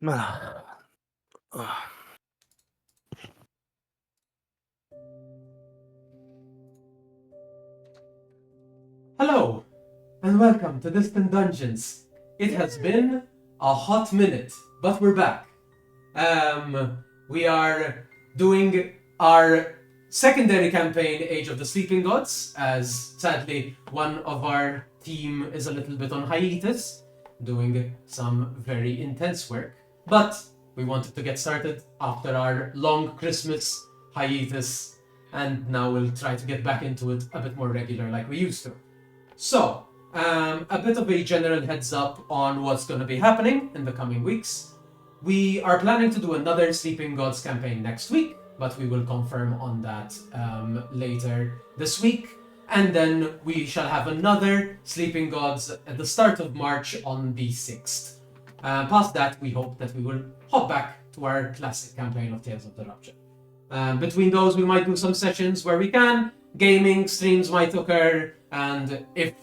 Ah, Hello, and welcome to Distant Dungeons. It has been a hot minute, but we're back. We are doing our secondary campaign, Age of the Sleeping Gods, as sadly one of our team is a little bit on hiatus, doing some very intense work. But we wanted to get started after our long Christmas hiatus, and now we'll try to get back into it a bit more regular like we used to. So, a bit of a general heads up on what's going to be happening in the coming weeks. We are planning to do another Sleeping Gods campaign next week, but we will confirm on that later this week. And then we shall have another Sleeping Gods at the start of March on the 6th. Past that, we hope that we will hop back to our classic campaign of Tales of the Rupture. Between those, we might do some sessions where we can. Gaming streams might occur, and if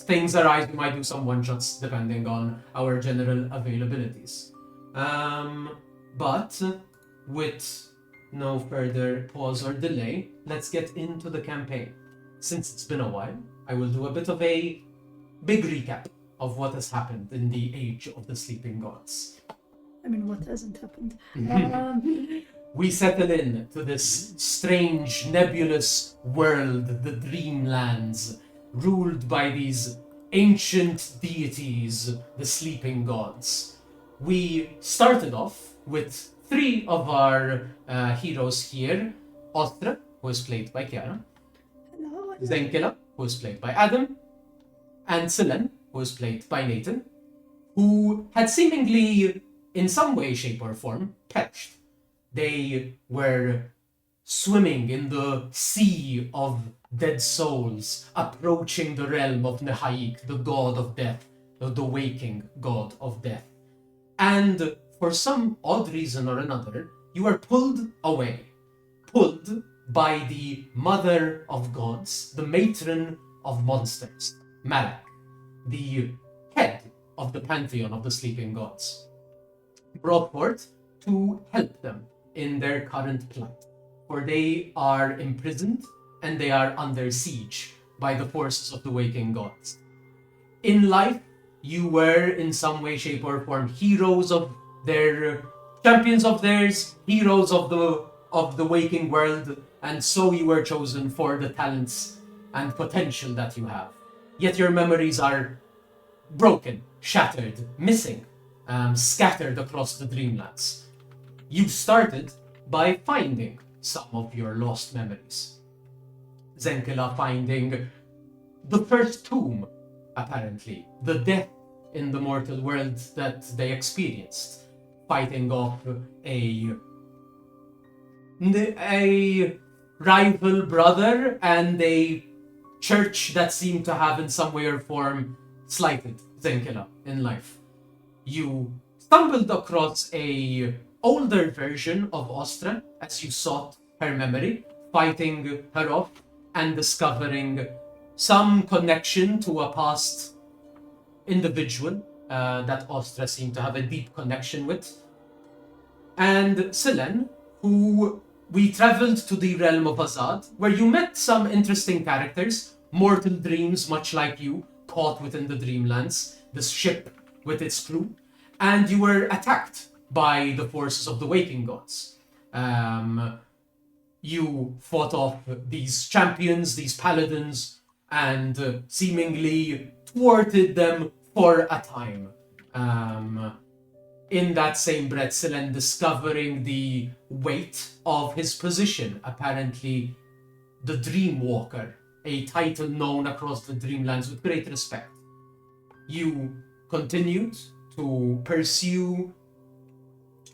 things arise, we might do some one-shots depending on our general availabilities. But with no further pause or delay, let's get into the campaign. Since it's been a while, I will do a bit of a big recap of what has happened in the Age of the Sleeping Gods. I mean, what hasn't happened? We settle in to this strange, nebulous world, the Dreamlands, ruled by these ancient deities, the Sleeping Gods. We started off with three of our heroes here. Ostra, who is played by Kiara. Hello. Zenkela, who is played by Adam. And Silen, who is played by Nathan, who had seemingly, in some way, shape, or form, perished. They were swimming in the sea of dead souls, approaching the realm of Nehaik, the god of death, the waking god of death. And for some odd reason or another, you were pulled away. Pulled by the mother of gods, the matron of monsters, Malak, the head of the pantheon of the sleeping gods. Brought forth to help them in their current plight, for they are imprisoned and they are under siege by the forces of the waking gods. In life, you were in some way, shape, or form heroes of their champions of theirs, heroes of the waking world, and so you were chosen for the talents and potential that you have. Yet your memories are broken, shattered, missing, scattered across the Dreamlands. You started by finding some of your lost memories. Zenkela finding the first tomb, apparently, the death in the mortal world that they experienced, fighting off a rival brother and a church that seemed to have in some way or form slighted Zenkela in life. You stumbled across a older version of Ostra as you sought her memory, fighting her off and discovering some connection to a past individual that Ostra seemed to have a deep connection with. And Silen, who we traveled to the realm of Azad, where you met some interesting characters, mortal dreams much like you, caught within the Dreamlands, this ship with its crew, and you were attacked by the forces of the waking gods. You fought off these champions, these paladins, and seemingly thwarted them for a time. In that same breath, Silen discovering the weight of his position, apparently the Dreamwalker, a title known across the Dreamlands with great respect. You continued to pursue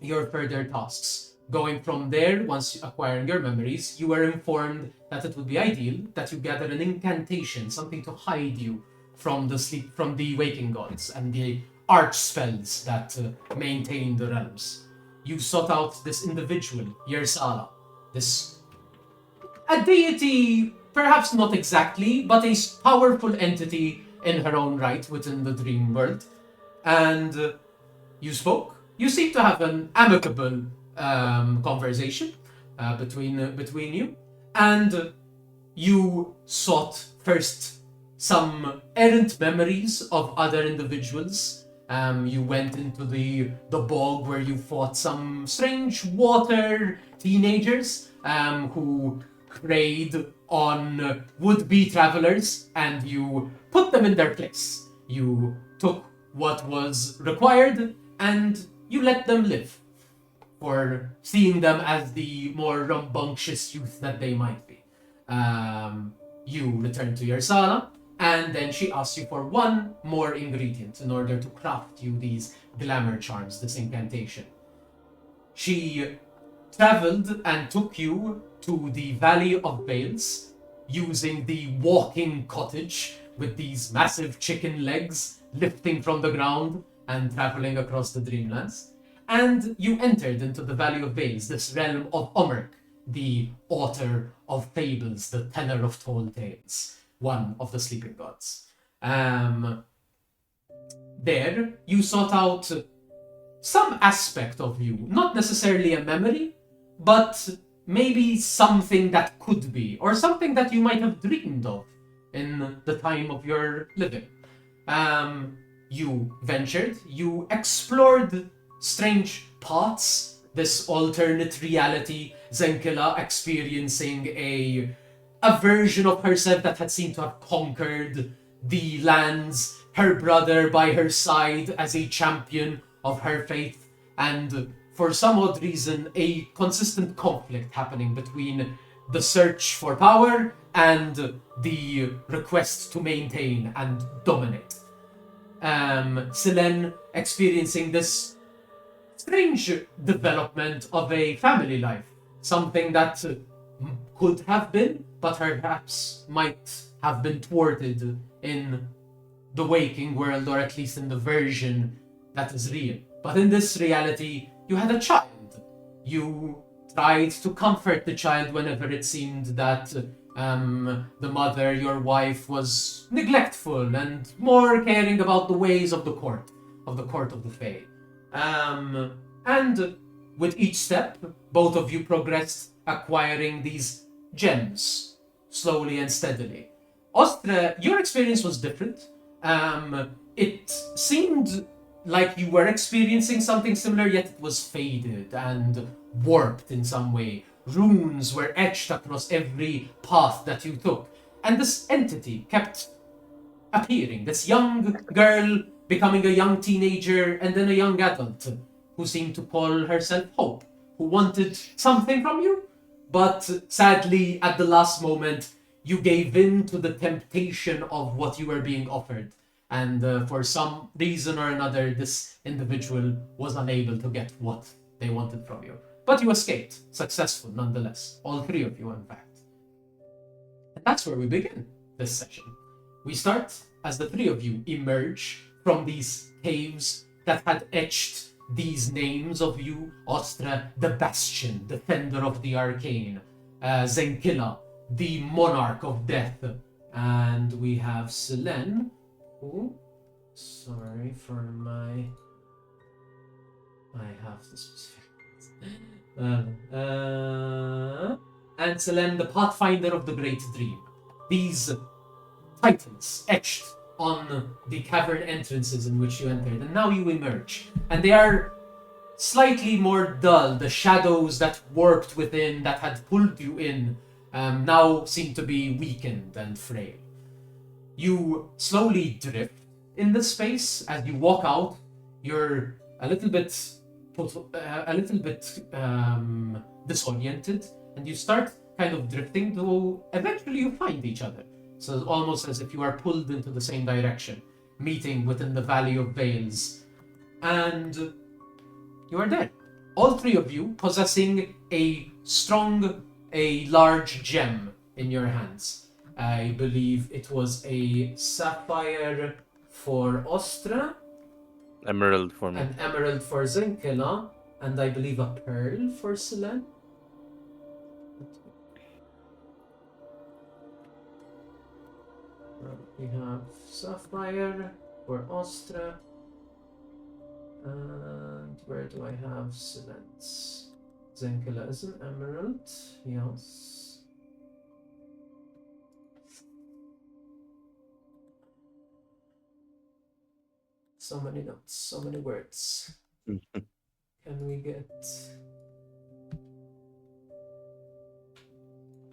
your further tasks. Going from there, once acquiring your memories, you were informed that it would be ideal that you gather an incantation, something to hide you from the waking gods and the arch spells that maintain the realms. You sought out this individual, Yersala, a deity, perhaps not exactly, but a powerful entity in her own right within the dream world. And you spoke, you seem to have an amicable conversation between you, and you sought first some errant memories of other individuals. You went into the bog where you fought some strange water teenagers who preyed on would-be travelers, and you put them in their place. You took what was required, and you let them live, for seeing them as the more rambunctious youth that they might be. You return to your sala, and then she asks you for one more ingredient in order to craft you these glamour charms, this incantation. She traveled and took you to the Valley of Veils using the walking cottage with these massive chicken legs lifting from the ground and traveling across the Dreamlands. And you entered into the Valley of Veils, this realm of Omerk, the author of fables, the teller of tall tales, one of the sleeping gods. There, you sought out some aspect of you, not necessarily a memory, but maybe something that could be, or something that you might have dreamed of in the time of your living. You ventured, you explored strange paths, this alternate reality, Zenkila experiencing a version of herself that had seemed to have conquered the lands, her brother by her side as a champion of her faith, and for some odd reason, a consistent conflict happening between the search for power and the request to maintain and dominate. Selene experiencing this strange development of a family life, something that could have been, but perhaps might have been thwarted in the waking world, or at least in the version that is real. But in this reality, you had a child. You tried to comfort the child whenever it seemed that the mother, your wife, was neglectful and more caring about the ways of the court of the Fae. And with each step, both of you progressed, acquiring these gems slowly and steadily. Ostra, your experience was different. It seemed like you were experiencing something similar, yet it was faded and warped in some way. Runes were etched across every path that you took. And this entity kept appearing. This young girl becoming a young teenager and then a young adult who seemed to call herself Hope, who wanted something from you. But sadly, at the last moment, you gave in to the temptation of what you were being offered. And for some reason or another, this individual was unable to get what they wanted from you. But you escaped, successful nonetheless. All three of you, in fact. And that's where we begin this session. We start as the three of you emerge from these caves that had etched these names of you: Ostra, the Bastion, defender of the arcane; Zenkila, the monarch of death; and we have Selene, who, sorry for my, I have the specific, and Selene, the pathfinder of the Great Dream. These titans etched on the cavern entrances in which you entered, and now you emerge. And they are slightly more dull. The shadows that warped within, that had pulled you in, now seem to be weakened and frail. You slowly drift in the space. As you walk out, you're a little bit disoriented, and you start kind of drifting till eventually you find each other. So almost as if you are pulled into the same direction, meeting within the Valley of Veils. And you are there. All three of you possessing a large gem in your hands. I believe it was a sapphire for Ostra. Emerald for me. An emerald for Zenkila. And I believe a pearl for Selene. We have sapphire for Ostra, and where do I have Silence? Zenkila is an emerald. Yes. So many notes, so many words. Can we get...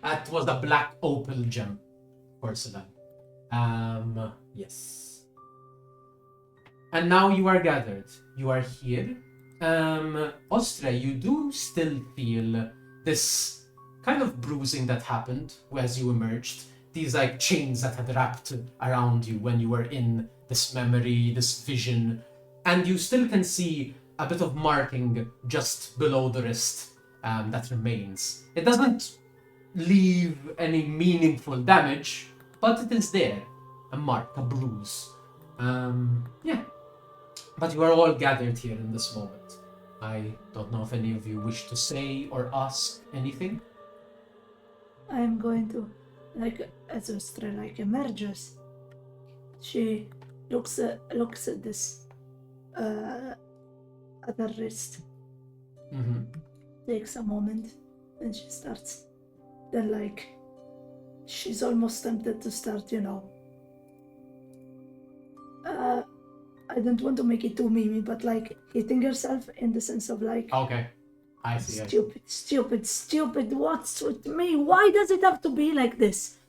That was a black opal gem porcelain. Yes. And now you are gathered. You are here. Ostre, you do still feel this kind of bruising that happened as you emerged. These like chains that had wrapped around you when you were in this memory, this vision. And you still can see a bit of marking just below the wrist that remains. It doesn't leave any meaningful damage, but it is there. A mark, a bruise. Yeah. But you are all gathered here in this moment. I don't know if any of you wish to say or ask anything. I am going to, like, as Ostra like emerges, she looks at this other wrist, Mm-hmm. takes a moment, and she starts. Then, like, she's almost tempted to start, I don't want to make it too memey, but like hitting herself in the sense of like, Okay. I see. stupid, what's with me? Why does it have to be like this?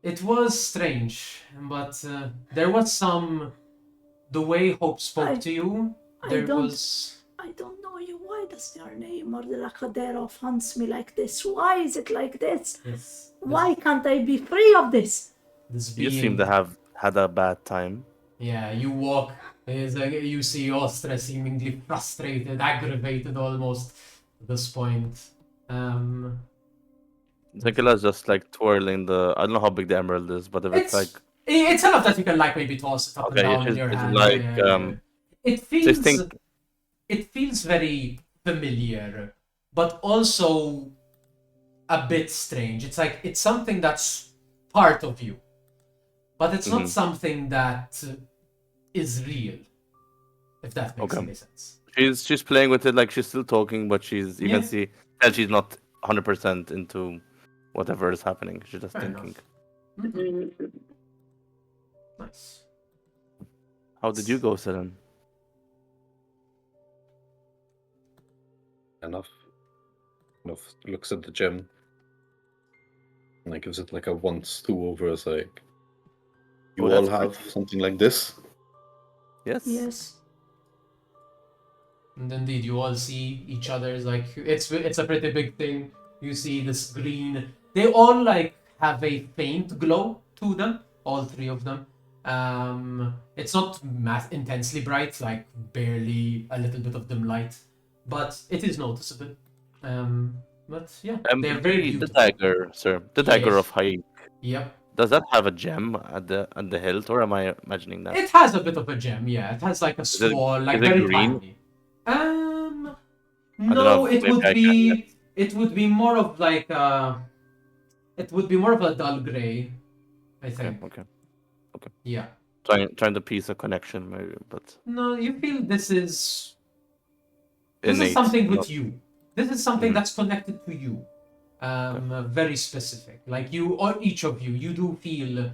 It was strange, but there was some... The way Hope spoke to you, there was... I don't know you. Why does your name or the Lakaderov haunts me like this? Why is it like this? Why can't I be free of this? This You being... seem to have had a bad time. Yeah, you walk, you see Ostra seemingly frustrated, aggravated almost at this point. Zekila's just like twirling the. I don't know how big the emerald is, but if it's like. It's enough that you can like maybe toss it up and down in your it's hand. like It feels distinct. It feels very familiar, but also a bit strange. It's like it's something that's part of you, but it's not something that is real. If that makes any sense. She's playing with it like she's still talking, but you can see that she's not 100% into whatever is happening. She's just Fair thinking. Mm-hmm. Nice. How did you go, Selen? Enough. Looks at the gem. And like gives it like a once-two over as like, you all have something like this? Yes. And indeed, you all see each other's like it's a pretty big thing. You see this green. They all like have a faint glow to them. All three of them. It's not intensely bright, like barely a little bit of dim light, but it is noticeable. But yeah, they're very beautiful. The dagger, sir. The dagger of Haik. Yep. Does that have a gem at the hilt, or am I imagining that? It has a bit of a gem, yeah. It has like a small, like very green? tiny. No, it would be more of like it would be more of a dull gray, I think. Okay. Yeah. Trying to piece a connection, maybe, but no, you feel this is innate, something with you. This is something that's connected to you. Very specific. Like you, or each of you, you do feel.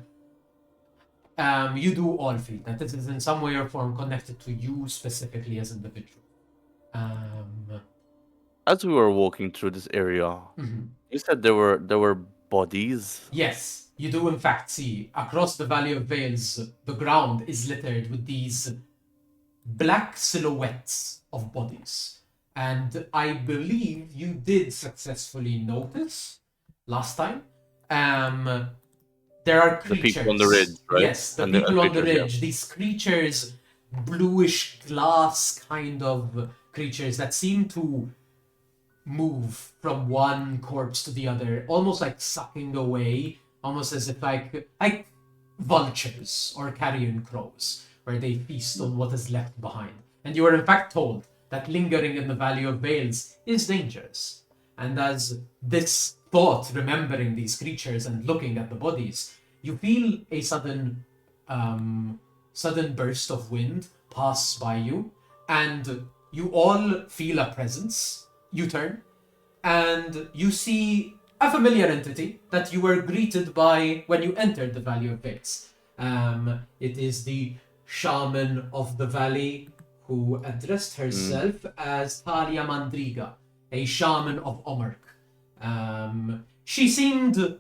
You do all feel that this is in some way or form connected to you specifically as individual. As we were walking through this area, you said there were bodies. Yes, you do in fact see across the Valley of Veils, the ground is littered with these black silhouettes of bodies. And I believe you did successfully notice last time. There are creatures. The people on the ridge, right? Yes, the people on the ridge. Yeah. These creatures, bluish glass kind of creatures that seem to move from one corpse to the other, almost like sucking away, almost as if like vultures or carrion crows, where they feast on what is left behind. And you are in fact told that lingering in the Valley of Veils is dangerous. And as this thought, remembering these creatures and looking at the bodies, you feel a sudden burst of wind pass by you, and you all feel a presence. You turn, and you see a familiar entity that you were greeted by when you entered the Valley of Fates. It is the shaman of the valley who addressed herself as Talia Mandriga, a shaman of Omerk. She seemed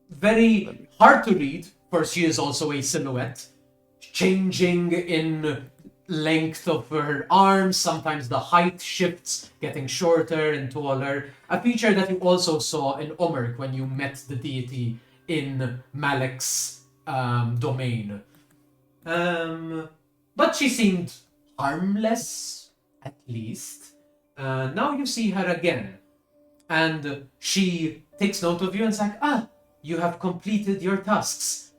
very hard to read, for she is also a silhouette, changing in length of her arms. Sometimes the height shifts, getting shorter and taller. A feature that you also saw in Omerk when you met the deity in Malek's domain. But she seemed harmless, at least. Now you see her again, and she takes note of you and is like, you have completed your tasks.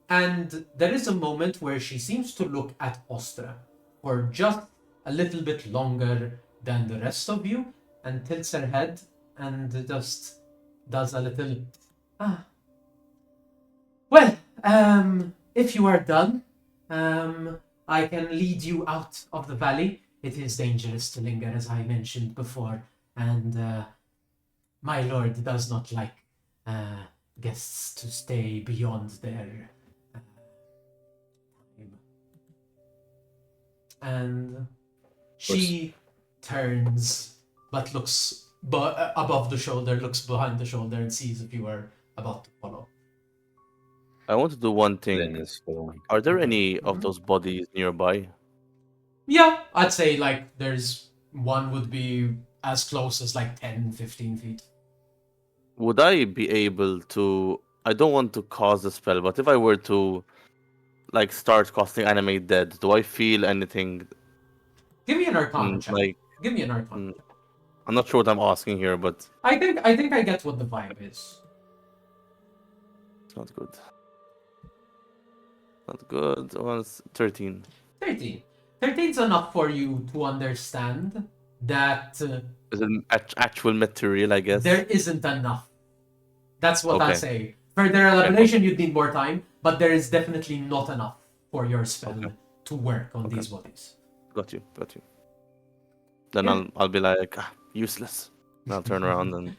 And there is a moment where she seems to look at Ostra for just a little bit longer than the rest of you, and tilts her head and just does a little, Well, if you are done, I can lead you out of the valley. It is dangerous to linger, as I mentioned before, and my lord does not like guests to stay beyond their time. And she turns, but looks above the shoulder, looks behind the shoulder, and sees if you are about to follow. I want to do one thing. Then it's following. Are there any of those bodies nearby? Yeah, I'd say like there's one would be as close as like 10, 15 feet. Would I be able to? I don't want to cause a spell, but if I were to, like, start casting Animate Dead, do I feel anything? Give me an Arcana check. Like, Give me an Arcana check. I'm not sure what I'm asking here, but I think I get what the vibe is. it's not good. Not good. Oh, it's 13. 13. 13 is enough for you to understand that Is it actual material? I guess. there isn't enough. That's what I'll Okay. say. For their elaboration, you'd need more time, but there is definitely not enough for your spell Okay. to work on Okay. these bodies. Got you. Got you. Then Yeah. I'll be like useless. And I'll turn around and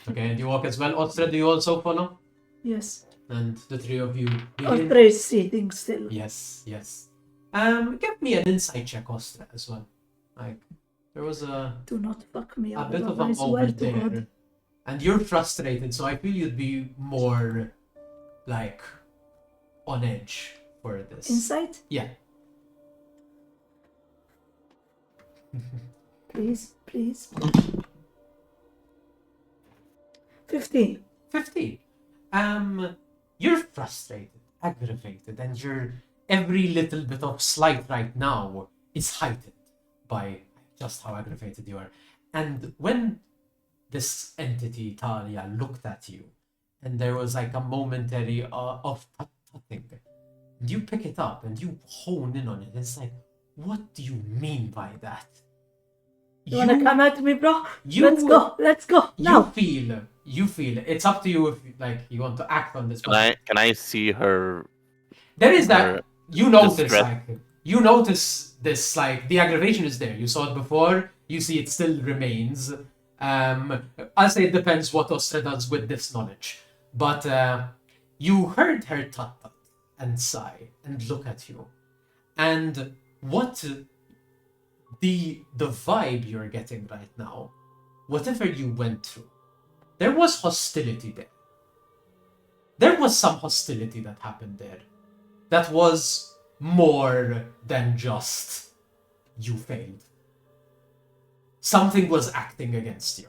Okay, and you walk as well. Ostra, do you also follow? Yes. And the three of you begin. Ostra is sitting still. Yes, yes. Give me an insight check, Ostra, as well. Like, there was a Do not fuck me a up. bit of a I swear moment to God. there. And you're frustrated, so I feel you'd be more, like, on edge for this. Insight? Yeah. Please, please. 15. 15. You're frustrated, aggravated, and your every little bit of slight right now is heightened by just how aggravated you are. And when this entity, Talia, looked at you, and there was like a momentary of tutting, and you pick it up and you hone in on it. It's like, what do you mean by that? You wanna come at me, bro? you- Let's go. Let's go. Now. You feel it's up to you if like you want to act on this. can I see her? There is that her you notice distress? like you notice this like the aggravation is there. You saw it before. You see it still remains. I'll say it depends what Ostra does with this knowledge. But you heard her tut-tut and sigh and look at you, and what the vibe you're getting right now, whatever you went through. There was hostility there. There was some hostility that happened there. That was more than just you failed. Something was acting against you.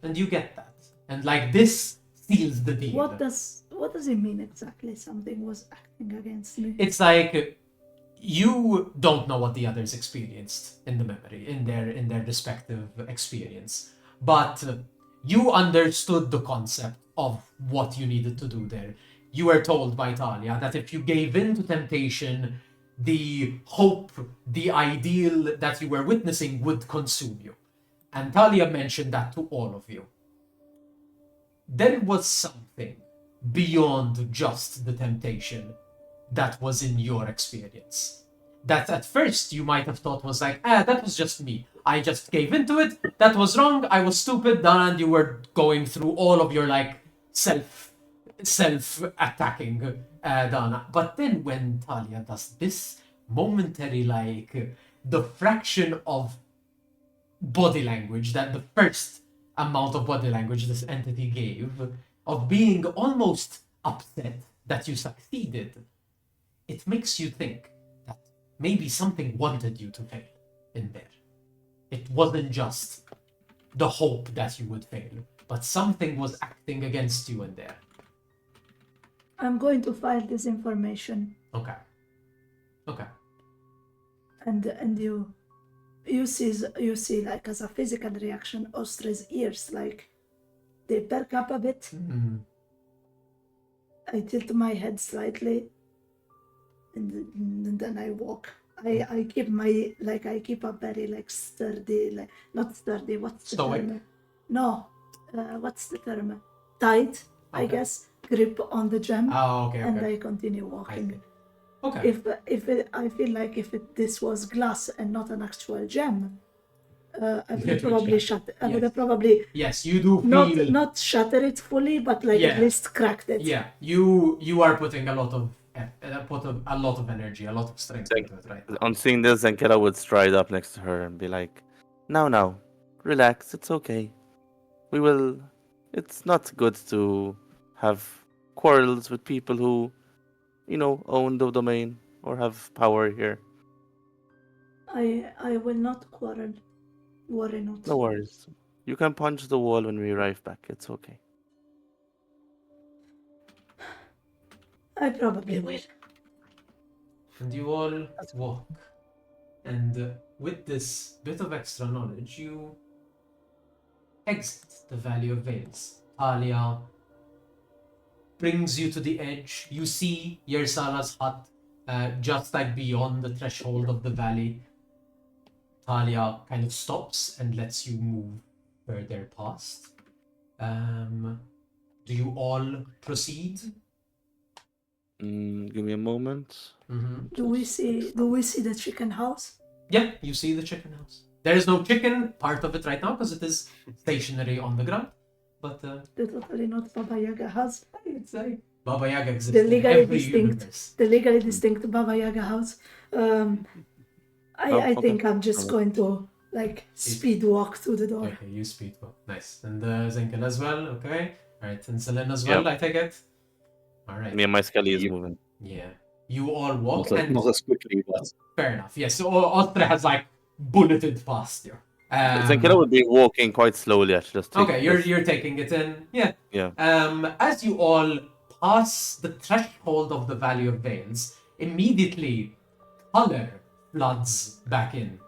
And you get that. And like this seals the deal. What does it mean exactly? Something was acting against me. It's like you don't know what the others experienced in the memory, in their respective experience. But you understood the concept of what you needed to do there. You were told by Talia that if you gave in to temptation, the hope, the ideal that you were witnessing would consume you. And Talia mentioned that to all of you. There was something beyond just the temptation that was in your experience. that at first you might have thought was like, that was just me. I just gave into it. That was wrong. I was stupid. Dana, and you were going through all of your like self attacking Dana. But then when Talia does this momentary like the fraction of body language that the first amount of body language this entity gave of being almost upset that you succeeded, it makes you think that maybe something wanted you to fail in there. It wasn't just the hope that you would fail, but something was acting against you in there. I'm going to file this information, Okay. and you see like as a physical reaction, Ostra's ears like they perk up a bit. I tilt my head slightly, and then I walk. I keep a very like sturdy, like not sturdy. What's the Stoic? term? No, what's the term? Tight, I Okay. guess. Grip on the gem, Oh, okay. and Okay. I continue I walking. see. Okay. I feel like if this was glass and not an actual gem, I would It have would probably shatter. I would Yes. have probably Yes, you do feel. not shatter it fully, but like Yeah. at least cracked it. Yeah, you are putting a lot of a lot of energy, a lot of strength Like- into it right now. On seeing this, Zenkela would stride up next to her and be like, now, relax, it's okay. We will. It's not good to have quarrels with people who, own the domain or have power here. I will not quarrel. Worry not. No worries. You can punch the wall when we arrive back. It's okay. I probably will. And you all walk. And with this bit of extra knowledge, you exit the Valley of Veils. Talia brings you to the edge. You see Yersala's hut just like beyond the threshold of the valley. Talia kind of stops and lets you move further past. Do you all proceed? Give me a moment. Do we see the chicken house? Yeah, you see the chicken house. There is no chicken part of it right now because it is stationary on the ground. But The totally not Baba Yaga house. I'd say Baba Yaga exists The in legally every distinct. universe. The legally distinct Baba Yaga house. I okay. think I'm just going to like speed walk through the door. Okay, you speed walk. Nice. And Zenkel as well. Okay. Alright, and Selene as well, I take it. Alright. Me and my Skelly is Yep. moving. Yeah. You all walk Not, and not as quickly, but fair enough. Yes, so Ostre has like bulleted past you. Zenkela would be walking quite slowly, actually. Just Okay, you're taking it in. Yeah. Yeah. As you all pass the threshold of the Valley of Veils, immediately color floods back in.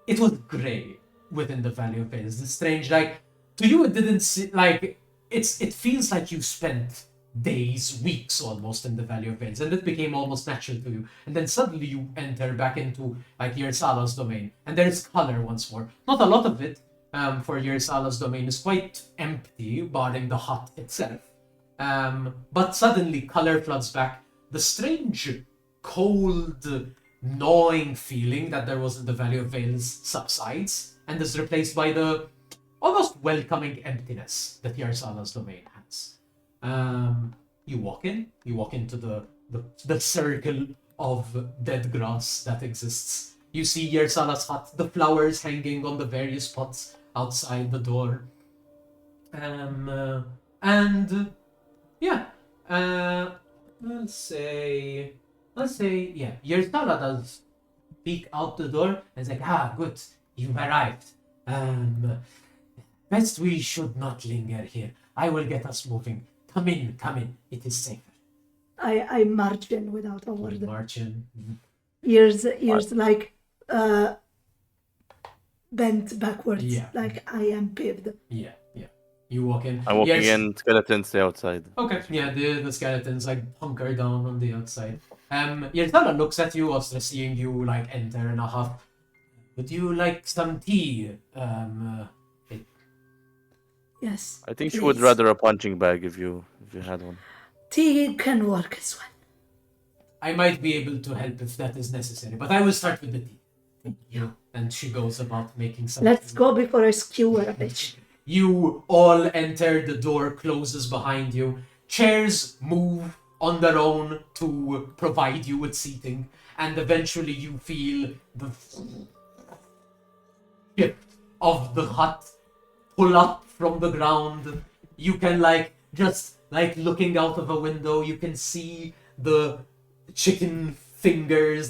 It was grey within the Valley of Veils. The strange, like, to you it didn't see, like, it feels like you spent days, weeks almost in the Valley of Veils, and it became almost natural to you. And then suddenly you enter back into like Yersala's domain, and there's color once more. Not a lot of it, for Yersala's domain is quite empty, barring the hut itself. But suddenly color floods back. The strange, cold, gnawing feeling that there was in the Valley of Veils subsides and is replaced by the almost welcoming emptiness that Yersala's domain has. You walk into the circle of dead grass that exists. You see Yersala's hut, the flowers hanging on the various pots outside the door. Let's say, yeah, Yersala does peek out the door and is like, good, you've arrived. Best we should not linger here. I will get us moving. Come in, it is safer. I march in without a We word. march in. Ears like bent backwards. Yeah. Like I am paved. Yeah. You walk in. I'm walking Yes. in, skeletons stay outside. Okay, yeah, the skeletons like hunker down on the outside. Yersala looks at you after seeing you like enter in a huff. Would you like some tea? Yes. I think she would please. rather a punching bag if you had one. Tea can work as well. I might be able to help if that is necessary, but I will start with the tea. Thank you. And she goes about making some. Let's go before I skewer a bitch. You all enter, the door closes behind you. Chairs move on their own to provide you with seating, and eventually you feel the ship of the hut pull up from the ground. You can just looking out of a window, you can see the chicken fingers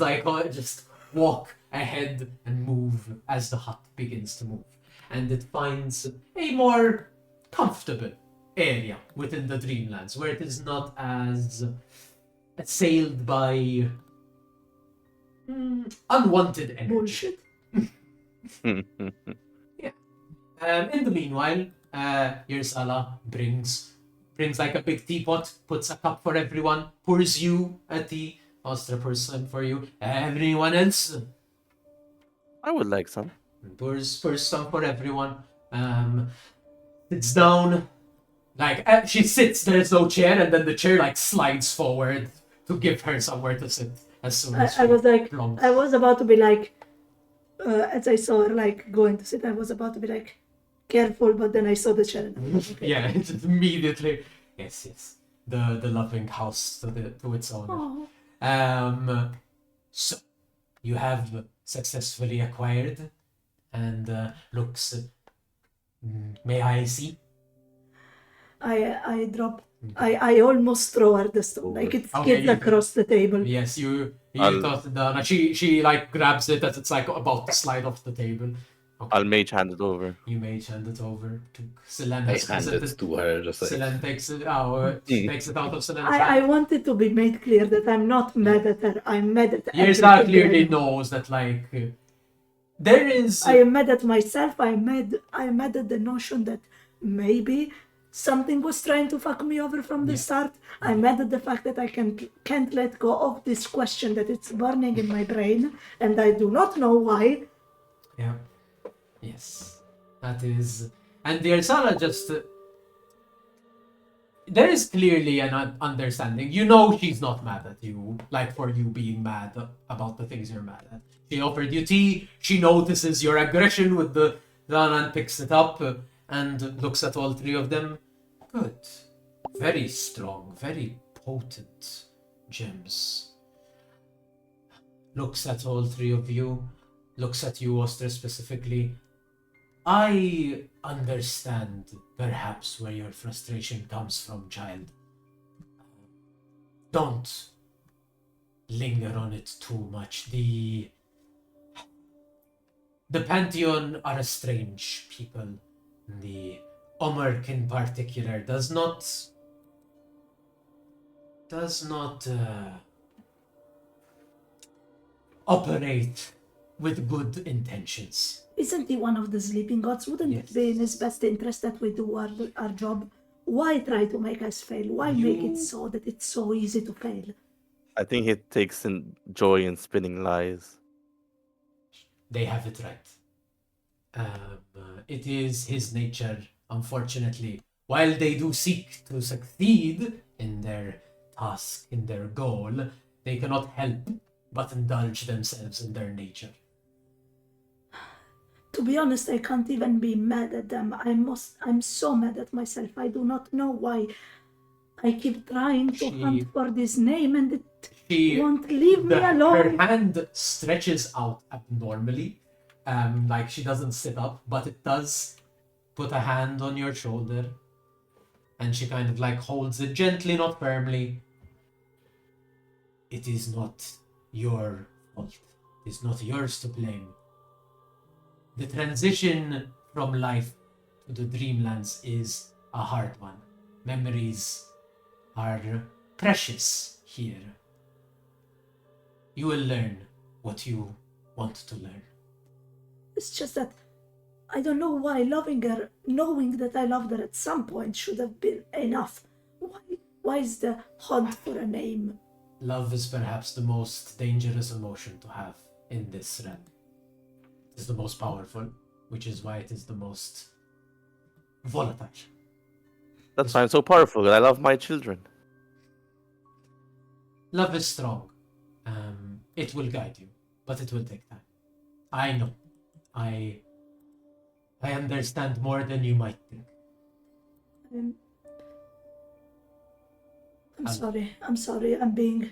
just walk ahead and move as the hut begins to move. And it finds a more comfortable area within the Dreamlands, where it is not as assailed by unwanted energy. Bullshit. In the meanwhile, Yersala brings a big teapot, puts a cup for everyone, pours you a tea, Ostra pours some for you. Everyone else I would like some. pours some for everyone. Sits down. She sits, there's no chair, and then the chair slides forward to give her somewhere to sit as soon as I was like, plonks. I was about to be like, as I saw her going to sit, I was about to be like, careful, but then I saw the chair. Yeah, just immediately. Yes. The loving house to its owner. Oh, So you have successfully acquired, and looks. May I see? I drop. I almost throw her the stone. Like it Okay, skids you- across the table. Yes, you I'll- toss it down. And she grabs it as it's about to slide off the table. Okay. I'll mage hand it over. You mage hand it over to Selene. I hand it to her, just like, Selene takes it. She takes it out of Selene's I hand. wanted to be made clear that I'm not mad at her. I'm mad at Yersala everything. clearly knows that there is. I am mad at myself. I'm mad at the notion that maybe something was trying to fuck me over from the start. I'm mad at the fact that I can't let go of this question that it's burning in my brain, and I do not know why. Yeah. Yes. That is. And the Yersala just. There is clearly an understanding. You know she's not mad at you, for you being mad about the things you're mad at. She offered you tea. She notices your aggression with the gun and picks it up and looks at all three of them. Good. Very strong, very potent gems. Looks at all three of you. Looks at you, Oster, specifically. I understand perhaps where your frustration comes from, child. Don't linger on it too much. The Pantheon are a strange people. The Omurk in particular does not operate with good intentions. Isn't he one of the sleeping gods? Wouldn't Yes. it be in his best interest that we do our job? Why try to make us fail? Why make it so that it's so easy to fail? I think he takes in joy in spinning lies. They have it right. It is his nature, unfortunately. While they do seek to succeed in their task, in their goal, they cannot help but indulge themselves in their nature. To be honest, I can't even be mad at them. I'm so mad at myself. I do not know why. I keep trying to hunt for this name and it She won't leave me alone. Her hand stretches out abnormally, like she doesn't sit up, but it does put a hand on your shoulder, and she kind of holds it gently, not firmly. It is not your fault. It is not yours to blame. The transition from life to the Dreamlands is a hard one. Memories are precious here. You will learn what you want to learn. It's just that I don't know why loving her, knowing that I loved her at some point should have been enough. Why is the hunt for a name? Love is perhaps the most dangerous emotion to have in this realm. It is the most powerful, which is why it is the most volatile. That's why I'm so powerful. I love my children. Love is strong. it will guide you, but it will take time. I know. I understand more than you might think. I'm, I'm Um, sorry. I'm sorry. I'm being.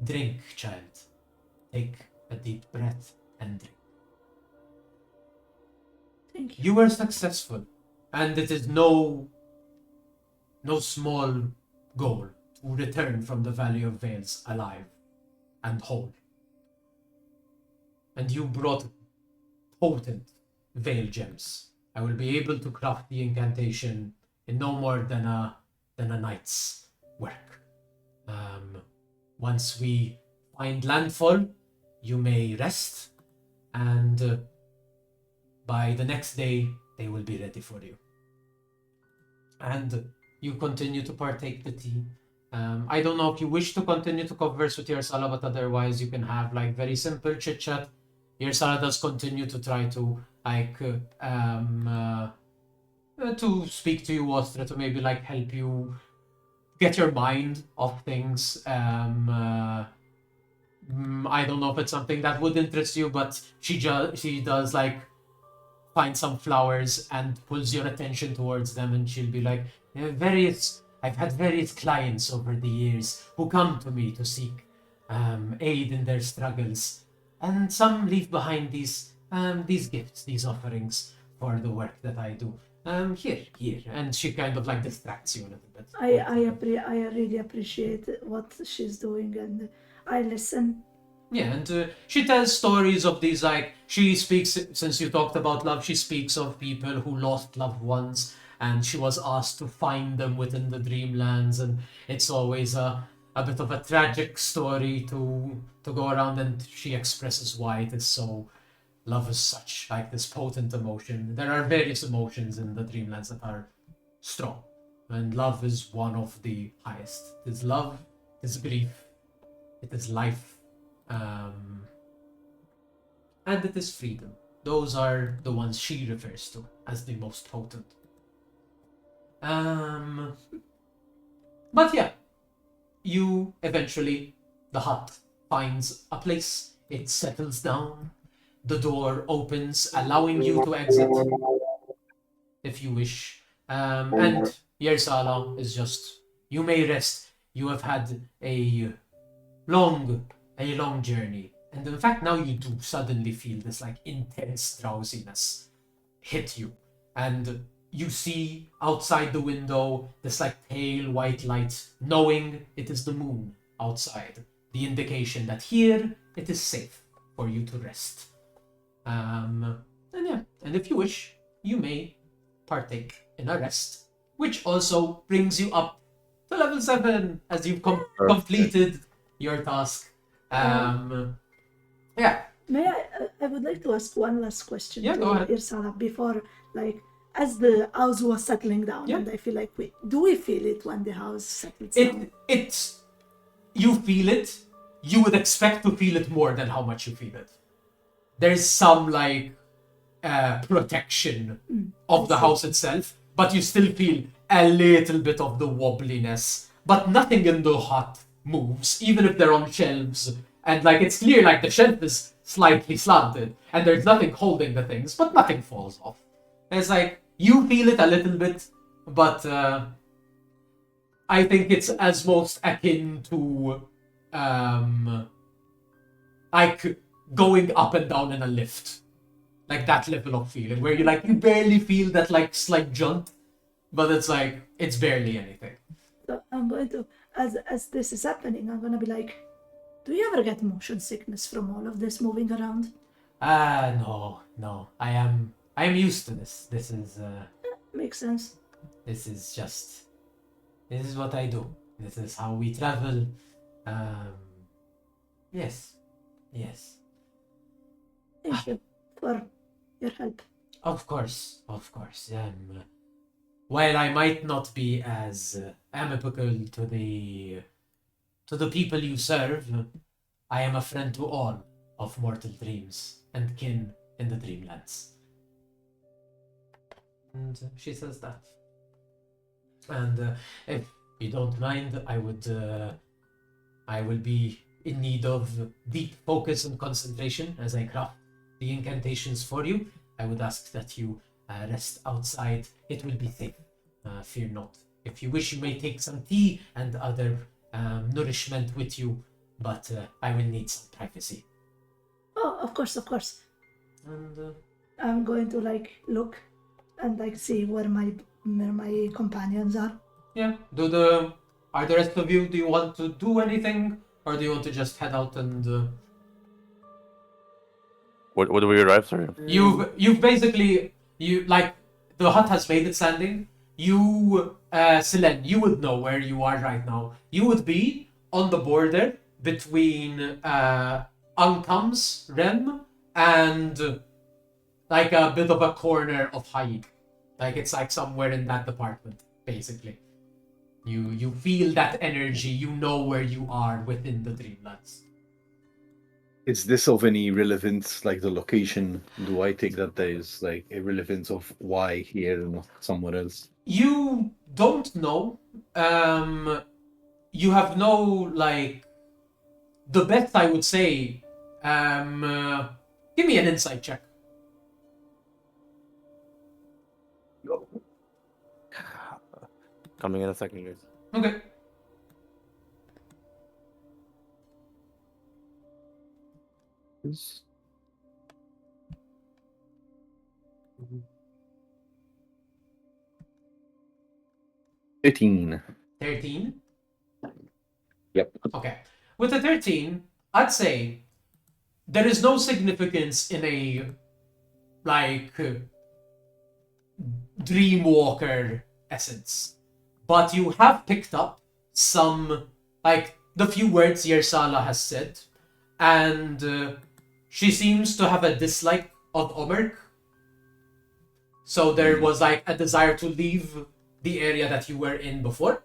Drink, child. Take a deep breath and drink. Thank you. You were successful, and it is no small goal to return from the Valley of Veils alive and whole. And you brought potent veil gems. I will be able to craft the incantation in no more than a night's work. Once we find landfall, you may rest, and by the next day, they will be ready for you. And you continue to partake the tea. I don't know if you wish to continue to converse with Yersala, but otherwise you can have like very simple chit chat. Yersala does continue to try to to speak to you, Ostra, to maybe like help you get your mind off things. I don't know if it's something that would interest you, but she does like find some flowers and pulls your attention towards them, and she'll be like, I've had various clients over the years who come to me to seek aid in their struggles, and some leave behind these gifts, these offerings for the work that I do. Here, and she kind of like distracts you a little bit. I really appreciate what she's doing, and I listen. Yeah, and she tells stories of these, like, she speaks, since you talked about love, she speaks of people who lost loved ones, and she was asked to find them within the Dreamlands, and it's always a bit of a tragic story to go around, and she expresses why it is so. Love is such, like, this potent emotion. There are various emotions in the Dreamlands that are strong, and love is one of the highest. It is love, it is grief, it is life, and it is freedom. Those are the ones she refers to as the most potent. But yeah, you eventually, the hut finds a place, it settles down, the door opens, allowing you to exit if you wish. And Yersala is just, you may rest. You have had a long journey. And in fact, now you do suddenly feel this like intense drowsiness hit you. And you see outside the window this like pale white light, knowing it is the moon outside. The indication that here it is safe for you to rest. And yeah, and if you wish, you may partake in a rest, which also brings you up to level 7 as you've completed your task. Yeah. May I would like to ask one last question Yeah, to go ahead. Irsala before, like, as the house was settling down, Yeah. and I feel like we feel it when the house settles down? You feel it. You would expect to feel it more than how much you feel it. There's some like protection of the house itself, but you still feel a little bit of the wobbliness. But nothing in the hut moves, even if they're on shelves. And like it's clear, like the shelf is slightly slanted, and there's nothing holding the things, but nothing falls off. It's like you feel it a little bit, but I think it's as most akin to like going up and down in a lift, like that level of feeling where you barely feel that like slight jaunt, but it's like it's barely anything. So I'm going to, as this is happening, I'm gonna be like, do you ever get motion sickness from all of this moving around? No. I am used to this. This Makes sense. is what I do. This is how we travel. Yes. Thank you for your help. Of course. While I might not be as amicable to the people you serve, I am a friend to all of mortal dreams and kin in the Dreamlands. And she says that. And if you don't mind, I will be in need of deep focus and concentration as I craft the incantations for you, I would ask that you rest outside. It will be safe. Fear not. If you wish, you may take some tea and other nourishment with you, but I will need some privacy. Oh, of course, of course. And I'm going to like look and like see where my companions are. yeah, are the rest of you? Do you want to do anything, or do you want to just head out and? What do we arrive? Sorry. You've basically the hut has made its landing. You, Selen, you would know where you are right now. You would be on the border between Ankam's Rem and like a bit of a corner of Haig. Like it's like somewhere in that department, basically. You feel that energy. You know where you are within the Dreamlands. Is this of any relevance, like the location? Do I take that there is like a relevance of why here and not somewhere else? You don't know. You have no like. The best I would say. Give me an insight check. Coming in a second, guys. Okay. Yes. 13. 13. Yep. Okay. With the 13, I'd say there is no significance in a like Dreamwalker essence, but you have picked up some like the few words Yersala has said, and she seems to have a dislike of Omerk. So there was like a desire to leave the area that you were in before.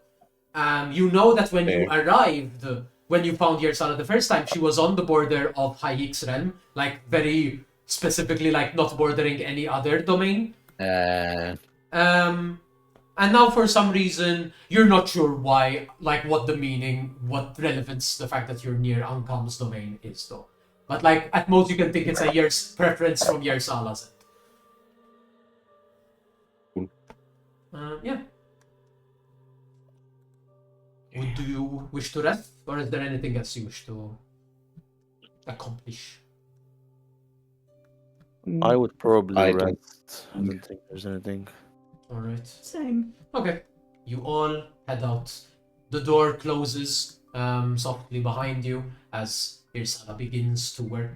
You know that when you arrived, when you found Yersala the first time, she was on the border of Hayik's realm, like very specifically, like not bordering any other domain. And now for some reason, you're not sure why, like what the meaning, what relevance the fact that you're near Ankam's domain is though. But like at most you can think it's a year's preference from Yersala's end. Yeah. Do you wish to rest, or is there anything else you wish to accomplish? I would probably I don't rest. I don't think there's anything. Alright. Same. Okay. You all head out. The door closes softly behind you as Irsala begins to work.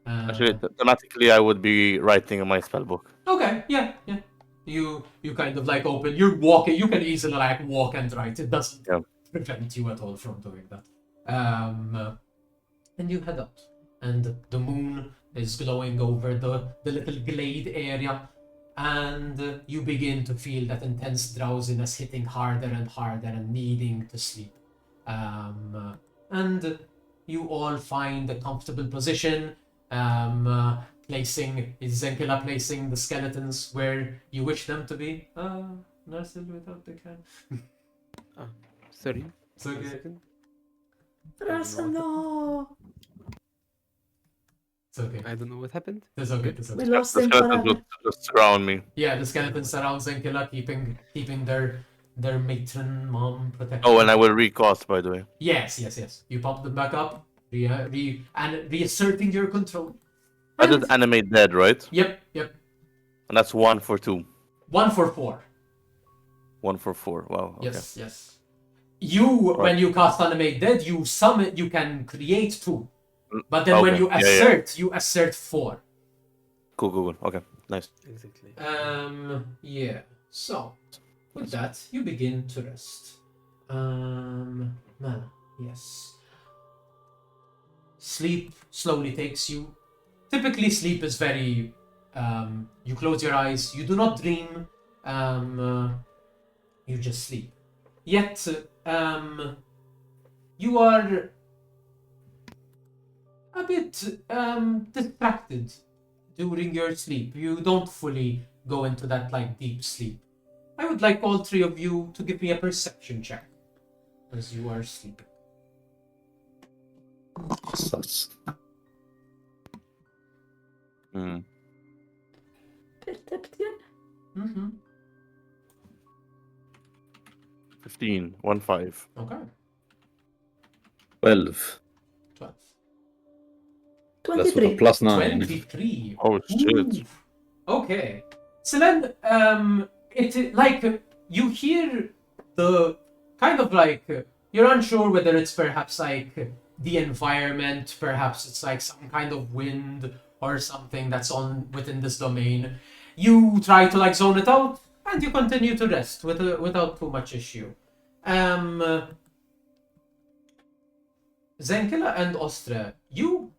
Actually, thematically, I would be writing in my spellbook. Okay, yeah. You kind of like open, you're walking, you can easily like walk and write. It doesn't prevent you at all from doing that. And you head out. And the moon is glowing over the little glade area. And you begin to feel that intense drowsiness hitting harder and harder and needing to sleep. And you all find a comfortable position. Is Zenkila placing the skeletons where you wish them to be? Narsil without the can. Sorry. It's okay. 1 second. Russell, no. It's okay. I don't know what happened. It's okay. We lost The him skeletons forever. would just surround me. Yeah, the skeletons surround Zenkila, keeping their matron mom protected. Oh, and I will recast, by the way. Yes. You pump them back up, and reasserting your control. I did animate dead, right? Yep. And that's 1 for 2. 1 for 4. 1 for 4. Wow. Okay. Yes. When you cast Animate Dead, you can create 2. But then when Okay. you assert, you assert 4. Cool. Okay, nice. Exactly. Yeah. So, with that, you begin to rest. Mana, yes. Sleep slowly takes you. Typically, sleep is very. You close your eyes. You do not dream. You just sleep. Yet, you are a bit distracted during your sleep. You don't fully go into that like deep sleep. I would like all 3 of you to give me a perception check as you are sleeping. Sus. Hmm. Perception. Mm-hmm. 15. 1-5. Okay. 12. 12. That's with a 23. plus 9. 23. Oh, shit. Ooh. Okay. So then, it like you hear the kind of like you're unsure whether it's perhaps like the environment, perhaps it's like some kind of wind or something that's on within this domain. You try to like zone it out, and you continue to rest without too much issue. Zenkila and Ostra, you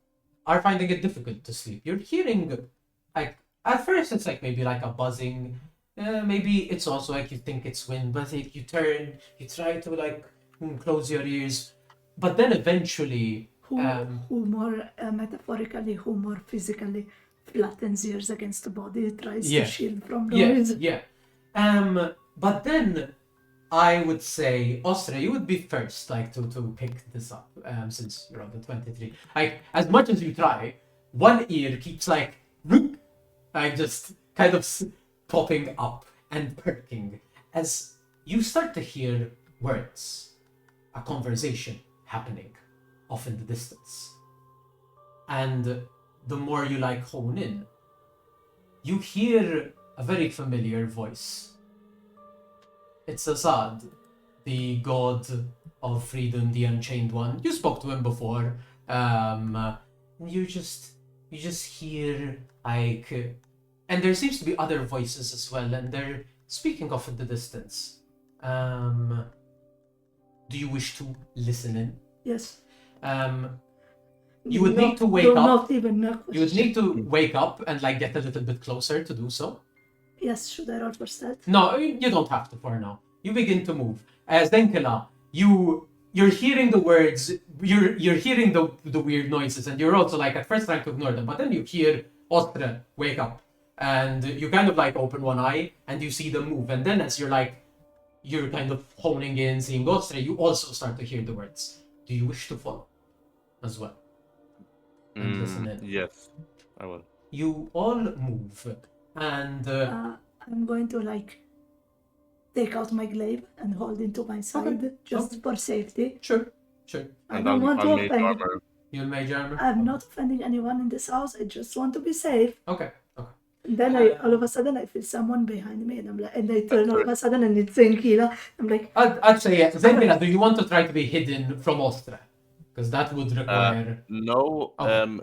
are finding it difficult to sleep. You're hearing, like, at first it's like maybe like a buzzing. Maybe it's also like you think it's wind, but you turn, you try to like close your ears, but then eventually, Who more metaphorically, who more physically flattens ears against the body, tries Yeah. to shield from yeah, noise. yeah. But then I would say, Ostra, you would be first, like to pick this up, since you're on the 23. Like, as much as you try, one ear keeps like just kind of popping up and perking as you start to hear words, a conversation happening off in the distance. And the more you like hone in, you hear a very familiar voice. It's Azad, the god of freedom, the Unchained One. You spoke to him before. You just hear like, and there seems to be other voices as well, and they're speaking off in the distance. Do you wish to listen in? Yes. You would need to wake do up. Not even a You would question. need to wake up and like get a little bit closer to do so. Yes, should I roll for stealth? No, you don't have to for now. You begin to move. As Denkela, you're hearing the words, you're hearing the weird noises, and you're also like at first trying to ignore them, but then you hear Ostra wake up, and you kind of like open one eye and you see them move, and then as you're kind of honing in, seeing Ostra, you also start to hear the words. Do you wish to follow as well? And listen in. Yes, I will. You all move, and I'm going to like take out my glaive and hold it to my side just for safety. sure. I And don't want to I'll make offend. armor. You'll mage armor. I'm not offending anyone in this house. I just want to be safe. Okay. And then all of a sudden I feel someone behind me, and I'm like, and I turn all of a sudden and it's Zenkila. I'm like, I'd say yeah. Zenkila, do you want to try to be hidden from Ostra? Because that would require. No. Okay.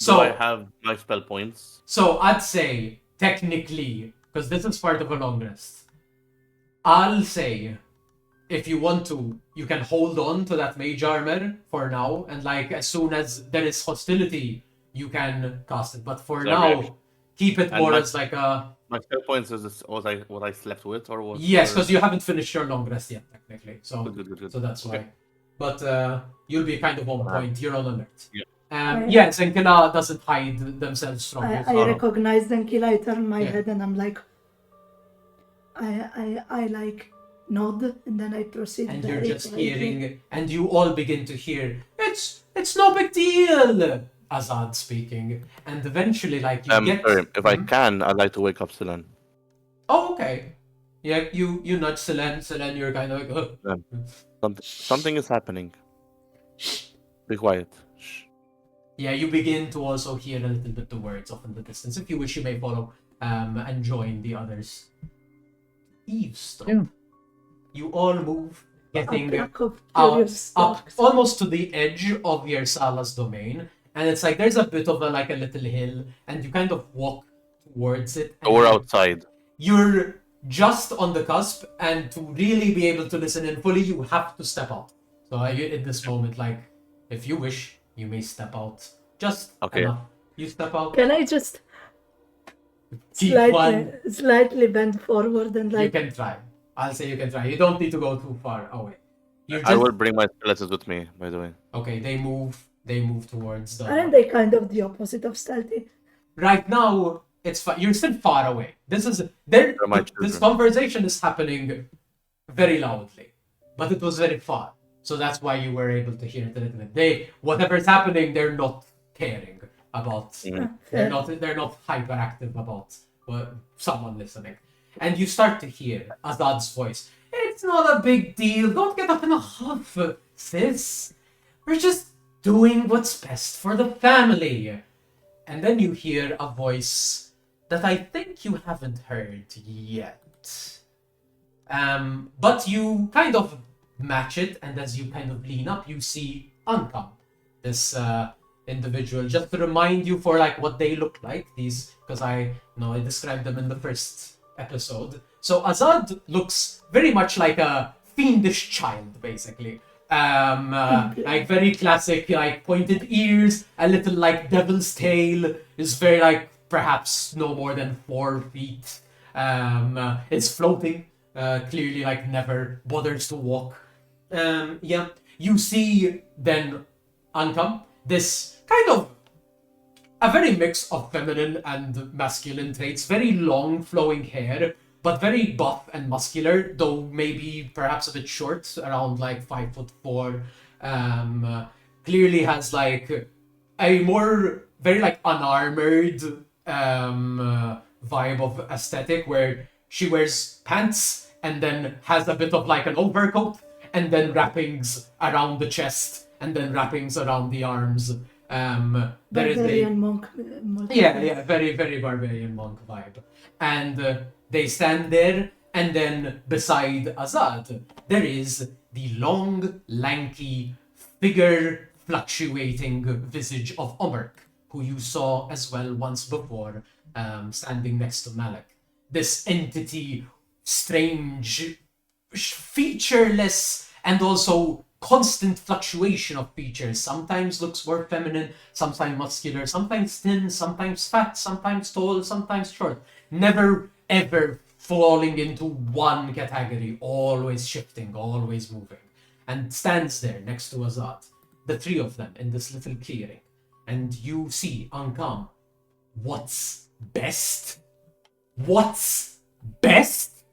Do I have my spell points? So I'd say technically, because this is part of a long rest, I'll say if you want to, you can hold on to that mage armor for now, and like as soon as there is hostility, you can cast it. But for Sorry, now, actually. keep it And more my- as like a. My spell points is this what I slept with, or what? Yes, or- because you haven't finished your long rest yet, technically. So. Good. So that's why. Okay. But you'll be kind of on point. You're on alert. Yeah. Yeah, Zenkila doesn't hide themselves from you. I recognize Zenkila. I turn my Yeah. head and I'm like, I like nod, and then I proceed. And you're very just quietly. hearing, and you all begin to hear, it's no big deal, Azad speaking. And eventually, like, you get... Sorry, if I Mhm. can, I'd like to wake up Silan. Oh, okay. Yeah, you nudge Selen, you're kind of like, Something is happening. Be quiet. Shh. Yeah, you begin to also hear a little bit the words off in the distance. If you wish, you may follow and join the others. Eavesdrop. Yeah. You all move, A getting pack of up, curious up dogs. almost to the edge of Yersala's domain, and it's like there's a bit of like a little hill, and you kind of walk towards it. And We're outside. You're just on the cusp, and to really be able to listen in fully, you have to step out. So at this moment, like, if you wish, you may step out. Just Okay. enough. You step out. Can I just Keep one. slightly bend forward and You like can try. I'll say you can try. You don't need to go too far away. You're I just will bring my skeletons with me, by the way. okay. They move. They move towards the. aren't they kind of the opposite of stealthy? Right now, it's you're still far away. This is there. They're my This children. conversation is happening very loudly, but it was very far. So that's why you were able to hear it a little bit. Whatever's happening, they're not caring about. They're not hyperactive about someone listening. And you start to hear Azad's voice. It's not a big deal. Don't get up in a huff, sis. We're just doing what's best for the family. And then you hear a voice that I think you haven't heard yet. But you kind of match it, and as you kind of lean up, you see Ankam, this individual. Just to remind you for like what they look like, these, because I described them in the first episode. So Azad looks very much like a fiendish child, basically. Like very classic, like pointed ears, a little like devil's tail, is very like perhaps no more than 4 feet. It's floating, clearly like never bothers to walk. Yeah, you see then Ankam, this kind of a very mix of feminine and masculine traits, very long flowing hair, but very buff and muscular, though maybe perhaps a bit short, around like 5'4". Clearly has like a more very like unarmored vibe of aesthetic, where she wears pants and then has a bit of like an overcoat, and then wrappings around the chest, and then wrappings around the arms. There is Barbarian monk. yeah, very, very barbarian monk vibe. And they stand there, and then beside Azad, there is the long, lanky, figure fluctuating visage of Omerk, who you saw as well once before, standing next to Malik. This entity, strange, featureless, and also constant fluctuation of features. Sometimes looks more feminine, sometimes muscular, sometimes thin, sometimes fat, sometimes tall, sometimes short. Never ever falling into one category, always shifting, always moving. And stands there next to Azad, the 3 of them in this little clearing. And you see Ankam. What's best? What's best?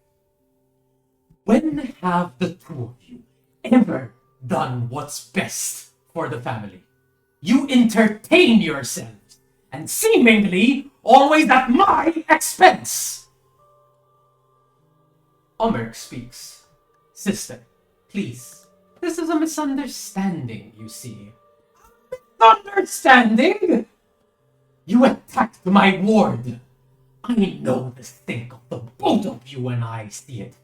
When have the 2 of you ever done what's best for the family? You entertain yourselves, and seemingly always at my expense. Omerk speaks. Sister, please. This is a misunderstanding, you see. Misunderstanding? You attacked my ward. I know the stink of the both of you when I see it.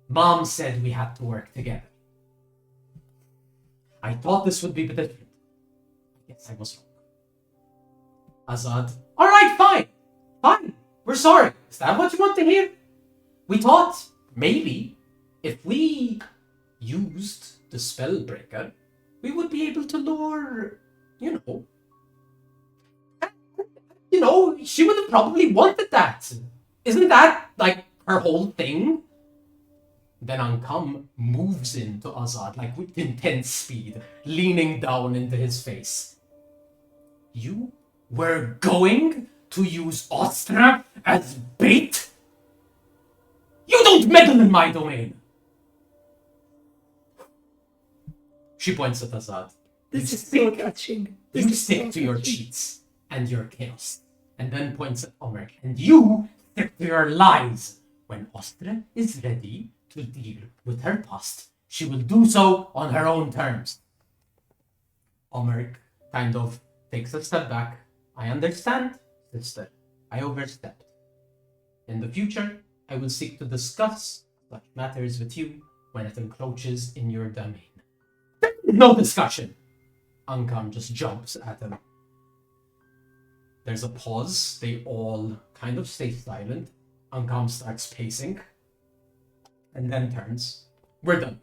Mom said we had to work together. I thought this would be different. Yes, I was wrong. Azad. Alright, fine. Fine. We're sorry. Is that what you want to hear? We thought maybe if we used the Spellbreaker, we would be able to lure, she would have probably wanted that. Isn't that like her whole thing? Then Ankam moves into Azad like with intense speed, leaning down into his face. You were going to use Ostra as bait? You don't meddle in my domain! She points at Azad. This is so touching. You stick to your cheats and your chaos. And then points at Omerk. And you stick to your lies. When Ostra is ready to deal with her past, she will do so on her own terms. Omerk kind of takes a step back. I understand, sister. I overstepped. In the future, I will seek to discuss such matters with you when it encroaches in your domain. No discussion! Ankam just jumps at him. There's a pause. They all kind of stay silent. Ankam starts pacing. And then turns. We're done.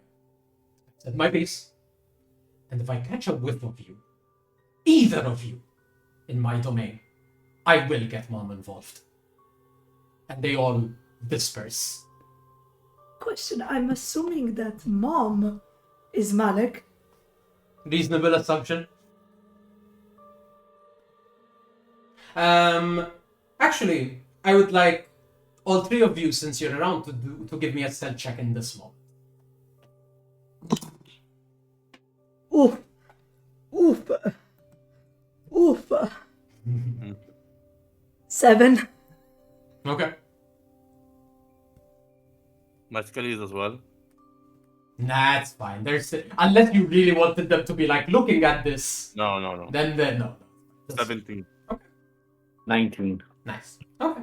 At my base. And if I catch a whiff of you, either of you, in my domain, I will get Mom involved. And they all disperse. Question, I'm assuming that Mom is Malik. Reasonable assumption. Actually, I would like all 3 of you, since you're around, to give me a stealth check in this moment. Oof. Oof. Oof. 7. Okay. My Skellies as well. Nah, it's fine. There's unless you really wanted them to be like looking at this, No, no, no. then no. That's 17. 19. nice. Okay.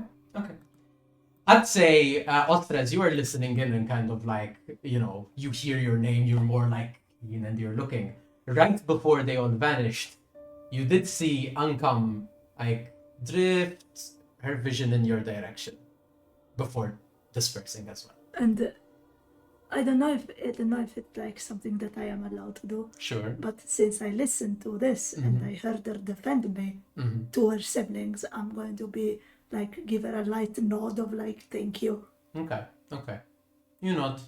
I'd say, Ostra, as you are listening in and kind of like, you hear your name, you're more like keen and you're looking. Right before they all vanished, you did see Ankam like drift her vision in your direction before dispersing as well. And I don't know if it's like something that I am allowed to do. Sure. But since I listened to this and I heard her defend me to her siblings, I'm going to be like give her a light nod of like thank you. Okay. You nod,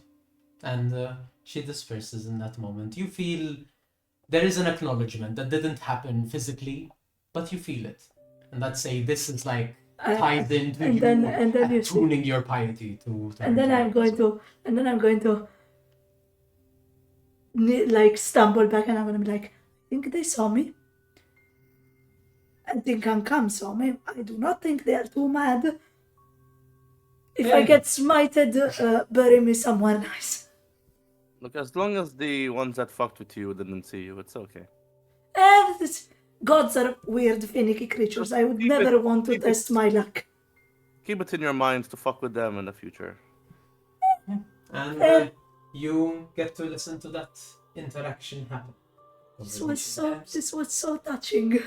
and she disperses in that moment. You feel there is an acknowledgement that didn't happen physically, but you feel it, and that's say this is like ties into and you then you see- attuning your piety to. And then I'm going to like stumble back and I'm going to be like, I think they saw me. I think Ankam saw me. I do not think they are too mad. If I Yeah. get smited, bury me somewhere nice. Look, as long as the ones that fucked with you didn't see you, it's okay. Gods are weird, finicky creatures. I would Keep never it- want to keep it- test my luck. Keep it in your mind to fuck with them in the future. And you get to listen to that interaction happen. This was so touching.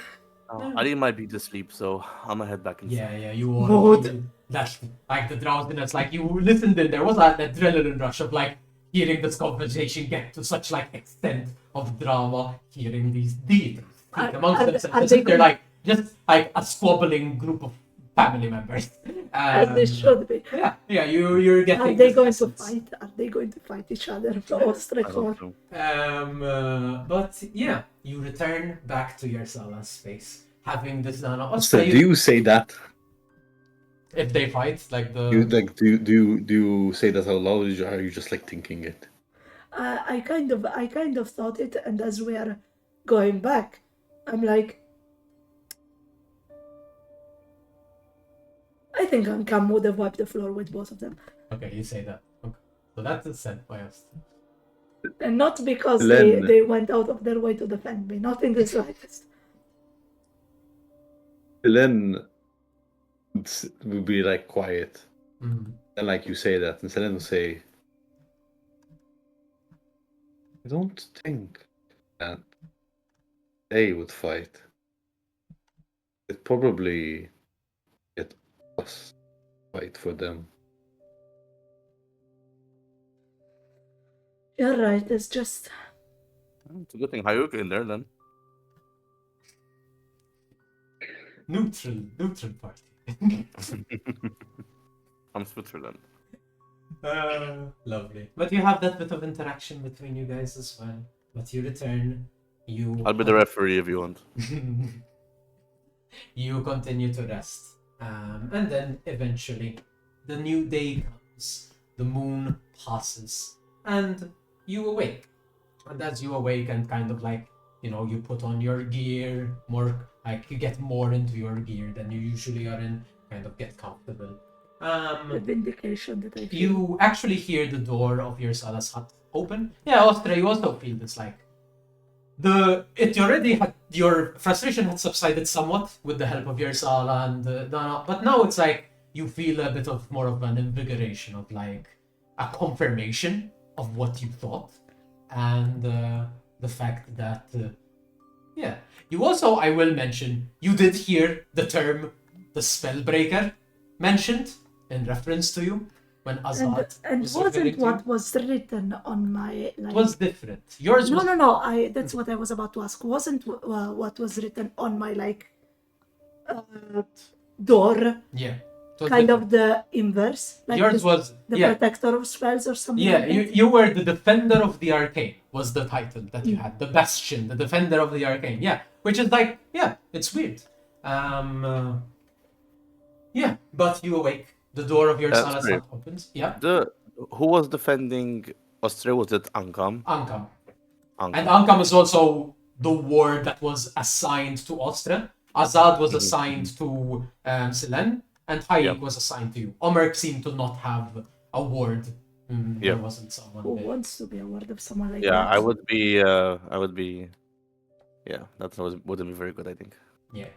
Ali might be asleep, so I'm gonna head back inside. Yeah, you all Mood. feel that like the drowsiness, like you listened in, there was that adrenaline rush of like hearing this conversation get to such like extent of drama, hearing these deities speak amongst themselves. They're like just like a squabbling group of family members. As they should be. Yeah, you're getting. Are they this going to essence. fight? Are they going to fight each other? The I Ostrakor. don't know. But yeah, you return back to your Sala space, having this done. So do you say that? If they fight, like the. Do you say that out loud, or are you just like thinking it? I kind of thought it, and as we are going back, I'm like, I think Ankam would have wiped the floor with both of them, Okay, you say that. Okay. So that's said by us. and not because Len. they went out of their way to defend me, not in the slightest. Then will be like quiet, Mhm. and like you say that, and Selen will say, "I don't think that they would fight. It probably get us fight for them." You're right. It's just It's a good thing Hayuka in there then. Neutral party. I'm Switzerland. Lovely. But you have that bit of interaction between you guys as well. But you return. I'll be the referee if you want. You continue to rest. And then eventually, the new day comes, the moon passes, and you awake. And as you awake and kind of like, you put on your gear, more like you get more into your gear than you usually are in, kind of get comfortable. the vindication that I feel. You actually hear the door of your Sala's hut open. Yeah, Ostra, you also feel this like your frustration had subsided somewhat with the help of your Sala and Dana, but now it's like you feel a bit of more of an invigoration of like a confirmation of what you thought, and the fact that you also, I will mention, you did hear the term the spellbreaker mentioned in reference to you when Azad And was referring wasn't to you. what was written on my like. It was different. Yours was No. That's what I was about to ask. Wasn't what was written on my like door yeah. It was kind different. of the inverse? Like Yours was the yeah. protector of spells or something. Yeah, like you, that? you were the defender of the arcane was the title that you had. The bastion, the defender of the arcane. Yeah, which is like, yeah, it's weird. Yeah, but you awake. The door of your That's Sala's great. hut opens. Yeah, Who was defending Austria? Was it Ankam? Ankam. And Ankam is also the ward that was assigned to Ostra. Azad was assigned to Selen, and Hayek Yep. was assigned to you. Omer seemed to not have a ward. There Yep. wasn't someone Who there. wants to be a word of someone like Yeah, that? I would be. Yeah, wouldn't be very good. I think. Yeah.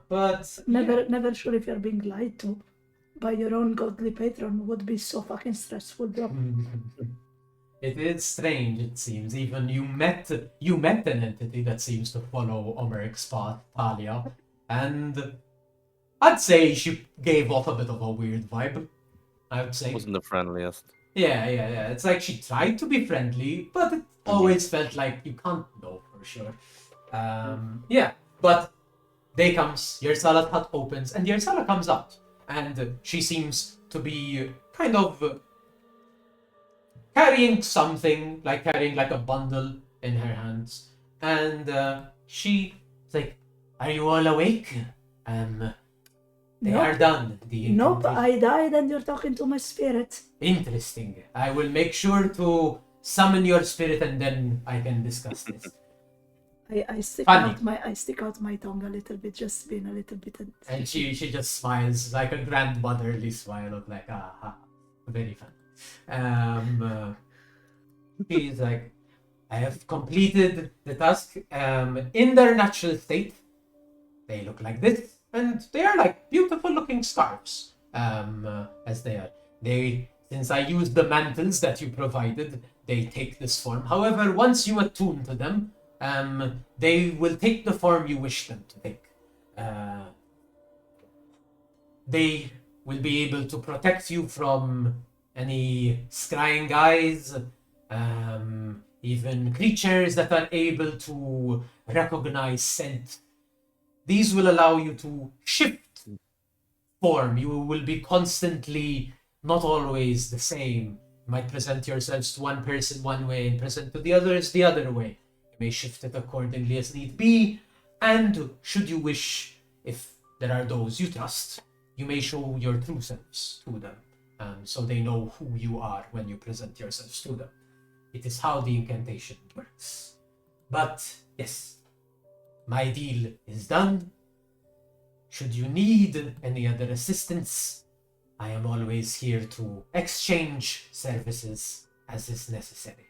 But Never sure if you're being lied to by your own godly patron would be so fucking stressful, bro. It is strange, it seems. Even you met an entity that seems to follow Omeric's path, Talia, and I'd say she gave off a bit of a weird vibe. I would say. Wasn't the friendliest. Yeah. It's like she tried to be friendly, but it always felt like you can't know for sure. Yeah, but day comes, Yersalat hut opens, and Yersala comes out, and she seems to be kind of carrying something, carrying a bundle in her hands, and she's like, "Are you all awake? They Nope. are done. The Nope, incantation." I died and you're talking to my spirit. Interesting. I will make sure to summon your spirit and then I can discuss this. I stick Funny. out my tongue a little bit, just being a little bit. And she just smiles like a grandmotherly smile of like, ah, very fun. She's like, I have completed the task. In their natural state, they look like this, and they are like beautiful looking scarves. As they are. Since I used the mantles that you provided, they take this form. However, once you attune to them, they will take the form you wish them to take. They will be able to protect you from any scrying eyes, even creatures that are able to recognize scent. These will allow you to shift form. You will be constantly not always the same. You might present yourselves to one person one way and present to the others the other way. You may shift it accordingly as need be, and should you wish, if there are those you trust, you may show your true selves to them, so they know who you are when you present yourselves to them. It is how the incantation works. But yes, my deal is done. Should you need any other assistance, I am always here to exchange services as is necessary.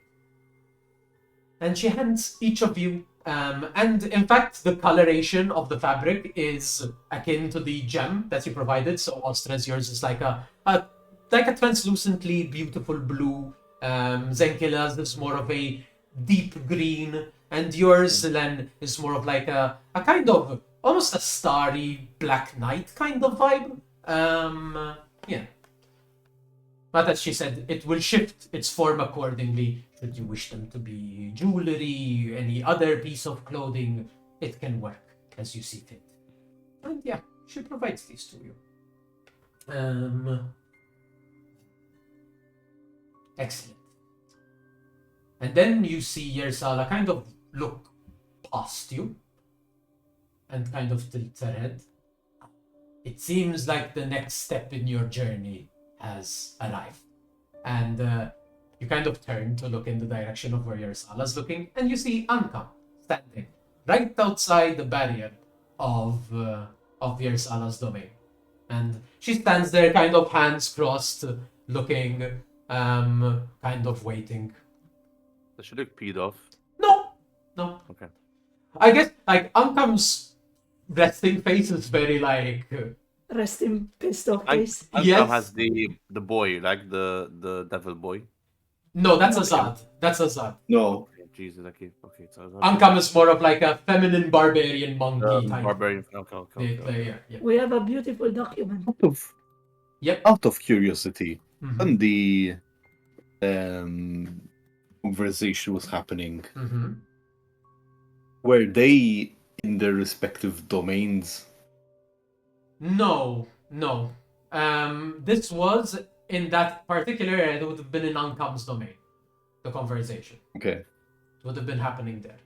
And she hands each of you, and in fact, the coloration of the fabric is akin to the gem that you provided. So Ostra's, yours is like a translucently beautiful blue. Zenkila's is more of a deep green, and yours, Len, is more of like a kind of almost a starry black night kind of vibe. Yeah. But as she said, it will shift its form accordingly. Should you wish them to be jewelry, any other piece of clothing, it can work as you see fit. And yeah, she provides these to you. Excellent. And then you see Yersala kind of look past you and kind of tilts her head. It seems like the next step in your journey has arrived. And you kind of turn to look in the direction of where Yersala's looking, and you see Ankam standing right outside the barrier of Yersala's domain. And she stands there, kind of hands crossed, looking, kind of waiting. Does she look peed off? No. Okay. I guess, Ankam's resting face is very, Rest in pissed off face. Ankam Yes. has the boy, like the devil boy. No, that's Azad. That's Azad. No, Okay, Jesus, okay. So Ankam is more of like a feminine barbarian monkey type. barbarian. Okay. Yeah. We have a beautiful document. Yep. out of curiosity, Mhm. when the conversation was happening, Mhm. were they in their respective domains? No. This was in that particular area. It would have been in Ankam's domain. The conversation. Okay. It would have been happening there.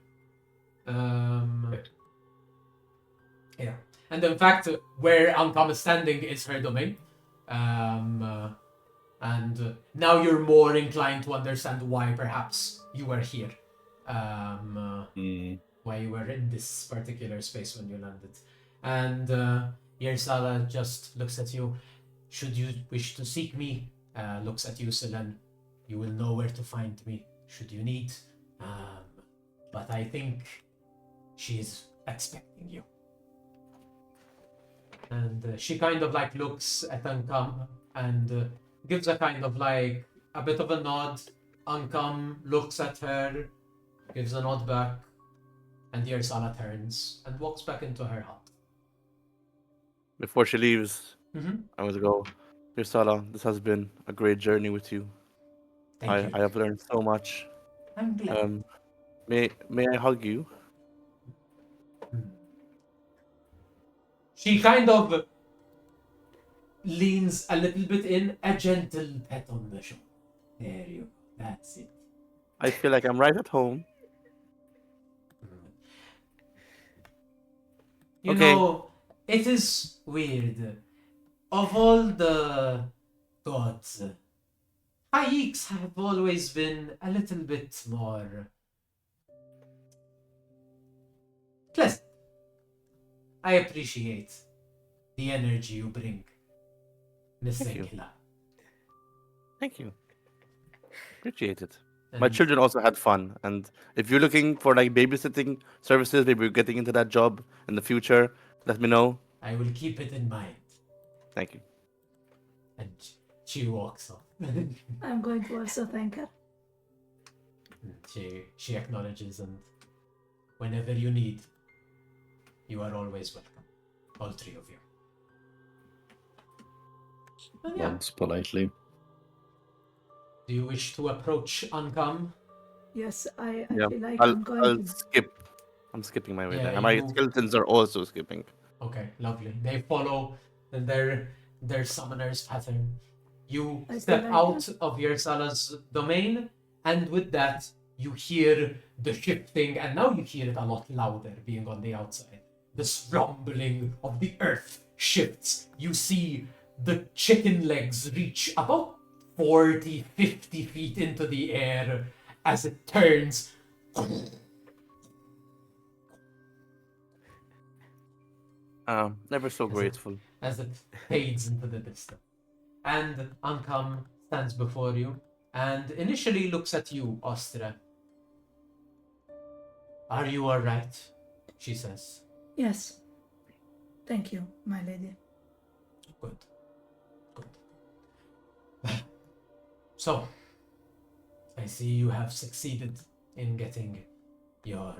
Yeah. And in fact, where Ankam is standing is her domain. And now you're more inclined to understand why, perhaps, you were here. Hmm. Why you were in this particular space when you landed. And Yersala just looks at you. Should you wish to seek me, looks at you, Silen. You will know where to find me, should you need. But I think she is expecting you. And she kind of like looks at Ankam and gives a kind of like a bit of a nod. Ankam looks at her, gives a nod back, and Yersala turns and walks back into her hut. Before she leaves, Mm-hmm. I want to go. Dear Salah, this has been a great journey with you. Thank you. I have learned so much. I'm glad. May I hug you? She kind of leans a little bit in, a gentle pet on the shoulder. There you go. That's it. I feel like I'm right at home. You Okay. know, it is weird. Of all the gods, Haiks have always been a little bit more pleasant. I appreciate the energy you bring, Miss Thank you. Angela. Thank you. Appreciate it. My And children also had fun, and if you're looking for like babysitting services, maybe you're getting into that job in the future, let me know. I will keep it in mind. Thank you. And she walks off. I'm going to also thank her. She acknowledges, and whenever you need, you are always welcome. All three of you. And yeah, Nods politely. do you wish to approach Ankam? Yes, I Yeah, feel like I'll I'm going I'll to. skip. I'm skipping my way Yeah, there. And my you- skeletons are also skipping. Okay, lovely. They follow their summoner's pattern. You I step feel like out of Yersala's domain, and with that, you hear the shifting, and now you hear it a lot louder being on the outside. This rumbling of the earth shifts. You see the chicken legs reach about 40, 50 feet into the air as it turns. Never so Is it- grateful. As it fades into the distance. And Ankam stands before you and initially looks at you, Ostra. Are you alright? She says. Yes. Thank you, my lady. Good. Good. So, I see you have succeeded in getting your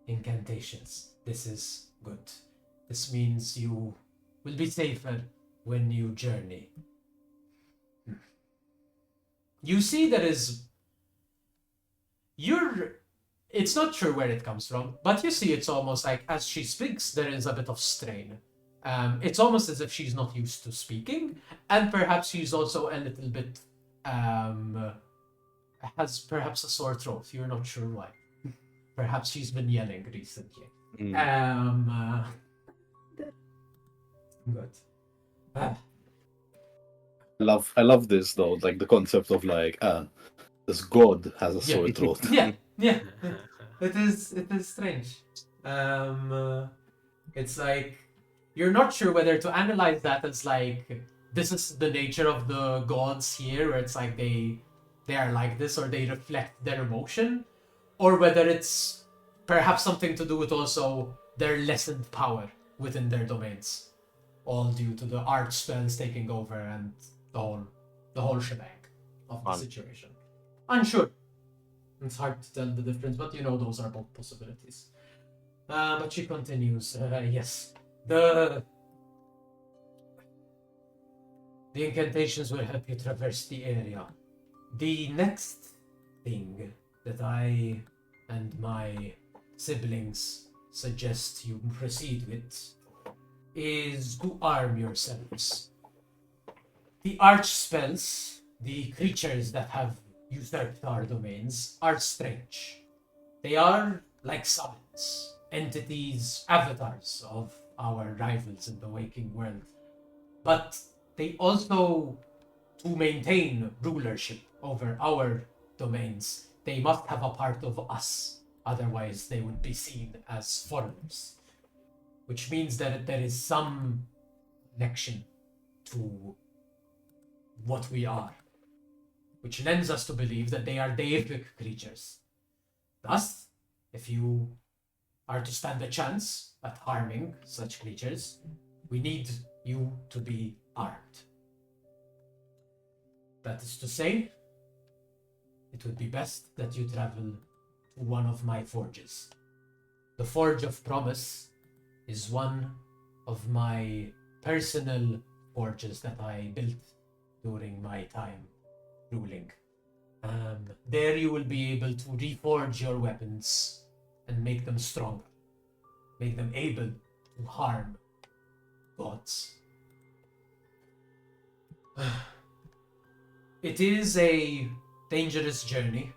incantations. This is good. This means you will be safer when you journey. You see there is... It's not sure where it comes from, but you see it's almost like as she speaks, there is a bit of strain. It's almost as if she's not used to speaking, and perhaps she's also a little bit... has perhaps a sore throat. You're not sure why. Perhaps she's been yelling recently. Mm. Good. Ah, I love this though, like the concept of like this god has a sore throat. yeah. It is strange. It's like you're not sure whether to analyze that as like this is the nature of the gods here, where it's like they are like this or they reflect their emotion, or whether it's perhaps something to do with also their lessened power within their domains, all due to the arch spells taking over and the whole shebang of the Fun. situation. Unsure. It's hard to tell the difference, but you know those are both possibilities. But she continues. Yes, the incantations will help you traverse the area. The next thing that I and my siblings suggest you proceed with is to arm yourselves. The arch spells, the creatures that have usurped our domains, are strange. They are like summons, entities, avatars of our rivals in the waking world. But they also, to maintain rulership over our domains, they must have a part of us. Otherwise, they would be seen as foreigners. Which means that there is some connection to what we are, which lends us to believe that they are deific creatures. Thus, if you are to stand a chance at harming such creatures, we need you to be armed. That is to say, it would be best that you travel to one of my forges. The Forge of Promise is one of my personal forges that I built during my time ruling. There you will be able to reforge your weapons and make them stronger, make them able to harm gods. It is a dangerous journey.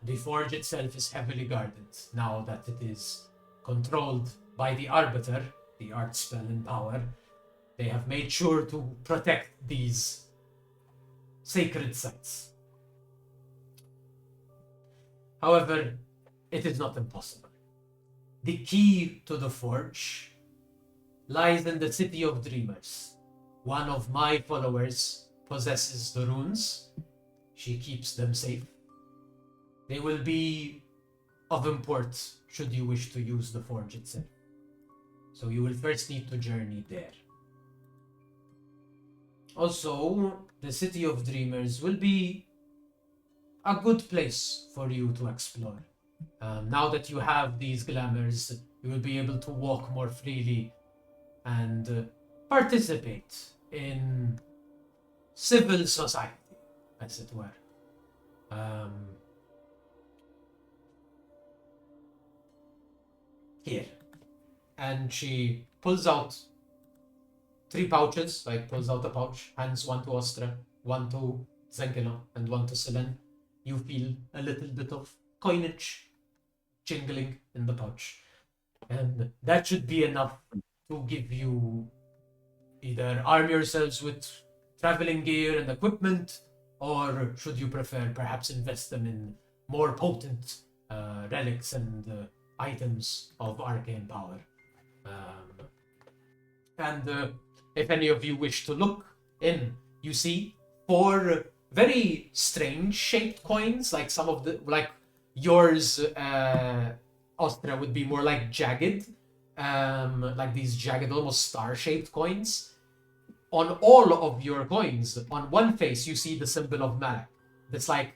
The forge itself is heavily guarded now that it is controlled by the Arbiter, the art spell in power. They have made sure to protect these sacred sites. However, it is not impossible. The key to the forge lies in the City of Dreamers. One of my followers possesses the runes. She keeps them safe. They will be of import should you wish to use the forge itself. So you will first need to journey there. Also, the City of Dreamers will be a good place for you to explore. Now that you have these glamours, you will be able to walk more freely and participate in civil society, as it were. Here. And she pulls out 3 pouches, pulls out a pouch, hands one to Ostra, one to Zenkila, and one to Selen. You feel a little bit of coinage jingling in the pouch. And that should be enough to give you either arm yourselves with traveling gear and equipment, or should you prefer, perhaps invest them in more potent relics and items of arcane power. If any of you wish to look in, you see 4 very strange shaped coins, like some of the, like yours, Ostra, would be more like jagged, like these jagged, almost star-shaped coins. On all of your coins, on one face, you see the symbol of Malak. That's like,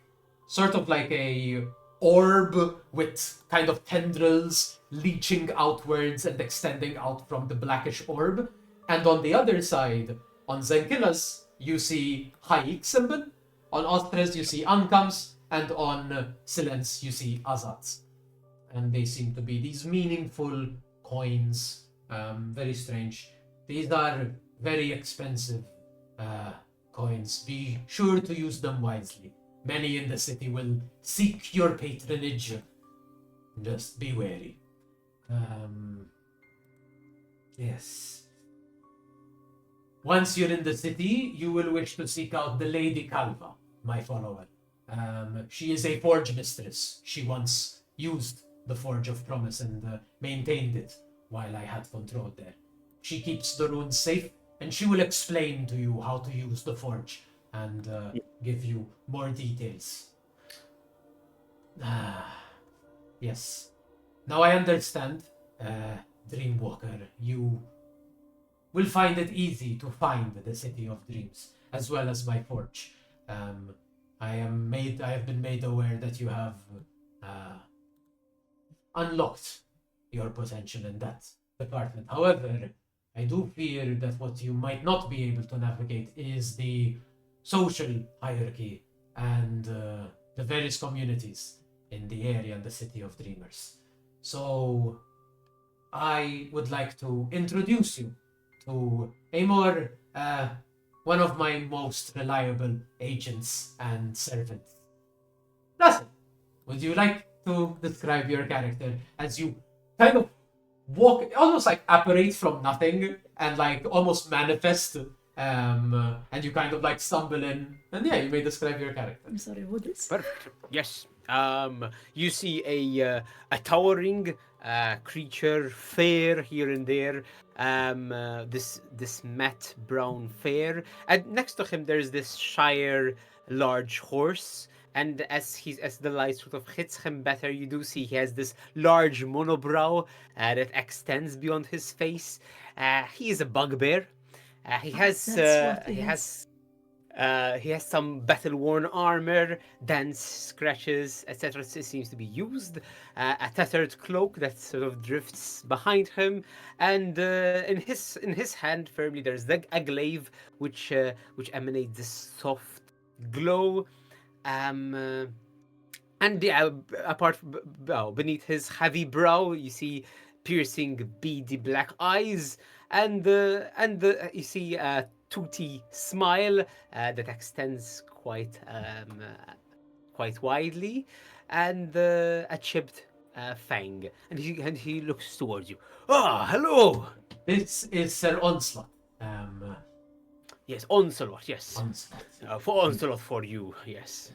sort of like a orb with kind of tendrils leaching outwards and extending out from the blackish orb. And on the other side, on Zenkila's, you see Haik symbol. On Ostra's, you see Ankams. And on Silence, you see Azats. And they seem to be these meaningful coins. Very strange. These are very expensive coins. Be sure to use them wisely. Many in the city will seek your patronage. Just be wary. Yes. Once you're in the city, you will wish to seek out the Lady Calva, my follower. She is a forge mistress. She once used the Forge of Promise and maintained it while I had control there. She keeps the runes safe, and she will explain to you how to use the forge and give you more details. Yes. Now I understand, Dreamwalker, you will find it easy to find the City of Dreams, as well as my forge. I have been made aware that you have unlocked your potential in that department. However, I do fear that what you might not be able to navigate is the social hierarchy and the various communities in the area and the City of Dreamers. So I would like to introduce you to a more one of my most reliable agents and servants. Russell, would you like to describe your character as you kind of walk, almost like apparate from nothing and like almost manifest and you kind of like stumble in, and yeah, you may describe your character. I'm sorry, what is? Perfect. Yes. You see a towering creature, fair here and there. This matte brown fair, and next to him there's this Shire large horse. And as the light sort of hits him better, you do see he has this large monobrow that extends beyond his face. He is a bugbear. He has That's what he he has he has some battle-worn armor, dents, scratches, etc. Seems to be used. A tattered cloak that sort of drifts behind him, and in his hand, firmly, there's a glaive which emanates this soft glow. And yeah, beneath his heavy brow, you see piercing, beady black eyes, and you see a toothy smile that extends quite widely, and a chipped fang, and he looks towards you. Ah, hello. This is Sir Onslaught. Yes, Onslaught. Yes, Onslaught. for Onslaught for you. Yes.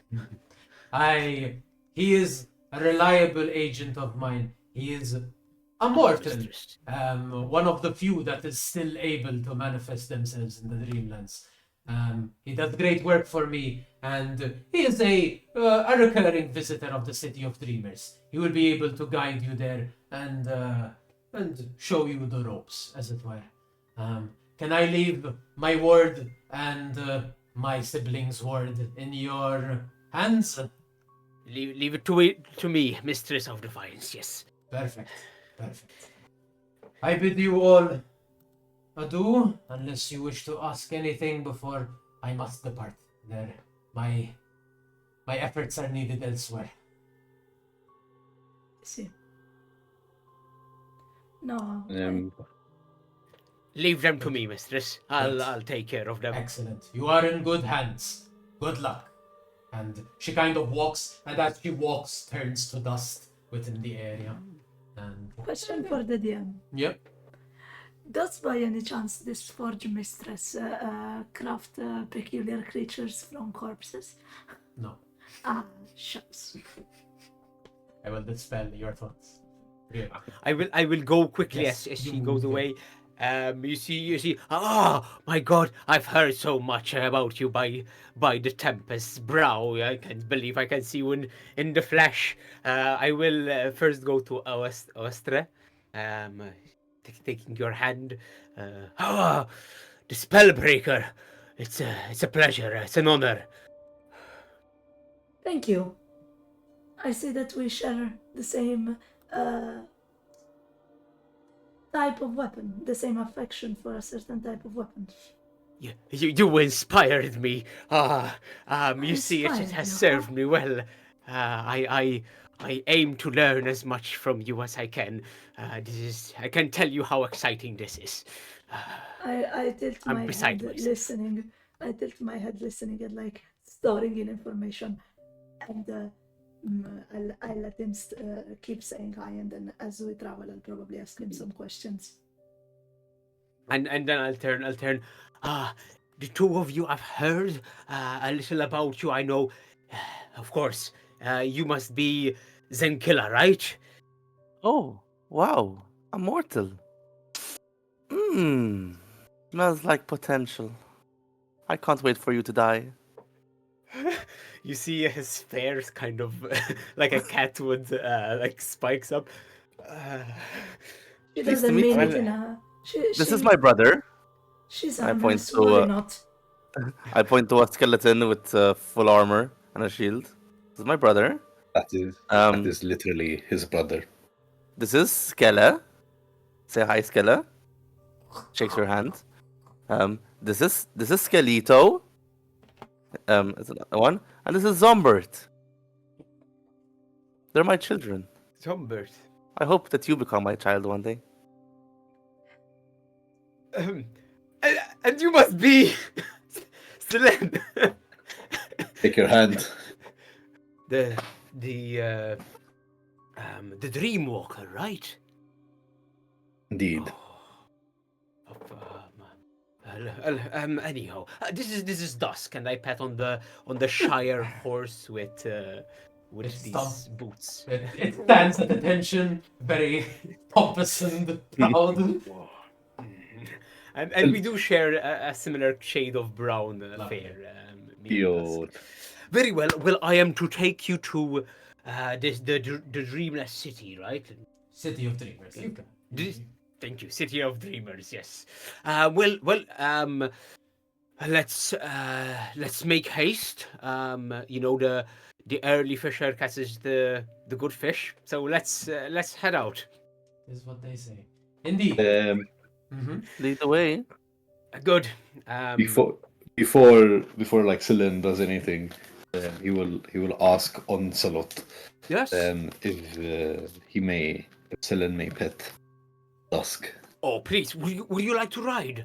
He is a reliable agent of mine. He is a mortal. Mistress. One of the few that is still able to manifest themselves in the Dreamlands. He does great work for me, and he is a recurring visitor of the City of Dreamers. He will be able to guide you there and show you the ropes, as it were. Can I leave my ward and my siblings' ward in your hands? Leave it to me, Mistress of Defiance. Yes. Perfect. I bid you all adieu, unless you wish to ask anything before I must depart. There, my efforts are needed elsewhere. See. No. Leave them to me, Mistress. Right. I'll take care of them. Excellent. You are in good hands. Good luck. And she kind of walks, and as she walks, turns to dust within the area. And Question for the DM. yep. Does by any chance this forge mistress craft peculiar creatures from corpses? No, Ah, shucks. I will dispel your thoughts. Really. I will go quickly Yes, as you she move goes in. away. You see. Ah, my God! I've heard so much about you by the Tempest's brow. I can't believe I can see you in the flesh. I will first go to Oestre, taking your hand. The Spellbreaker. It's a pleasure. It's an honor. Thank you. I see that we share the same type of weapon, the same affection for a certain type of weapon. You inspired me. You see, it Inspired has you, served me well. I aim to learn as much from you as I can. I can tell you how exciting this is. I tilt I'm my beside head myself. listening. I tilt my head listening and like storing in information, and I'll let him keep saying hi, and then as we travel, I'll probably ask him some questions. And then I'll turn. The two of you, I've heard a little about you. I know, of course, you must be Zenkilla, right? Oh, wow. A mortal. Smells like potential. I can't wait for you to die. You see his face kind of like a cat would like spikes up. She Pleased to doesn't meet mean you. it in a. This is my brother. She's I point harmless. to, Worry not. I point to a skeleton with full armor and a shield. This is my brother. That Um, is literally his brother. This is Skella. Say hi, Skella. Shakes her hand. This is Skelito. Is another one, and this is Zombert. They're my children. Zombert. I hope that you become my child one day. And you must be Selen. Take your hand. the Dreamwalker, right? Indeed. Of Anyhow, this is Dusk, and I pat on the Shire horse with It's these tough. boots. It stands at attention, very pompous and proud. And we do share a similar shade of brown Lovely. fair. Me and Dusk. Cute. Very well. Well, I am to take you to the Dreamless City, right? City of Dreamers. You can. This- Thank you, City of Dreamers. Yes. Let's make haste. The early fisher catches the good fish. So let's head out. Is what they say. Indeed. Um, Lead the way. Good. before like Celine does anything, he will ask Onslaught Yes. if Celine may pet Dusk. Oh, please. Would you like to ride?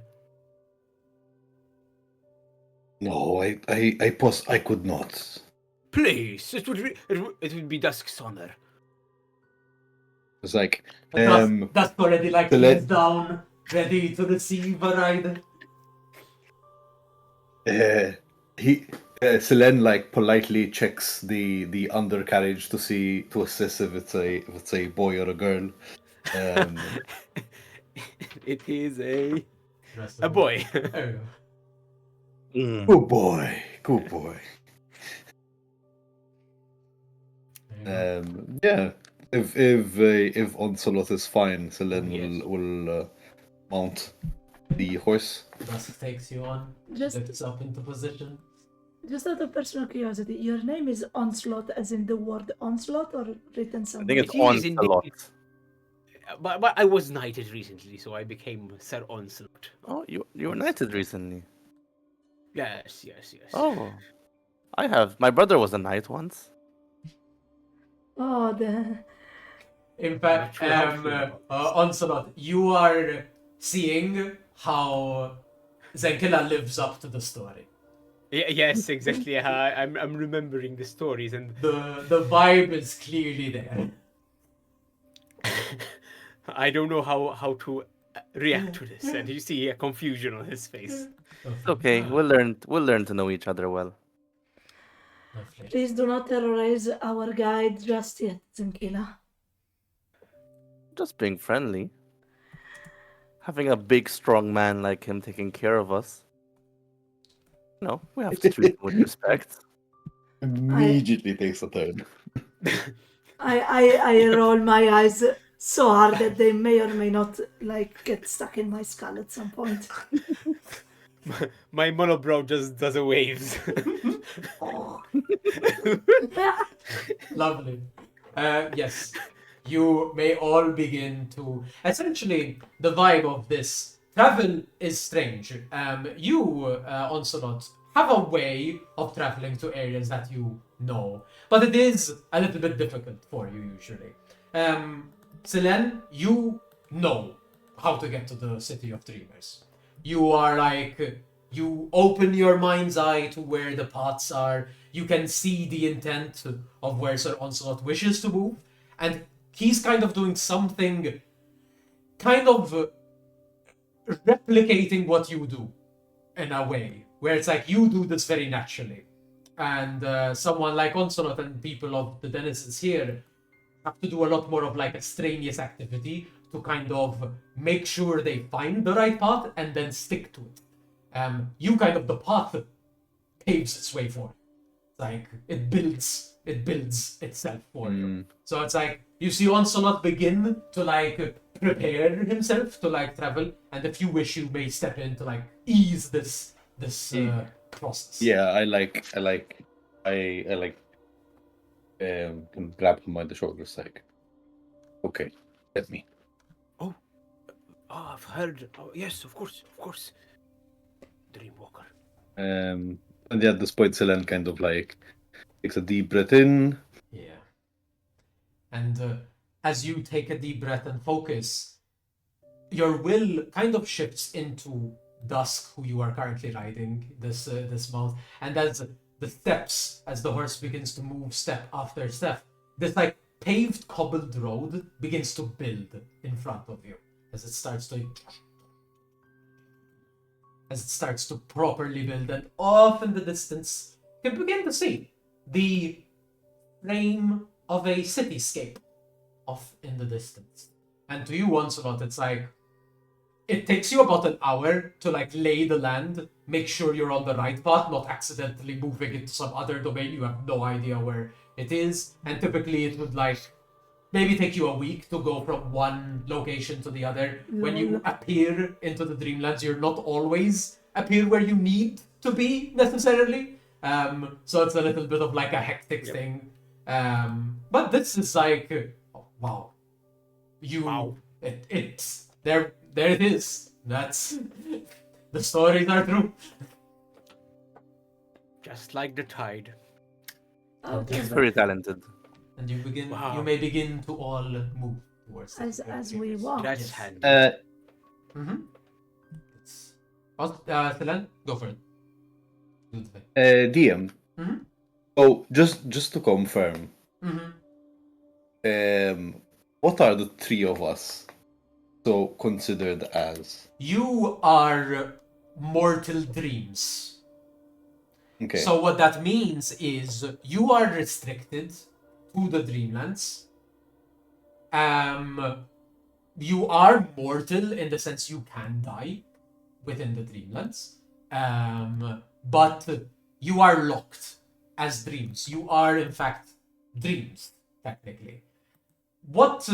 No, I could not. Please. It would be Dusk's honor. It's like That's already like the he's le- down, ready to receive a ride. Celine like politely checks the undercarriage to assess if it's a boy or a girl. It is a Rest of it. boy. There you go. Good boy, good boy. There you go. Yeah, if Onslaught is fine, Celine Yes. will mount the horse. Dusk takes you on, Just- lifts up into position. Just out of personal curiosity, your name is Onslaught as in the word onslaught or written I somewhere? think it's It on is a indeed. lot. But I was knighted recently, so I became Sir Onslaught. Oh, you were knighted recently. Yes. Oh, I have. My brother was a knight once. Oh, the In fact, Not sure how to feel about this. Onslaught, you are seeing how Zenkilla lives up to the story. Yes, exactly. I'm remembering the stories, and The vibe is clearly there. I don't know how to react to this. And you see a confusion on his face. It's okay. We'll learn to know each other well. Lovely. please do not terrorize our guide just yet, Zinkila. Just being friendly. Having a big, strong man like him taking care of us. No, we have to treat him with respect. Immediately takes a turn. I roll my eyes so hard that they may or may not like get stuck in my skull at some point. My monobrow just does a waves. Lovely. Yes, you may all begin to. Essentially, the vibe of this travel is strange. You, Onslaught, have a way of traveling to areas that you know, but it is a little bit difficult for you usually. Selene, you know how to get to the City of Dreamers. You are like, you open your mind's eye to where the paths are. You can see the intent of where Sir Onslaught wishes to move, and he's kind of doing something, kind of replicating what you do in a way, where it's like you do this very naturally. And someone like Onslaught and people of the denizens here have to do a lot more of like a strenuous activity to kind of make sure they find the right path and then stick to it. You kind of, the path paves its way for you. Like it builds itself for you. So it's like you see Onslaught begin to like prepare himself to like travel, and if you wish, you may step in to like ease this process. Yeah, I can grab him by the shoulders, like, okay, let me. Oh, I've heard. Oh, yes, of course. Dreamwalker. And yeah, at this point, Selene kind of like takes a deep breath in. Yeah. And as you take a deep breath and focus, your will kind of shifts into Dusk, who you are currently riding, this mount. And as the steps, as the horse begins to move step after step, this like paved cobbled road begins to build in front of you as it starts to. as it starts to properly build, and off in the distance, you can begin to see the frame of a cityscape off in the distance. And to you, Onslaught, it's like, it takes you about an hour to like lay the land, make sure you're on the right path, not accidentally moving it to some other domain. You have no idea where it is. And typically it would like maybe take you a week to go from one location to the other. When you appear into the Dreamlands, you're not always appear where you need to be necessarily. So it's a little bit of like a hectic thing. But this is like, oh, wow. Wow. It's there it is. That's the stories are true. Just like the tide. Okay. He's very talented. And you begin Wow. you may begin to all move towards As we walk. That's Yes. handy. Mm-hmm. Selen, go for it. Do the thing. DM. Mhm. So just to confirm, Mm-hmm. what are the three of us so considered as? You are mortal dreams. Okay. So what that means is you are restricted to the Dreamlands. You are mortal in the sense you can die within the Dreamlands. But you are locked as dreams. You are in fact dreams, technically. What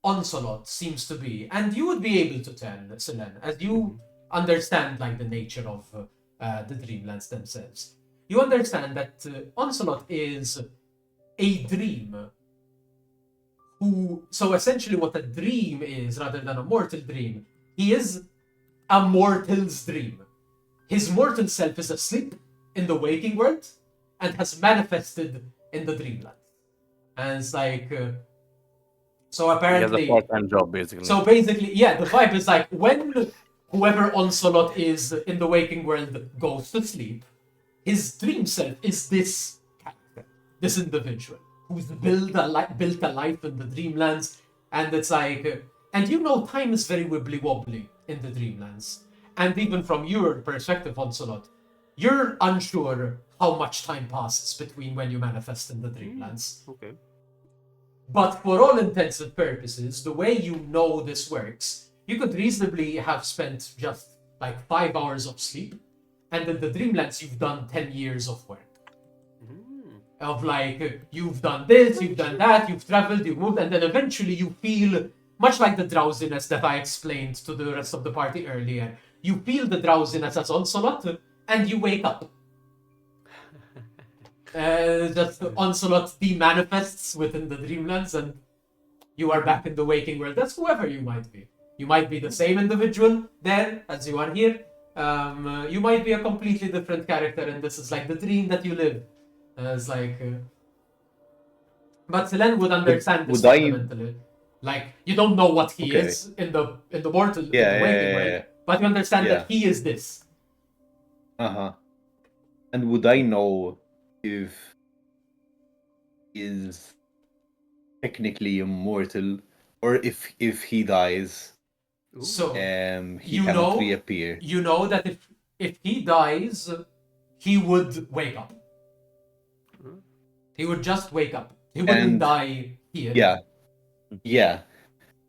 Onslaught seems to be, and you would be able to tell, Selen, as you understand like the nature of the Dreamlands themselves. You understand that Onslaught is a dream. So essentially what a dream is, rather than a mortal dream, he is a mortal's dream. His mortal self is asleep in the waking world and has manifested in the Dreamlands. And it's like, so He has apparently... a part-time job, basically. So basically, yeah, the vibe is like when whoever Onslaught is in the waking world goes to sleep, his dream self is this character, this individual who's built a life in the Dreamlands, and it's like, and you know, time is very wibbly wobbly in the Dreamlands, and even from your perspective, Onslaught, you're unsure how much time passes between when you manifest in the Dreamlands. Okay. But for all intents and purposes, the way you know this works, you could reasonably have spent just like 5 hours of sleep, and in the Dreamlands you've done 10 years of work. Of like, you've done this, you've done that, you've traveled, you've moved, and then eventually you feel, much like the drowsiness that I explained to the rest of the party earlier, you feel the drowsiness as Onslaught, and you wake up. Just Onslaught de-manifests within the Dreamlands, and you are back in the waking world. That's whoever you might be. You might be the same individual there as you are here. You might be a completely different character, and this is like the dream that you live. It's like... But Selen would understand this would I- fundamentally. Like, you don't know what he Okay. is in the mortal, in Yeah, the waking yeah, world, yeah. but you understand Yeah. that he is this. Uh-huh. And would I know if is technically immortal, or if he dies, So, he You cannot know- reappear? you know that if he dies, he would wake up. He would just wake up. He wouldn't And- die here. Yeah.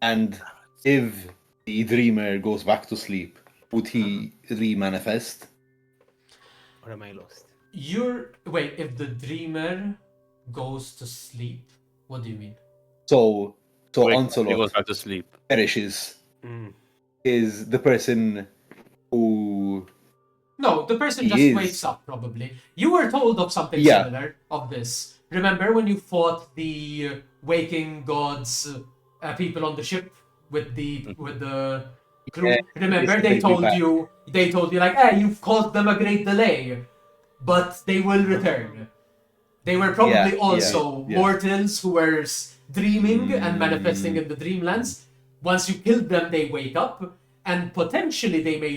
And if the dreamer goes back to sleep, would he re-manifest? Or am I lost? Wait, if the dreamer goes to sleep, what do you mean? So He goes Onslaught back to sleep. perishes. Mm. Is the person who No, the person He just is. wakes up, probably. You were told of something Yeah. similar of this. Remember when you fought the waking gods, people on the ship with the crew? Yeah, Remember they they take me told back. you like, hey, you've caused them a great delay, but they will return. They were probably Yeah, also yeah. mortals who were dreaming and manifesting in the Dreamlands. Once you killed them, they wake up, and potentially they may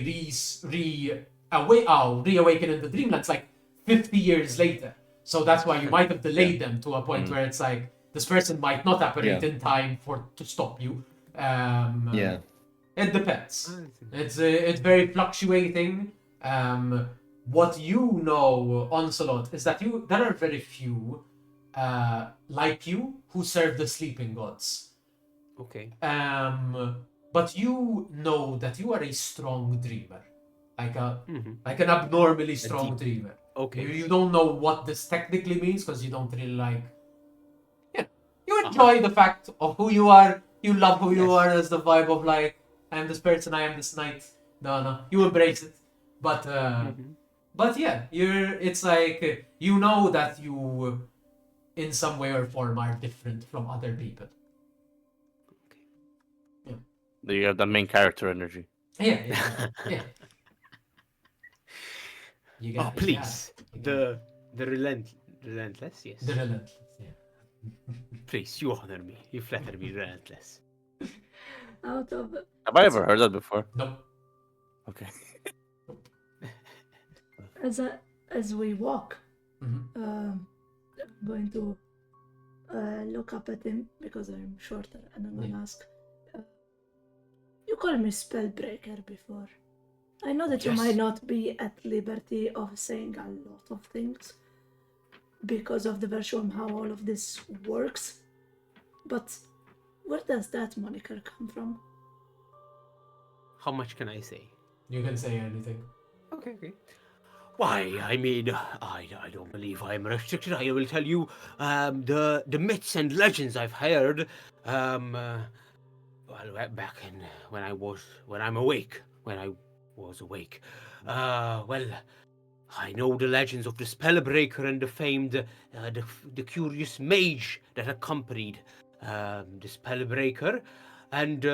reawaken in the Dreamlands like 50 years later. So that's why you might have delayed them to a point where it's like this person might not operate Yeah. in time to stop you. Yeah. It depends. Ah, It's very fluctuating. What you know, Onslaught, is that there are very few like you who serve the sleeping gods. Okay. But you know that you are a strong dreamer, Mhm. like an abnormally strong deep- dreamer. Okay. You don't know what this technically means because you don't really like. Yeah, you enjoy the fact of who you are. You love who you Yes. are as the vibe of like I am this person, I am this knight. No, you embrace it. But Mhm. but yeah, it's like you know that you in some way or form are different from other people. You have the main character energy. Yeah. You Oh, got please. You got it. The relentless, yes. The relentless, yeah. Please, you honor me. You flatter me, relentless. Out of Have I ever heard that before? Nope. Okay. as we walk, Mhm. I'm going to look up at him because I'm shorter, and I'm gonna ask. You called me Spellbreaker before. I know that you Yes. might not be at liberty of saying a lot of things because of the virtue of how all of this works, but where does that moniker come from? How much can I say? You can say anything. Okay. Why, I mean, I don't believe I am restricted. I will tell you the myths and legends I've heard. Well, back in when I was awake. Well, I know the legends of the Spellbreaker and the famed, the curious mage that accompanied the Spellbreaker, and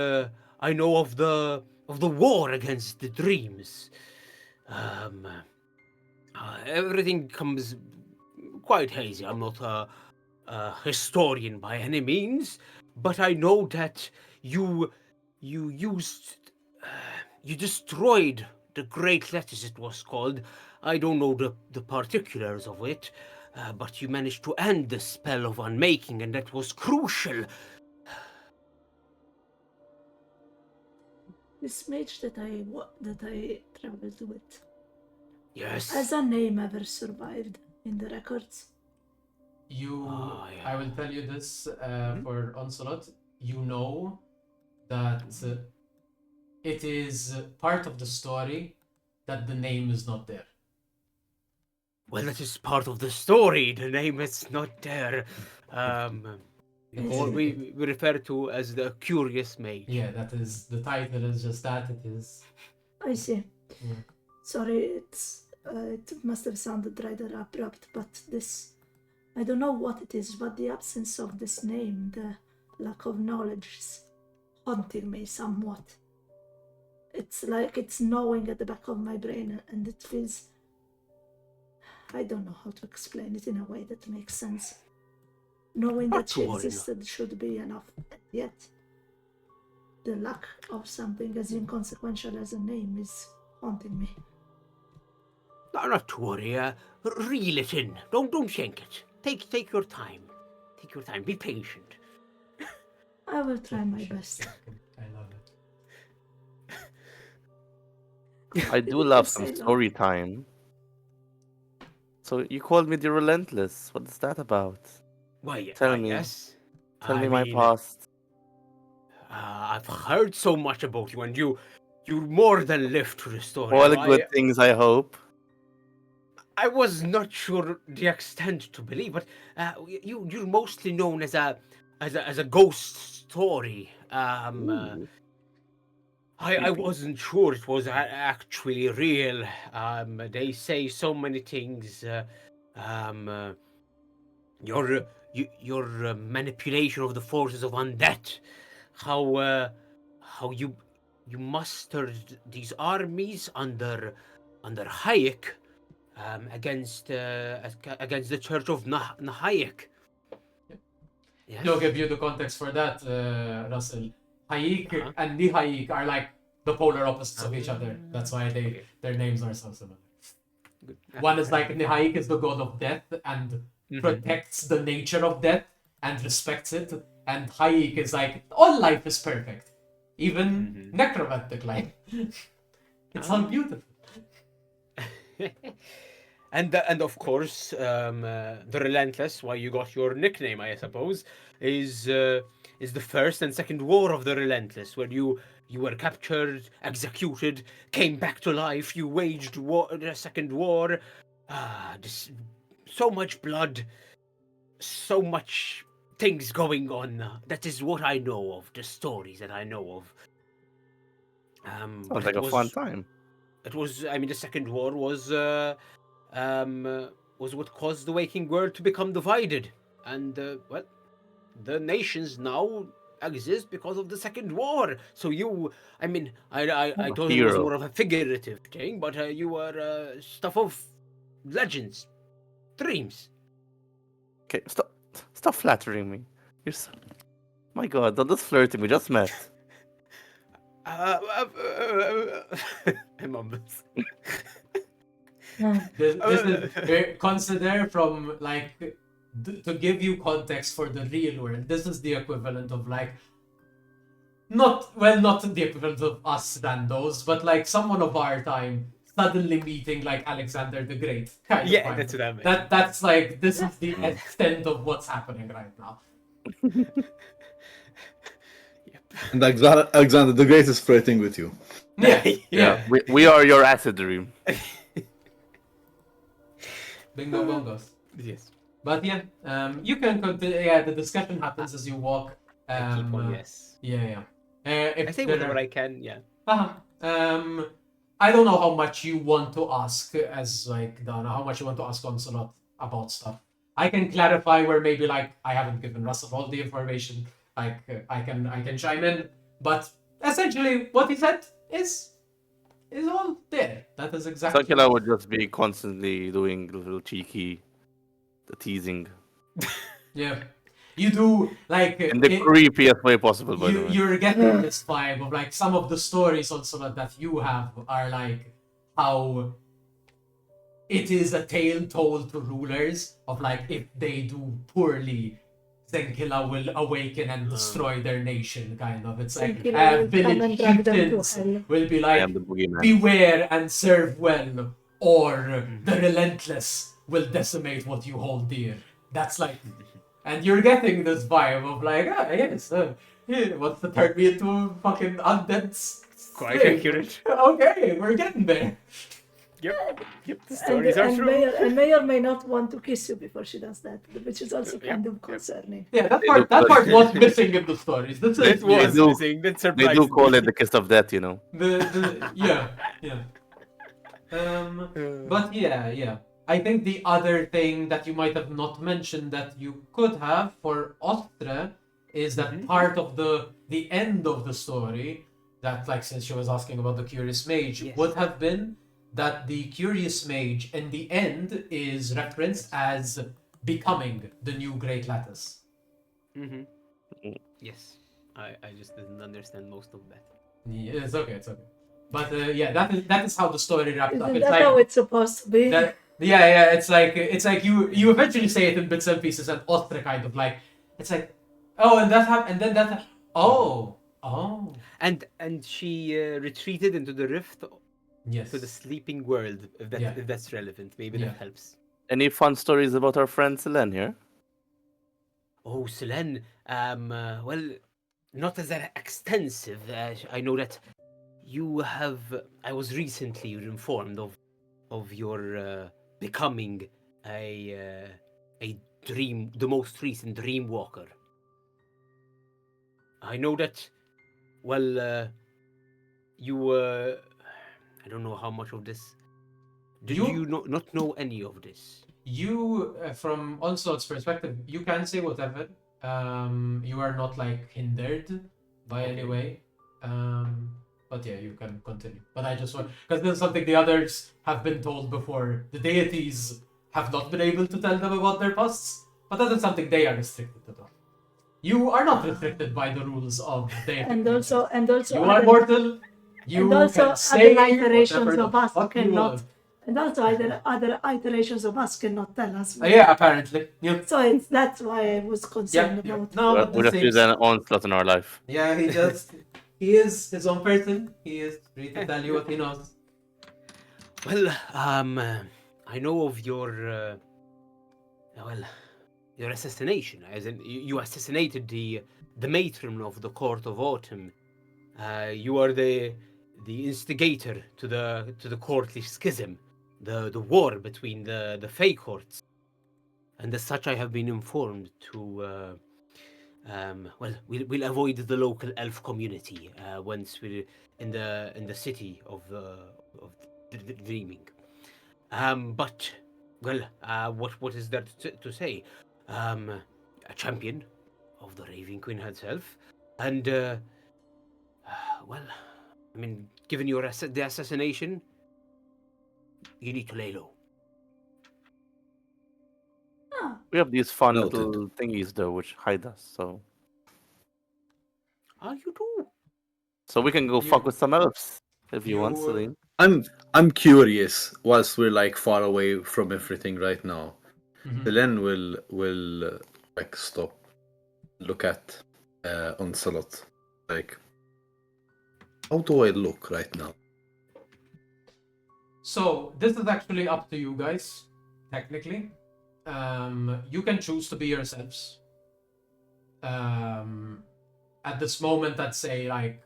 I know of the war against the dreams. Everything comes quite hazy. I'm not a historian by any means, but I know that you destroyed the Great Lattice, it was called. I don't know the particulars of it, but you managed to end the spell of unmaking, and that was crucial. This mage that I traveled with, Yes. has a name ever survived in the records? Yeah. I will tell you this for Onslaught. You know that it is part of the story that the name is not there. Well, that is part of the story. The name is not there. Or we refer to as the Curious Mage. Yeah, that is the title. Is just that it is. I see. Yeah. Sorry, it must have sounded rather abrupt, but this, I don't know what it is, but the absence of this name, the lack of knowledge is haunting me somewhat. It's like it's gnawing at the back of my brain, and it feels, I don't know how to explain it in a way that makes sense. Knowing Not that she to worry, no. existed should be enough, and yet the lack of something as inconsequential as a name is haunting me. No, not to worry. Reel it in. Don't shank it. Take your time. Take your time. Be patient. I will try my best. I love it. I do Did love you some say love? story time. So you called me the Relentless. What is that about? Why? Tell me. Yes. Tell I me my mean, past. I've heard so much about you, and you more than live to the story. All the good things, I hope. I was not sure the extent to believe, but you're mostly known as a ghost story. Ooh. I wasn't sure it was actually real. They say so many things. Your manipulation of the forces of undead, how you mustered these armies under Hayek, against the Church of Nahayek. Yes. To give you the context for that, Russell, Hayek Uh-huh. and Nihayek are like the polar opposites of each other. That's why their names are so similar. Good. One is like Nihayek is the god of death and Mhm. protects the nature of death and respects it, and Hayek is like all life is perfect. even necromantic like. It's all beautiful. And of course, the Relentless, why you got your nickname, I suppose, is the first and second war of the Relentless, where you were captured, executed, came back to life. You waged the second war. So much blood, so much things going on. That is what I know of. The stories that I know of. Sounds But like it a was, fun time. It was. I mean, the second war was what caused the waking world to become divided, and well, the nations now exist because of the second war. So you, I mean, I A thought it was hero. more of a figurative thing, but you are stuff of legends, dreams. Okay, stop flattering me. You're so... My God, don't just flirting. We just met. I mumbles. This is consider from like to give you context for the real world. This is the equivalent of like not the equivalent of us randos, but like someone of our time suddenly meeting like Alexander the Great. Kind of Yeah, vibe. that's what I meant. That's like this is the extent of what's happening right now. And Alexander the Great is flirting with you. Yeah, Yeah, yeah. we are your acid dream. Bingo bongos. Yes. But yeah, you can continue. Yeah, the discussion happens as you walk. I keep on, yes. Yeah. I say whatever I can, yeah. I don't know how much you want to ask as like Donna, how much you want to ask Onslaught about stuff. I can clarify where maybe like I haven't given Russell all the information. Like I can chime in, but essentially what he said is all there. That is exactly. Sakila would just be constantly doing little cheeky, the teasing Yeah, you do like in the creepiest way possible. By the way, you're getting this vibe of like some of the stories also that you have are like how it is a tale told to rulers of like if they do poorly, Zenkila will awaken and destroy their nation. Kind of, it's like Zenkila will come village and drag them to chieftains hell. will be I like am the boogeyman. beware and serve well, or the relentless will decimate what you hold dear. That's like, and you're getting this vibe of like, yes, yeah, what's to turn me into fucking undead? Quite slave? accurate. Okay, we're getting there. Yep, the stories are true. May or may not want to kiss you before she does that, which is also kind of concerning. Yeah, that part was missing in the stories. That's It it. was do- missing, that They surprised do call me. it the kiss of death, you know. Yeah. But yeah. I think the other thing that you might have not mentioned that you could have for Ostre is that part of the end of the story that, like, since she was asking about the Curious Mage, Yes. would have been that the Curious Mage in the end is referenced as becoming the new Great Lattice. Yes, I just didn't understand most of that. Yeah, it's okay. But yeah, that is how the story wraps up. Isn't It's that like, how it's supposed to be? yeah, it's like you eventually say it in bits and pieces, and Ostre kind of like, it's like, oh, and that happened, and then that, oh, And she retreated into the rift yes, to the sleeping world, Yeah. if that's relevant. Maybe Yeah. that helps. Any fun stories about our friend Selen here? Oh, Selen. Well, not as that extensive. I know that you have. I was recently informed of your becoming a dream, the most recent dream walker. I know that. Well, you. I don't know how much of this. Did You- you not know any of this? you from Onslaught's perspective, you can say whatever. You are not like hindered by any way. But yeah, you can continue. But I just want, because this is something the others have been told before. The deities have not been able to tell them about their pasts, but that is something they are restricted to do. You are not restricted by the rules of deity. and also you are mortal. You and also can say other iterations whatever of the us fuck you cannot. want. And also other iterations of us cannot tell us. Yeah, apparently. Yeah. So that's why I was concerned Yeah. about. No, but We the just use thing. an onslaught in our life. Yeah, he just He is his own person. He is free to tell you what he knows. Well, I know of your, well, your assassination. As in, you assassinated the matron of the Court of Autumn. You are the instigator to the courtly schism, the war between the Fey courts, and as such, I have been informed to. Well, we'll avoid the local elf community once we're in the city of dreaming. But well, what is there to say? A champion of the Raving Queen herself, and well, I mean, given your the assassination, you need to lay low. We have these fun Noted. little thingies though, which hide us. You do. So we can go fuck with some elves if you want, You- Celine. I'm curious. Whilst we're like far away from everything right now, Mhm. Belen will like stop, look at Onslaught. Like, how do I look right now? So this is actually up to you guys, technically. You can choose to be yourselves. At this moment, I'd say like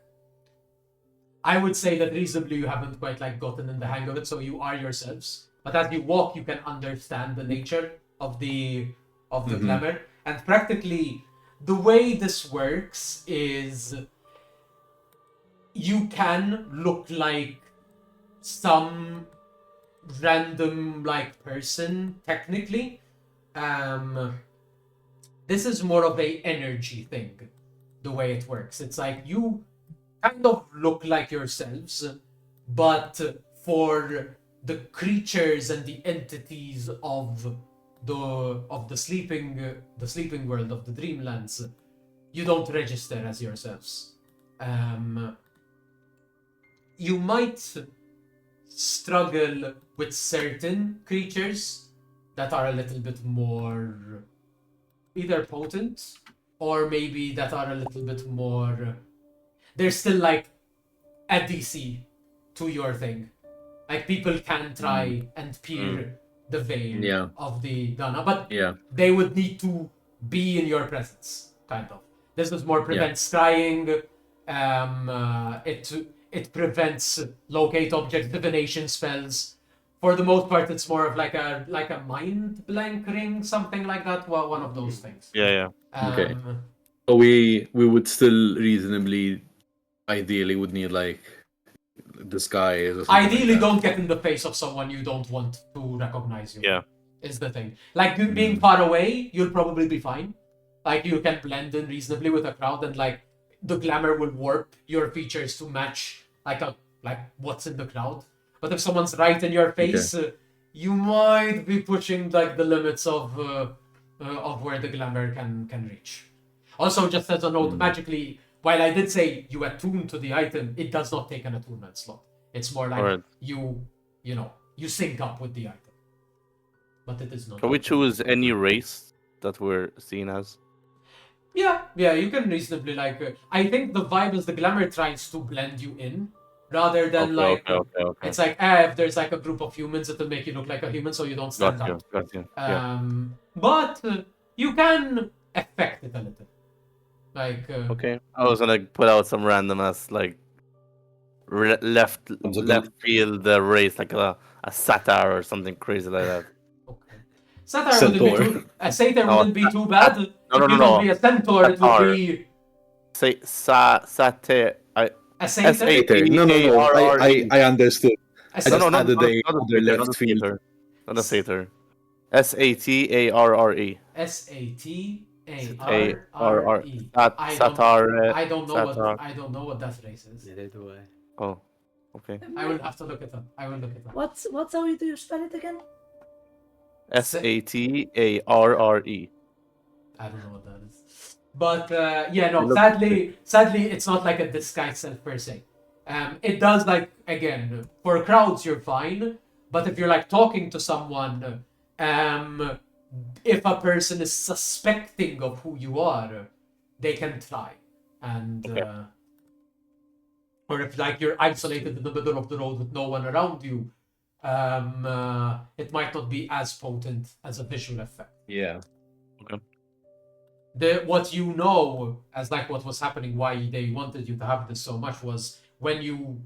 I would say that reasonably you haven't quite like gotten in the hang of it, so you are yourselves. But as you walk, you can understand the nature of the Mhm. glamour, and practically the way this works is you can look like some random like person technically. This is more of a energy thing, the way it works. It's like you kind of look like yourselves, but for the creatures and the entities of the sleeping world of the Dreamlands, you don't register as yourselves. You might struggle with certain creatures that are a little bit more either potent or maybe that are a little bit more. They're still like a DC to your thing. Like people can try and peer the veil Yeah. of the Dana, but Yeah. they would need to be in your presence, kind of. This is more prevents scrying. It prevents locate object divination spells. For the most part, it's more of like a mind blank ring, something like that. Well, one of those things. Yeah. Okay. So we would still reasonably, ideally, would need like disguise. Or something Ideally, like that. don't get in the face of someone you don't want to recognize you. Yeah. Is the thing. Like you being far away, you'll probably be fine. Like you can blend in reasonably with a crowd, and like the glamour will warp your features to match like what's in the crowd. But if someone's right in your face, you might be pushing like the limits of where the glamour can reach. Also, just as a note, magically, while I did say you attune to the item, it does not take an attunement slot. It's more like Alright. you sync up with the item. But it is not. Can we choose any race that we're seen as? Yeah, you can reasonably like. I think the vibe is the glamour tries to blend you in, rather than Okay. it's like if there's like a group of humans, it'll make you look like a human, so you don't stand out. Got you. Yeah. But you can affect it a little. Like Okay. I was gonna put out some random ass like left field race, like a satyr or something crazy like that. Okay. Satyr wouldn't be too. A satyr No, wouldn't be too bad. no, If you no. don't be a centaur, it would be Say satyr. a satyr. Satyr. No. I understood. A I just No, added not a a other satyr, left field. not a satyr. SATARRE. SATARRE. Satyr. I don't know Satyr. I don't know what that race is. Neither do I. Oh, okay. I will have to look it up. What's how you do you spell it again? SATARRE. I don't know what that is. But yeah, no. It looks Sadly, it's not like a disguised self per se. It does like again for crowds you're fine, but if you're like talking to someone, if a person is suspecting of who you are, they can try, and or if like you're isolated in the middle of the road with no one around you, it might not be as potent as a visual effect. Yeah. What you know as like what was happening, why they wanted you to have this so much, was when you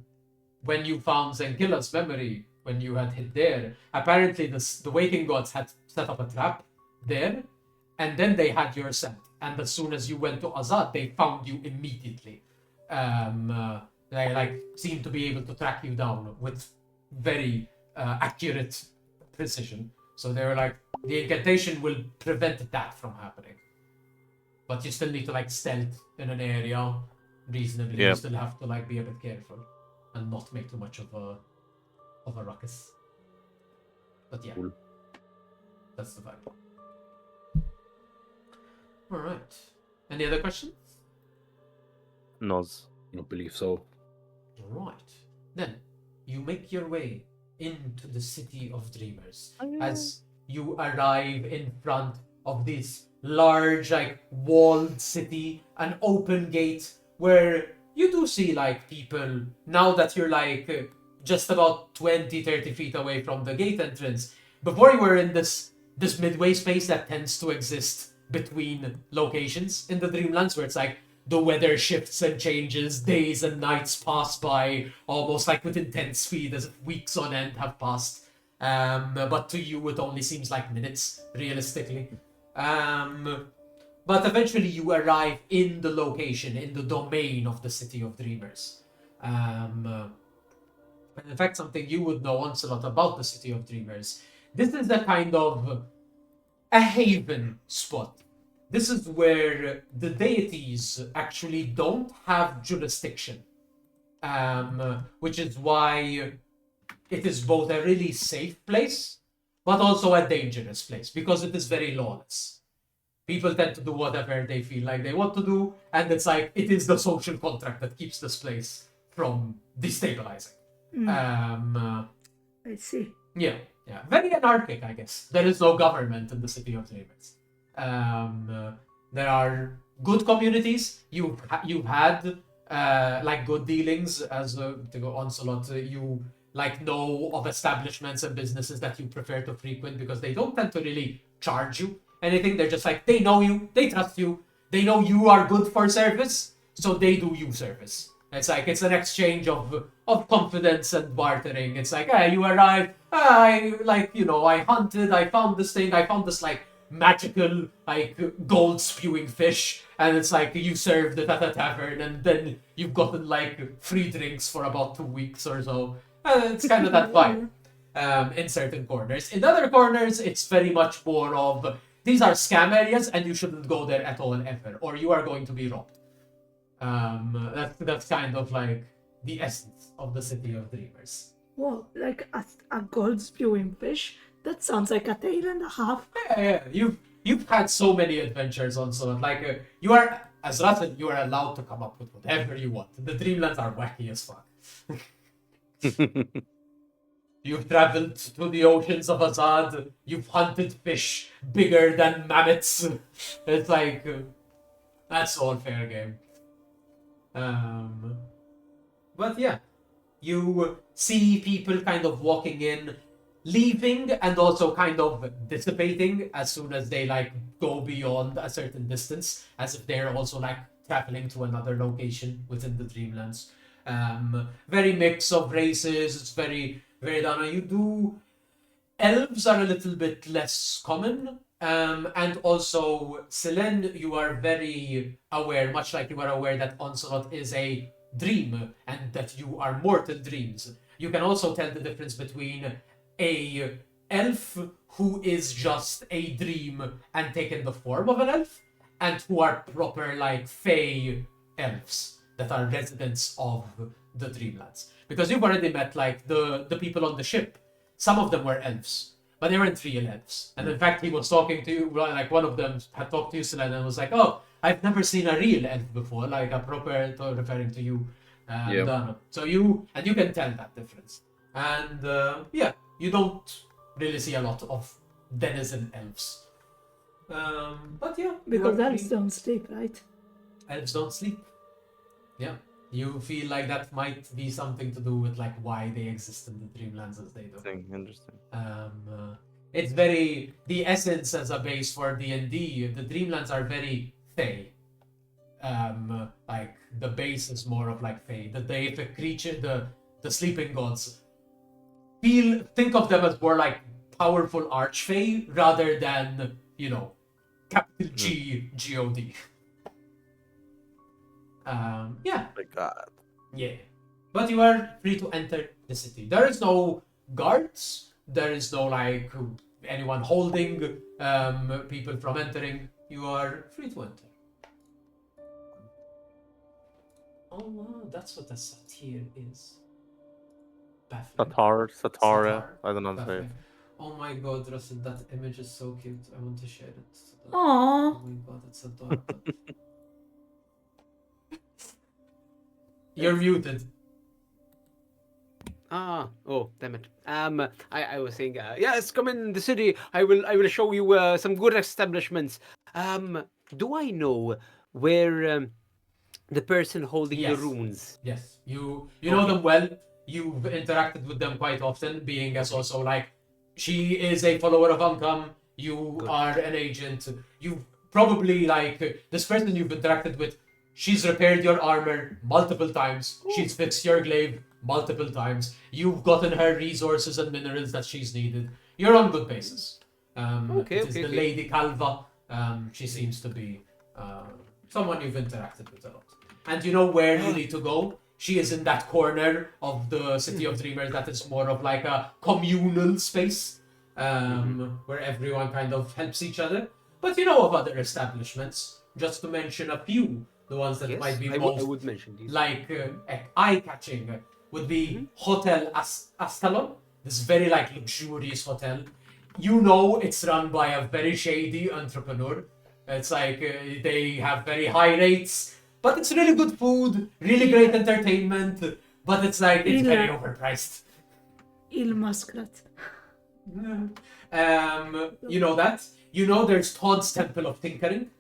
found Zenkilla's memory, when you had hit there, apparently the Waking Gods had set up a trap there, and then they had your scent. And as soon as you went to Azad, they found you immediately. They like seemed to be able to track you down with very accurate precision. So they were like, the incantation will prevent that from happening. But you still need to like stealth in an area reasonably. Yeah. You still have to like be a bit careful and not make too much of a ruckus. But yeah, Cool. that's the vibe. All right. Any other questions? Noz. I don't believe so. All right. Then you make your way into the City of Dreamers as you arrive in front of this large, like, walled city, an open gate where you do see, like, people, now that you're, like, just about 20, 30 feet away from the gate entrance. Before you were in this midway space that tends to exist between locations in the Dreamlands, where it's like the weather shifts and changes, days and nights pass by almost like with intense speed as if weeks on end have passed. But to you it only seems like minutes, realistically. But eventually you arrive in the location, in the domain of the City of Dreamers. And in fact, something you would know, Onslaught, about the City of Dreamers. This is a kind of a haven spot. This is where the deities actually don't have jurisdiction. Which is why it is both a really safe place, but also a dangerous place, because it is very lawless. People tend to do whatever they feel like they want to do, and it's like, it is the social contract that keeps this place from destabilizing. I see. Yeah. Very anarchic, I guess. There is no government in the City of Dreamers. There are good communities. You've had like good dealings as to go Onslaught. You like know of establishments and businesses that you prefer to frequent because they don't tend to really charge you anything. They're just like, they know you, they trust you, they know you are good for service, so they do you service. It's like, it's an exchange of confidence and bartering. It's like, hey, you arrived, I hunted, I found this thing, I found this like magical like gold spewing fish, and it's like you served it at a tavern, and then you've gotten like free drinks for about 2 weeks or so. It's kind of that vibe in certain corners. In other corners, it's very much more of, these are scam areas and you shouldn't go there at all ever, or you are going to be robbed. That's kind of like the essence of the City of Dreamers. Whoa, like a gold spewing fish? That sounds like a tale and a half. Yeah. You've had so many adventures on so like you are, as Ratten, you are allowed to come up with whatever you want. The Dreamlands are wacky as fuck. You've traveled to the oceans of Azad. You've hunted fish bigger than mammoths. It's like that's all fair game. But yeah, you see people kind of walking in, leaving, and also kind of dissipating as soon as they like go beyond a certain distance, as if they're also like traveling to another location within the Dreamlands. Very mix of races. It's very, very down. Elves are a little bit less common. And also, Selene, you are very aware, much like you are aware that Onslaught is a dream and that you are mortal dreams. You can also tell the difference between a elf who is just a dream and taken the form of an elf, and who are proper like fey elves that are residents of the Dreamlands. Because you've already met like the people on the ship. Some of them were elves, but they weren't real elves. And in fact, he was talking to you, like one of them had talked to you, Selene, and was like, oh, I've never seen a real elf before, like a proper, referring to you. So you can tell that difference. And you don't really see a lot of denizen elves. But yeah. Because elves don't sleep, right? Elves don't sleep. Yeah. You feel like that might be something to do with like why they exist in the Dreamlands as they do. Interesting. It's very the essence as a base for D&D. The Dreamlands are very Fey. Like the base is more of like Fey. The deific creature, the sleeping gods. Think of them as more like powerful archfey rather than capital G God. Yeah. My God. Yeah. But you are free to enter the city. There is no guards. There is no like anyone holding people from entering. You are free to enter. Oh wow, that's what a satyr is. Baffling. Satara. I don't know how to say it. Baffling. Oh my god, Russell, that image is so cute. I want to share it. Aww. Oh my god, it's adorable. You're muted. Oh, damn it. I was saying, yes, come in the city. I will show you some good establishments. Do I know where the person holding Yes. the runes? Yes, you know them well. You've interacted with them quite often, being as also like she is a follower of Ankam. You Good. are an agent. You probably like this person you've interacted with. She's repaired your armor multiple times. She's fixed your glaive multiple times. You've gotten her resources and minerals that she's needed. You're on good basis. It is the Lady Calva. She seems to be someone you've interacted with a lot. And you know where you need to go. She is in that corner of the City of Dreamers that is more of like a communal space where everyone kind of helps each other. But you know of other establishments, just to mention a few, the ones that Yes, might be I most would mention these. like eye-catching would be Hotel Astalon, this very like luxurious hotel. You know it's run by a very shady entrepreneur. It's like they have very high rates, but it's really good food, really great entertainment, but it's like it's very overpriced. Il Muskrat. You know that. You know there's Todd's Temple of Tinkering.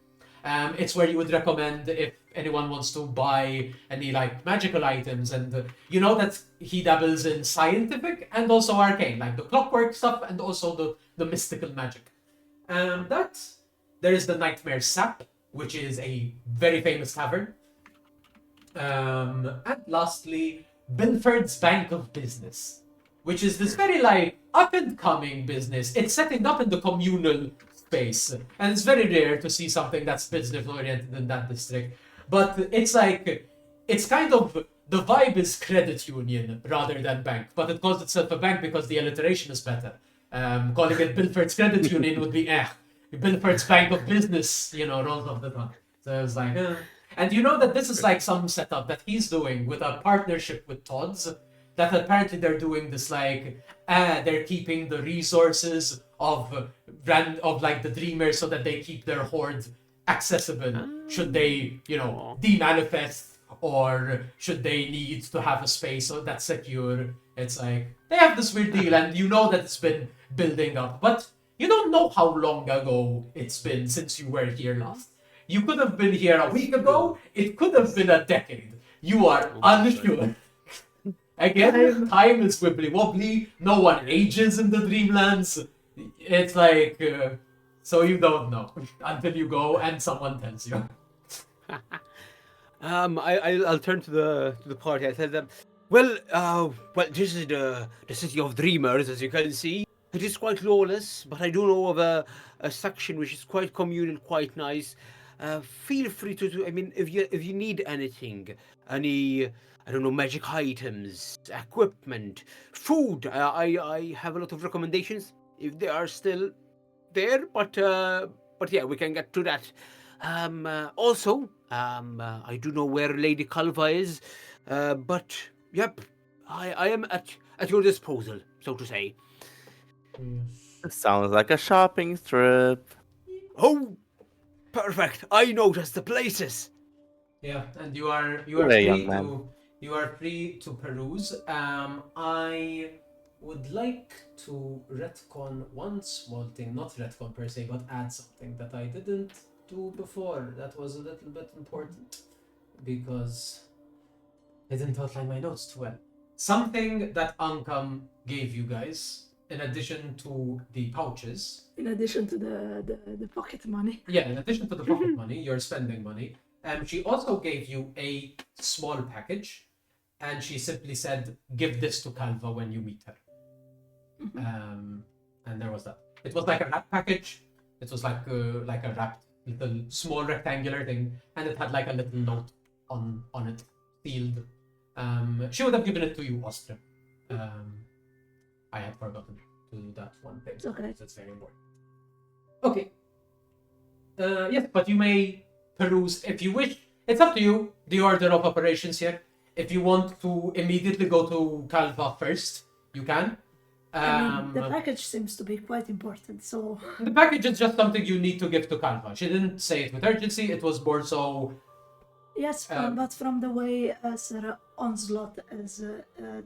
It's where you would recommend if anyone wants to buy any like magical items, and you know that he dabbles in scientific and also arcane, like the clockwork stuff and also the mystical magic. That there is the Nightmare Sap, which is a very famous tavern. And lastly, Bilford's Bank of Business, which is this very like up and coming business. It's setting up in the communal space, and it's very rare to see something that's business oriented in that district. But it's like it's kind of the vibe is credit union rather than bank, but it calls itself a bank because the alliteration is better. Calling it Bilford's Credit Union would be Bilford's Bank of Business, rolls off the tongue. So it's like, And you know that this is like some setup that he's doing with a partnership with Todd's, that apparently they're doing this like, they're keeping the resources of like the Dreamers so that they keep their hoard accessible should they, demanifest, or should they need to have a space that's secure. It's like, they have this weird deal, and you know that it's been building up, but you don't know how long ago it's been since you were here last. You could have been here a week ago, it could have been a decade. You are unsure. Again, time is wibbly wobbly, no one ages in the Dreamlands. It's like, so you don't know until you go and someone tells you. I'll turn to the party. I tell them, well, this is the City of Dreamers, as you can see. It is quite lawless, but I do know of a section which is quite communal, quite nice. Feel free to. I mean, if you need anything, any, I don't know, magic items, equipment, food. I have a lot of recommendations if they are still there, but yeah, we can get to that. Also, I do know where Lady Calva is, but yep, I am at your disposal, so to say. It sounds like a shopping trip. Oh, perfect! I know just the places. Yeah, and you are Hey, young man. free to peruse. I would like to retcon one small thing, not retcon per se, but add something that I didn't do before. That was a little bit important because I didn't outline my notes too well. Something that Ankam gave you guys, in addition to the pouches. In addition to the pocket money. Yeah, in addition to the pocket money, your spending money. She also gave you a small package, and she simply said, "Give this to Calva when you meet her." And there was that. It was like a wrap package. It was like a wrapped little small rectangular thing, and it had like a little note on it, sealed. She would have given it to you, Ostra. I had forgotten to do that one thing. It's okay. That's very important. Okay. Yes, but you may peruse if you wish. It's up to you, the order of operations here. If you want to immediately go to Calva first, you can. I mean, the package seems to be quite important, so... The package is just something you need to give to Calva. She didn't say it with urgency, it was more so... Yes, but from the way Sir Onslaught has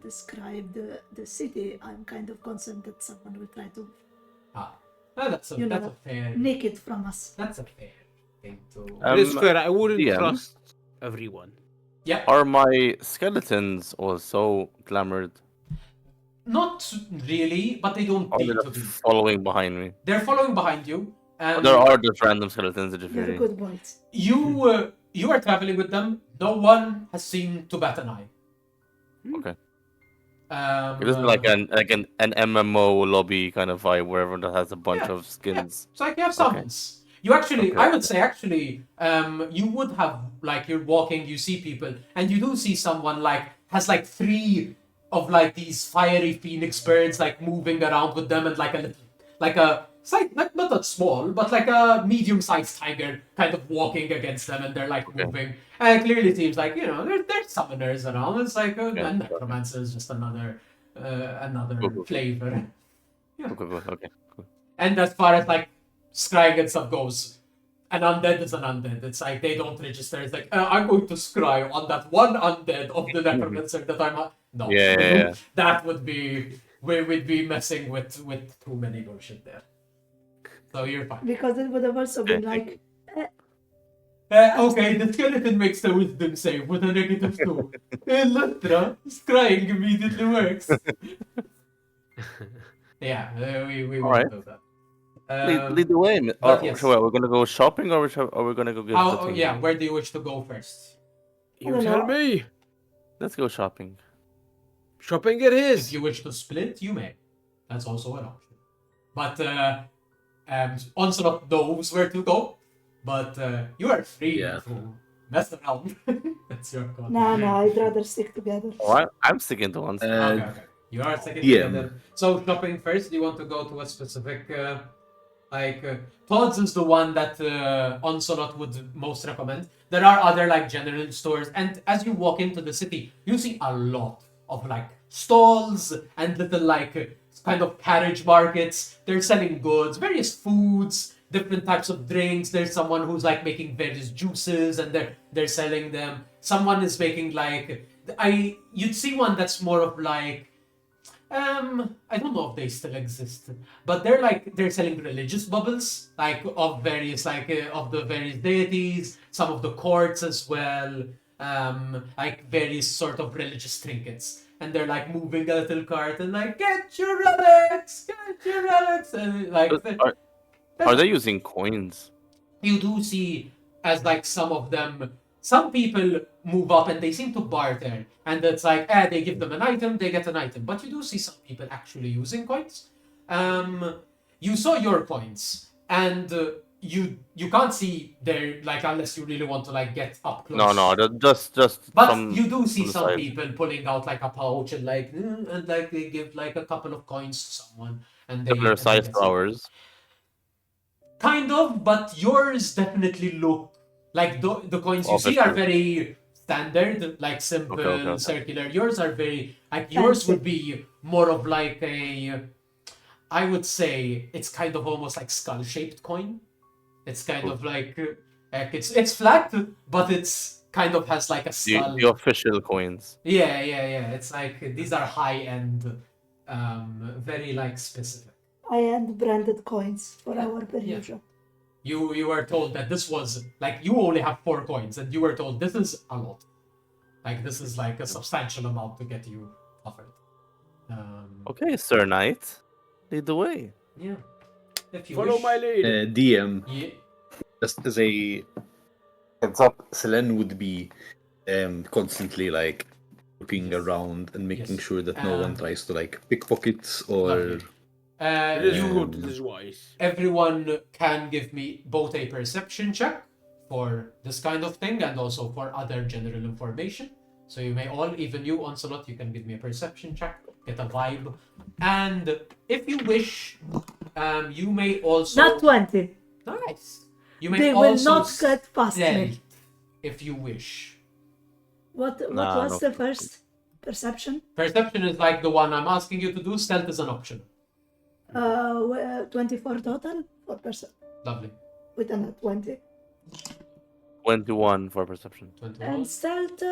described the city, I'm kind of concerned that someone will try to that's a fair... nick it from us. That's a fair thing to... It's fair. I wouldn't DM? trust everyone. Yeah, Are my skeletons also glamored? not really, but they don't Or need they're to be. following behind me? They're following behind you, and There are just random skeletons that You're you're good boys. you are traveling with them. No one has seen to bat an eye. Okay. It isn't like an MMO lobby kind of vibe where everyone has a bunch Yeah, of skins. It's like you have summons. You actually, Okay. I would say, you would have, like, you're walking, you see people, and you do see someone, like, has, like, 3 of, like, these fiery phoenix birds, like, moving around with them, and, like, it's like, not that small, but, like, a medium-sized tiger kind of walking against them, and they're, like, moving. And it clearly seems like, there's summoners around. It's like, and necromancer is just another Cool. flavor. Okay. And as far as like scrying and stuff goes, an undead is an undead. It's like they don't register. It's like I'm going to scry on that one undead of the necromancer that I'm. No, Yeah. that would be we'd be messing with too many bullshit there. So you're fine. Because it would have also been Okay, like, Okay, the skeleton makes the wisdom save with a -2. Electra, scrying immediately works. Yeah, we won't Alright. do that. Lead the way. but yes. We're gonna go shopping, or are we gonna go get the Oh, thing? yeah, where do you wish to go first? You don't tell know. me. Let's go shopping. Shopping it If is. you wish to split, you may. That's also an option. But Onslaught knows where to go. But you are free Yeah. to mess around. That's your call. nah, I'd rather stick together. Oh, I'm sticking to one. Okay. You are second yeah. together. So shopping first, do you want to go to a specific Todd's is the one that Onslaught would most recommend. There are other like general stores, and as you walk into the city, you see a lot of like stalls and little like kind of carriage markets. They're selling goods, various foods, different types of drinks. There's someone who's like making various juices and they're selling them. Someone is making like you'd see one that's more of like I don't know if they still exist, but they're selling religious bubbles, like of various of the various deities, some of the courts as well, like various sort of religious trinkets, and they're like moving a little cart and like get your relics, and like Are they using coins? you do see as like some people move up and they seem to barter, and it's like they give them an item, they get an item, but you do see some people actually using coins. You saw your coins, and you can't see their like unless you really want to like get up close. No, just. But from, you do see from the some side. people pulling out like a pouch and like they give like a couple of coins to someone, and they Similar and they size get some- flowers. Kind of, but yours definitely look like the coins you see Obviously. are very standard, like simple, Okay. circular. Yours are very like yours would be more of like I would say it's kind of almost like skull-shaped coin. It's kind of like it's flat, but it's kind of has like a skull. The official coins. Yeah. It's like these are high-end, very like specific. High-end branded coins for our perusal. You were told that this was like you only have 4 coins, and you were told this is a lot. Like this is like a substantial amount to get you offered. Okay, Sir Knight, lead the way. Yeah. If you Follow wish. my lead. DM, Yeah. just as a heads up, Selene would be constantly like looking around and making Yes. sure that no one tries to like pickpockets or Lovely. It is You good. It is wise. everyone can give me both a perception check for this kind of thing and also for other general information. So you may all, even you, Onslaught, you can give me a perception check, get a vibe, and if you wish, you may also Not 20. nice. You may They will also not get past me. stealth if you wish. What Nah, was no. the first perception? Perception is like the one I'm asking you to do. Stealth is an option. 24 total? 4%. Lovely. With a 20. 21 for perception. 21, And stealth,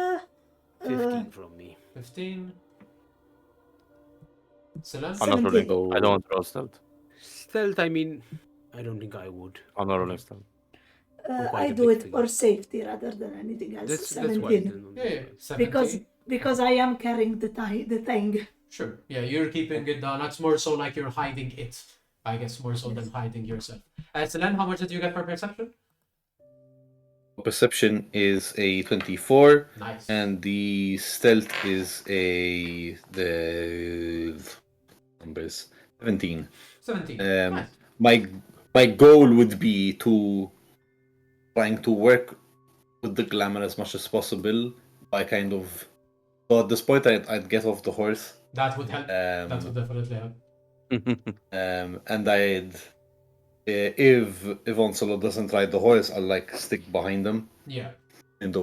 15 from me. 15. Celine? I'm not rolling. 17. I don't roll stealth. Stealth, I mean, I don't think I would. I'm not rolling stealth. quite I a do big it thing. for safety rather than anything else. That's 17. wise then. Yeah, yeah. 17. Because I am carrying the thing. Sure. Yeah, you're keeping it down. That's more so like you're hiding it. I guess more so than hiding yourself. Celine, how much did you get for perception? perception is a 24, Nice. and the stealth is the numbers 17. 17. Um, Nice. my goal would be to trying to work with the glamour as much as possible by kind of. So at this point, I'd get off the horse. That would help. That would Um, definitely help. and I'd if Onsolo doesn't ride the horse, I'll like stick behind them, Yeah. kind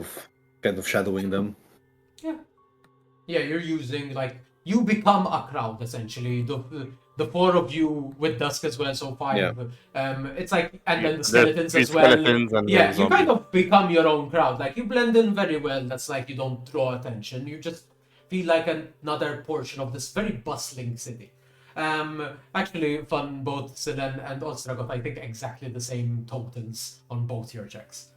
of shadowing them. Yeah. Yeah, you're using like you become a crowd essentially. The four of you with Dusk as well, so five. Yeah. It's like and then the There's skeletons three as well. skeletons and Yeah, the you kind zombie. of become your own crowd. Like you blend in very well. That's like you don't draw attention. You just feel like another portion of this very bustling city. Actually, fun, both Silen and Ostragoth, I think exactly the same totals on both your checks.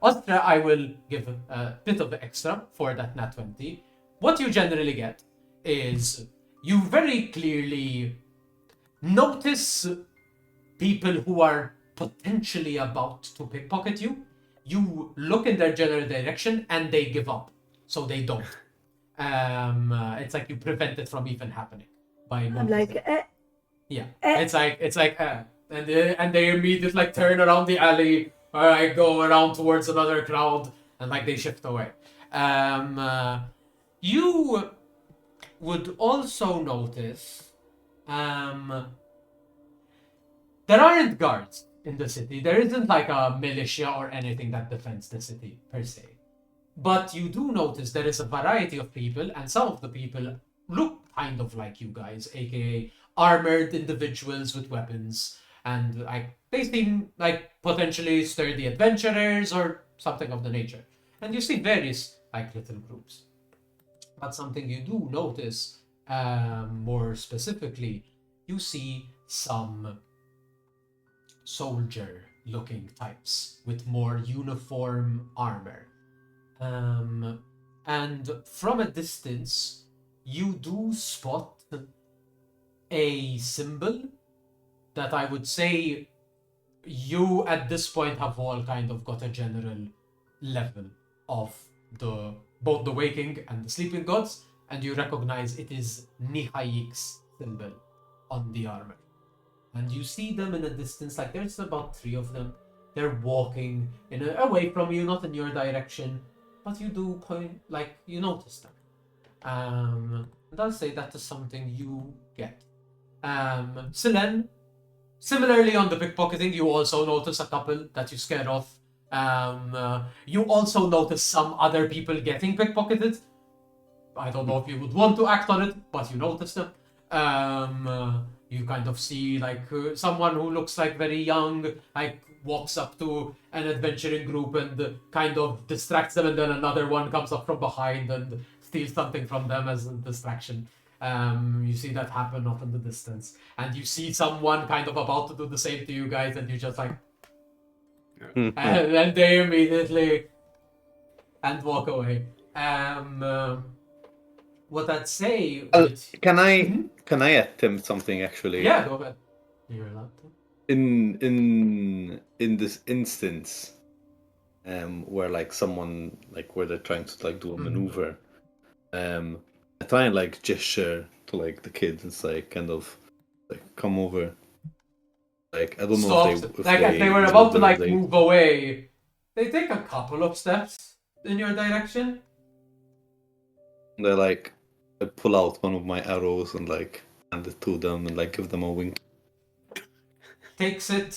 Ostra, I will give a bit of extra for that nat 20. What you generally get is you very clearly notice people who are potentially about to pickpocket you. You look in their general direction and they give up, so they don't. It's like you prevent it from even happening by I'm noticing. like, Yeah, Eh. it's like and they immediately like turn around the alley or I go around towards another crowd and like they shift away. You would also notice there aren't guards in the city. There isn't like a militia or anything that defends the city per se. But you do notice there is a variety of people, and some of the people look kind of like you guys, aka armored individuals with weapons, and like they seem like potentially sturdy adventurers or something of the nature. And you see various like little groups. But something you do notice, more specifically, you see some soldier-looking types with more uniform armor. And from a distance, you do spot a symbol that I would say you at this point have all kind of got a general level of both the waking and the sleeping gods, and you recognize it is Nihayik's symbol on the armor. And you see them in a distance, like there's about 3 of them. They're walking away from you, not in your direction, but you do point, like, you notice them. And I'll say that is something you get. Silen, similarly on the pickpocketing, you also notice a couple that you scare off. You also notice some other people getting pickpocketed. I don't know if you would want to act on it, but you notice them. You kind of see like someone who looks like very young, like walks up to an adventuring group and kind of distracts them, and then another one comes up from behind and steals something from them as a distraction. You see that happen off in the distance, and you see someone kind of about to do the same to you guys, and you just like, and then they immediately and walk away. What I'd say. Can I Mhm. can I attempt something actually? Yeah, go ahead. You're allowed to. In this instance, where like someone like where they're trying to like do a Mhm. maneuver, I try and like gesture to like the kids and say kind of like come over. Like I don't know Stop. if Like if they were you about to know, like move away, they take a couple of steps in your direction. they like I pull out one of my arrows and like hand it to them and like give them a wink. Takes it.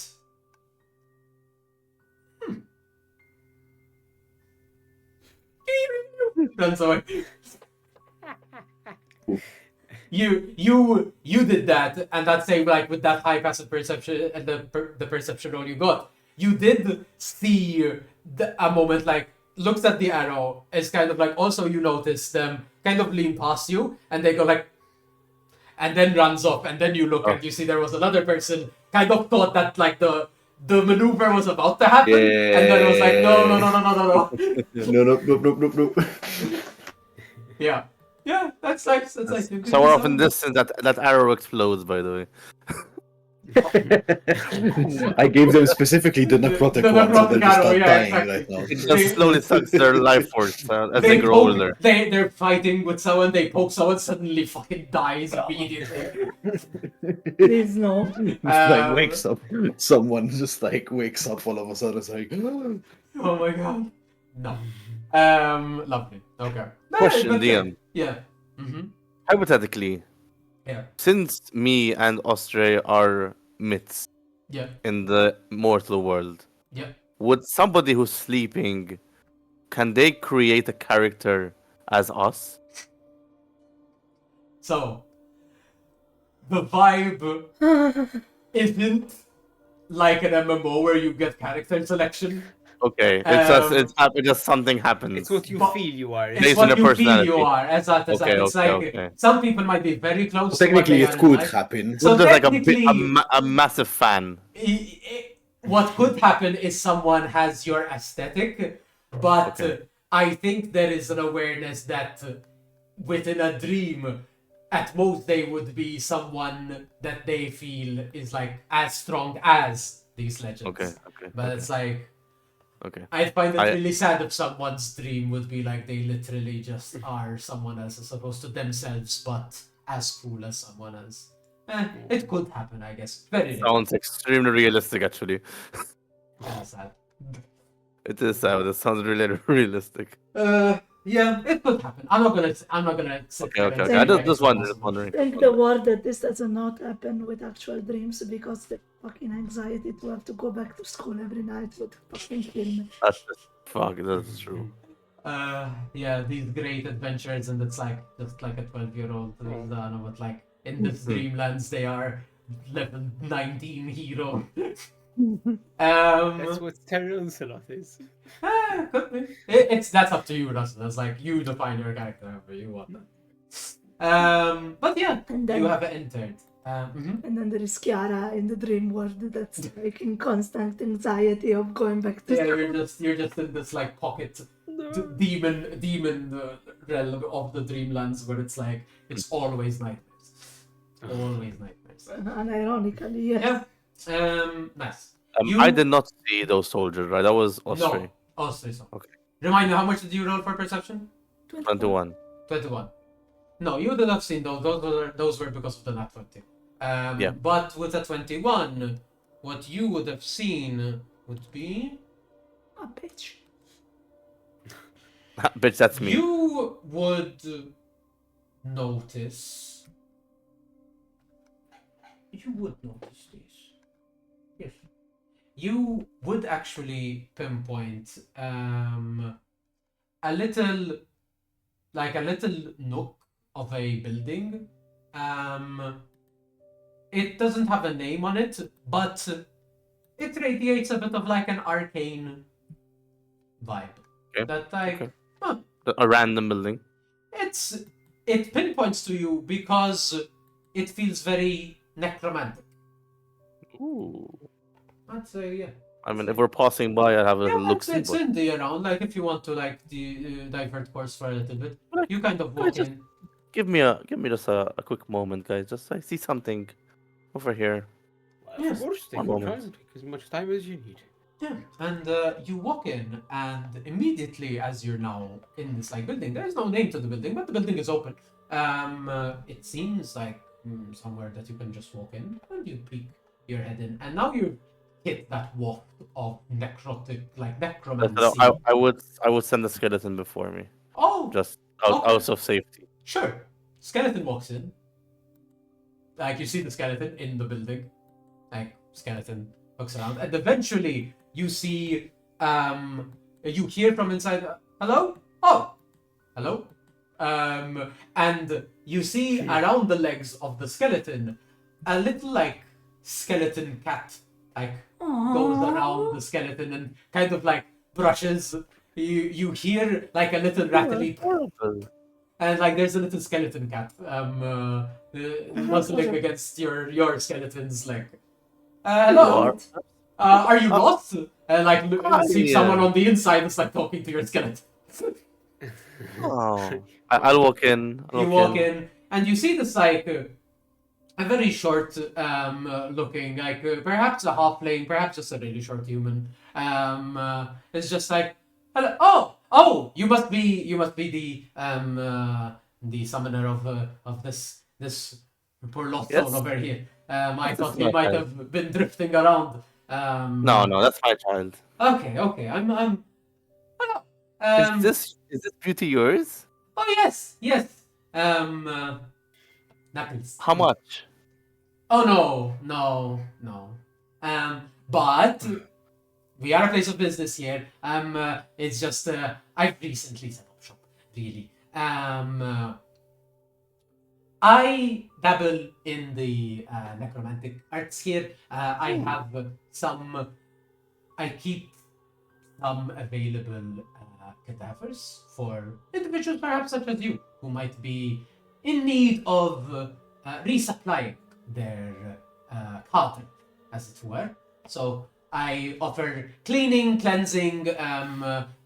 Runs away. You did that, and that same like with that high passive perception and the perception roll you got, you did see a moment like looks at the arrow. It's kind of like also you notice them kind of lean past you, and they go like, and then runs off, and then you look and you see there was another person kind of thought that like the maneuver was about to happen, and then it was like no. No. Yeah. Yeah, that's nice. That's nice. So often distance that arrow explodes, by the way. I gave them specifically the necrotic The one, so necrotic they're just arrow, not yeah, dying exactly. right now. It just slowly sucks their life force as they grow older. They're fighting with someone, they poke someone, suddenly fucking dies immediately. Please no. Just like wakes up, someone just like wakes up all of a sudden. It's like, Oh my god. No. Lovely. Okay. Question, But Dion. Yeah. Mm-hmm. Hypothetically, Yeah. since me and Ostre are myths Yeah. in the mortal world, Yeah. would somebody who's sleeping, can they create a character as us? So the vibe isn't like an MMO where you get character selection. Okay, it's just something happens. It's what you But- feel you are. It's Based on what your you feel you personality. are. Exactly. Okay, It's okay, like okay. some people might be very close. to what technically, they it are in could life. happen. So just like technically, a massive fan. What could happen is someone has your aesthetic, but Okay. I think there is an awareness that within a dream, at most they would be someone that they feel is like as strong as these legends. Okay, But okay, it's like okay. I find it I- really sad if someone's dream would be like they literally just are someone else as opposed to themselves, but as cool as someone else. It could happen, I guess. Very rare. Sounds extremely realistic, actually. Kinda sad. It is sad. It sounds really realistic. Yeah, it could happen. I'm not gonna. Sit Okay, there okay, and okay. say I like just it's not wondering. possible. Thank the word that this does not happen with actual dreams because the fucking anxiety to have to go back to school every night would fucking kill me. Fuck, that's true. Yeah, these great adventures, and it's like just like a 12-year-old Dana, but like in this dreamlands they are level 19 hero. That's what Terran Ocelot is. Could be. That's up to you, Russell. It's like you define your character however you want. But yeah, And then you have entered. Mhm. And then there is Chiara in the dream world that's like in constant anxiety of going back to Yeah, school. you're just in this like pocket demon realm of the dreamlands where it's like it's always nightmares, always nightmares. Unironically, yes. Yeah. Nice. I did not see those soldiers, right? That was Ostre. No. Oh, sorry, so. Okay. Remind me, how much did you roll for perception? 21. 21. No, you would have seen those. Those were because of the nat 20. Yeah. But with a 21, what you would have seen would be A bitch. Bitch, that's me. you would notice. You would notice this. Yes. You would actually pinpoint a little nook of a building. It doesn't have a name on it, but it radiates a bit of like an arcane vibe. Okay, That like okay. A random building. it pinpoints to you because it feels very necromantic. Ooh. I'd say yeah. I mean, if we're passing by, I'll have a Yeah, little look it's, see. it's in the around. Like if you want to like divert course for a little bit, Like, you kind of can I walk just in. give me just a quick moment, guys. Just I see something over here. Yes. Of course, take One your moment. time. Take as much time as you need. Yeah, and you walk in, and immediately as you're now in this like building, there is no name to the building, but the building is open. It seems like somewhere that you can just walk in, and you peek your head in, and now you hit that walk of necrotic, like necromancy. I would send the skeleton before me, Oh, just okay. out of safety. Sure. Skeleton walks in. Like you see the skeleton in the building. Like skeleton looks around, and eventually you see you hear from inside, hello? Oh, hello? And you see around the legs of the skeleton a little like skeleton cat like goes around the skeleton and kind of like brushes. You hear like a little rattly Horrible. and like there's a little skeleton cat nuzzling against your skeleton's leg. Hello. Are you lost? Like see someone on the inside is like talking to your skeleton. Oh, I'll walk in. You walk in and you see this like a very short looking like perhaps a halfling, perhaps just a really short human. It's just like hello. Oh, you must be the summoner of this poor lost Yes. soul over here. I This thought is he my might child. have been drifting around. No, that's my child. Okay. I'm. Hello. Is this beauty yours? Oh yes. Knuckles. How much? Oh no. But we are a place of business here. It's just I've recently set up shop. Really. I dabble in the necromantic arts here. I have some. I keep some available cadavers for individuals, perhaps such as you, who might be in need of resupplying their cauldron, as it were. So I offer cleaning, cleansing,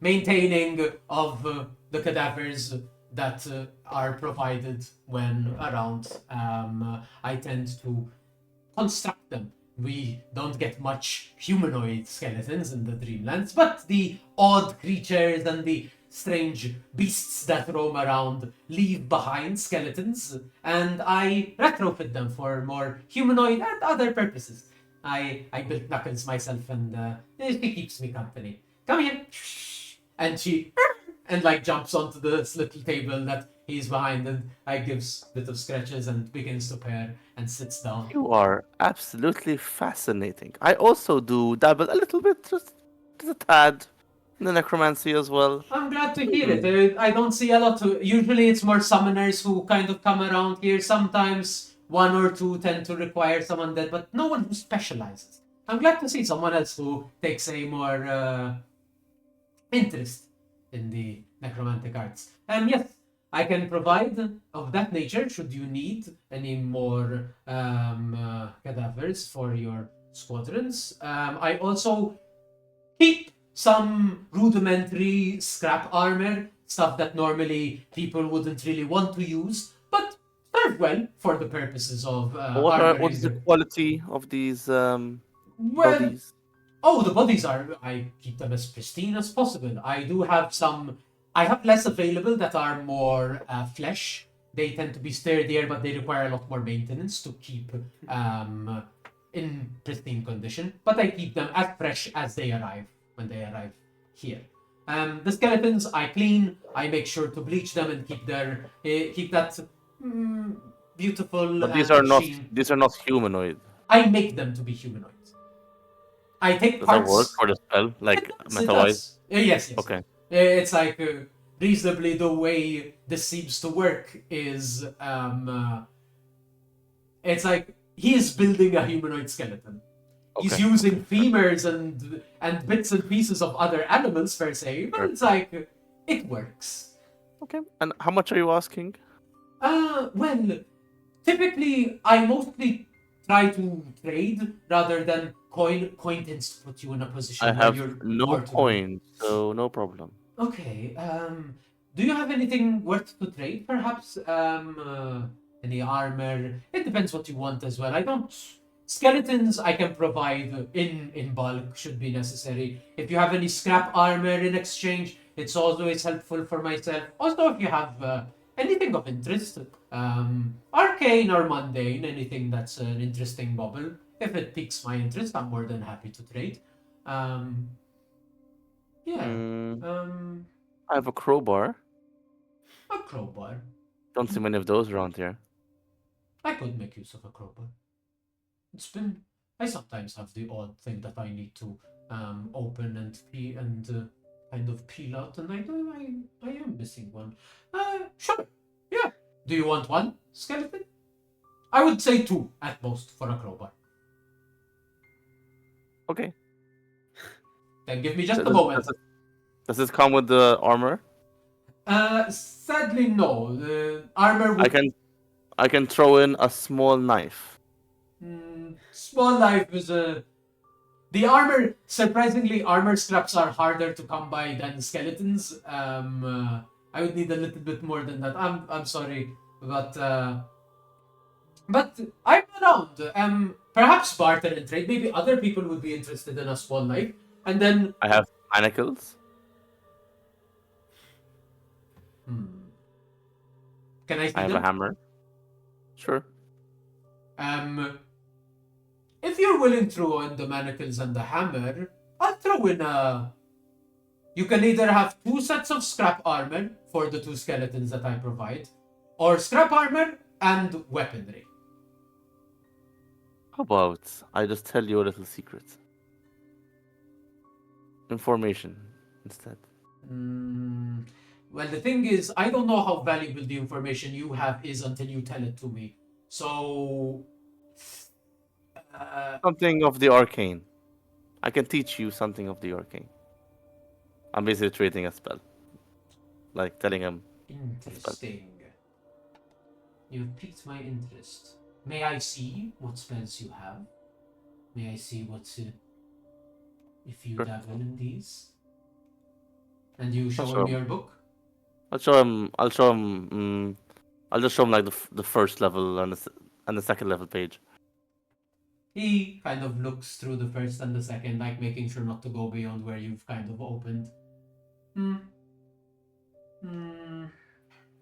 maintaining of the cadavers that are provided when around. I tend to construct them. We don't get much humanoid skeletons in the Dreamlands, but the odd creatures and the strange beasts that roam around leave behind skeletons, and I retrofit them for more humanoid and other purposes. I built Knuckles myself, and she keeps me company. Come here, and she and like jumps onto this little table that he's behind, and I gives bit of scratches and begins to pair and sits down. You are absolutely fascinating. I also do dabble a little bit, just a tad, in the necromancy as well. I'm glad to hear it. I don't see a lot. Usually it's more summoners who kind of come around here. Sometimes one or two tend to require someone dead, but no one who specializes. I'm glad to see someone else who takes a more interest in the necromantic arts. Yes, I can provide of that nature should you need any more cadavers for your squadrons. I also keep some rudimentary scrap armor, stuff that normally people wouldn't really want to use, but serve well for the purposes of What is the quality of these Well, bodies? oh, the bodies are. I keep them as pristine as possible. I do have some. I have less available that are more flesh. They tend to be sturdier, but they require a lot more maintenance to keep in pristine condition. But I keep them as fresh as they arrive when they arrive here. The skeletons I clean. I make sure to bleach them and keep that beautiful. But these are not sheen. humanoid. I make them to be humanoid. I take Does parts. that work for the spell? Like It meta-wise? does. Yes. Okay. It's like reasonably the way this seems to work is it's like he is building a humanoid skeleton. He's Okay. using femurs and bits and pieces of other animals per se, but it's like it works. Okay. And how much are you asking? Well, typically I mostly try to trade rather than coincidence to put you in a position I where have you're no more to do. coin, so no problem. Okay. Do you have anything worth to trade? Perhaps any armor. It depends what you want as well. I don't. Skeletons I can provide in bulk should be necessary. If you have any scrap armor in exchange, it's always helpful for myself. Also, if you have anything of interest, arcane or mundane, anything that's an interesting bubble. If it piques my interest, I'm more than happy to trade. Yeah. Mm, I have a crowbar. A crowbar. Don't see many of those around here. I could make use of a crowbar. I sometimes have the odd thing that I need to open and kind of peel out, and I am missing one. Sure. Yeah. Do you want one skeleton? I would say 2 at most for a crowbar. Okay. Then give me just a Does- moment. Does this come with the armor? Sadly, no. The armor would... I can throw in a small knife. Small knife is a... The armor, surprisingly, armor scraps are harder to come by than skeletons. I would need a little bit more than that. I'm sorry, but I'm around. Perhaps barter and trade. Maybe other people would be interested in a small knife, and then I have manacles. Can I see I have them? a hammer. Sure. If you're willing to throw in the manacles and the hammer, I'll throw in a... You can either have 2 sets of scrap armor for the 2 skeletons that I provide, or scrap armor and weaponry. How about I just tell you a little secret? Information instead. Well, the thing is, I don't know how valuable the information you have is until you tell it to me. So... Something of the arcane. I can teach you something of the arcane. I'm basically trading a spell. Like telling him. Interesting. You've piqued my interest. May I see what spells you have? May I see what's if you Sure. dabble in these? And you show Sure. him your book? I'll show him. I'll show him. I'll just show him like the first level and the second level page. He kind of looks through the first and the second, like making sure not to go beyond where you've kind of opened.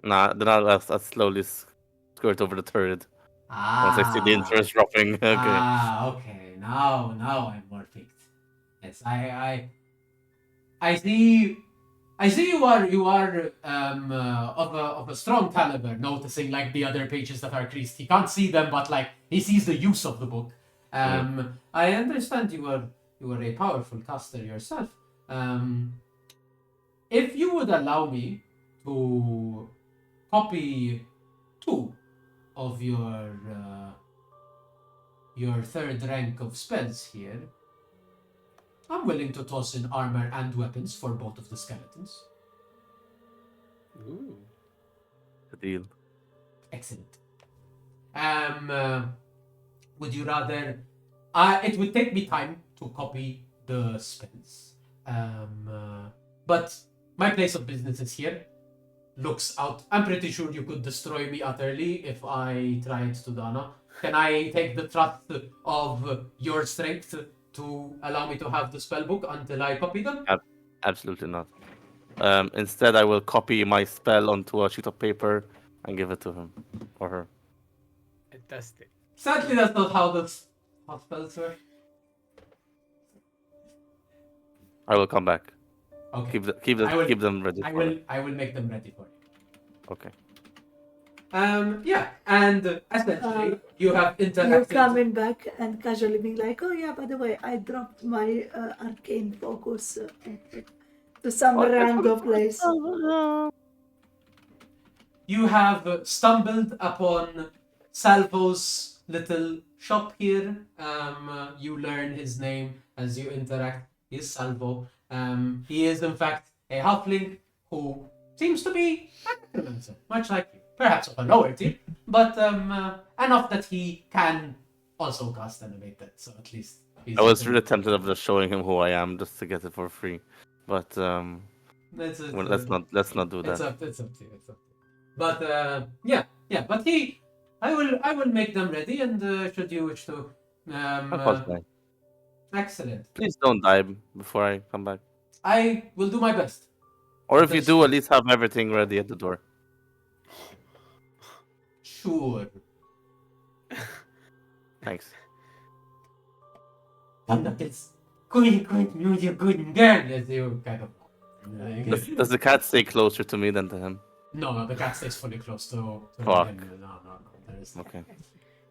Nah, then I'll slowly skirt over the third. Once I see the interest dropping. Okay. Okay. Now I'm more piqued. Yes, I see. I see you are of a strong caliber. Noticing like the other pages that are creased, he can't see them, but like he sees the use of the book. I understand you are a powerful caster yourself. If you would allow me to copy 2 of your 3rd rank of spells here, I'm willing to toss in armor and weapons for both of the skeletons. Ooh. The deal. Excellent. Would you rather... it would take me time to copy the spells. But my place of business is here. Looks out. I'm pretty sure you could destroy me utterly if I tried to, Dana. Can I take the trust of your strength to allow me to have the spellbook until I copy them? Absolutely not. Instead, I will copy my spell onto a sheet of paper and give it to him or her. Fantastic. Sadly, that's not how spells work. I will come back. Okay. Keep them ready. I for me. will make them ready for you. Okay. Yeah, and essentially you have You're interacted. coming back and casually being like, oh yeah, by the way, I dropped my arcane focus to some random place. You have stumbled upon Salvo's little shop here. You learn his name as you interact. He's Salvo. He is in fact a halfling who seems to be a necromancer, much like you. Perhaps of a lower tier, but enough that he can also cast animate that. So at least He's I was just really tempted of just showing him who I am just to get it for free, but well, let's not do It's that. up. It's up to you. It's up to you. But yeah. But I will make them ready, and should you wish to, Of course, man. excellent. Please don't die before I come back. I will do my best. Or if you That's do, true. at least have everything ready at the door. Sure. Thanks. It's good, you're good girl. Yes, you kind of. Does the cat stay closer to me than to him? No, the cat stays fully close to Fuck. him. No. There is Okay.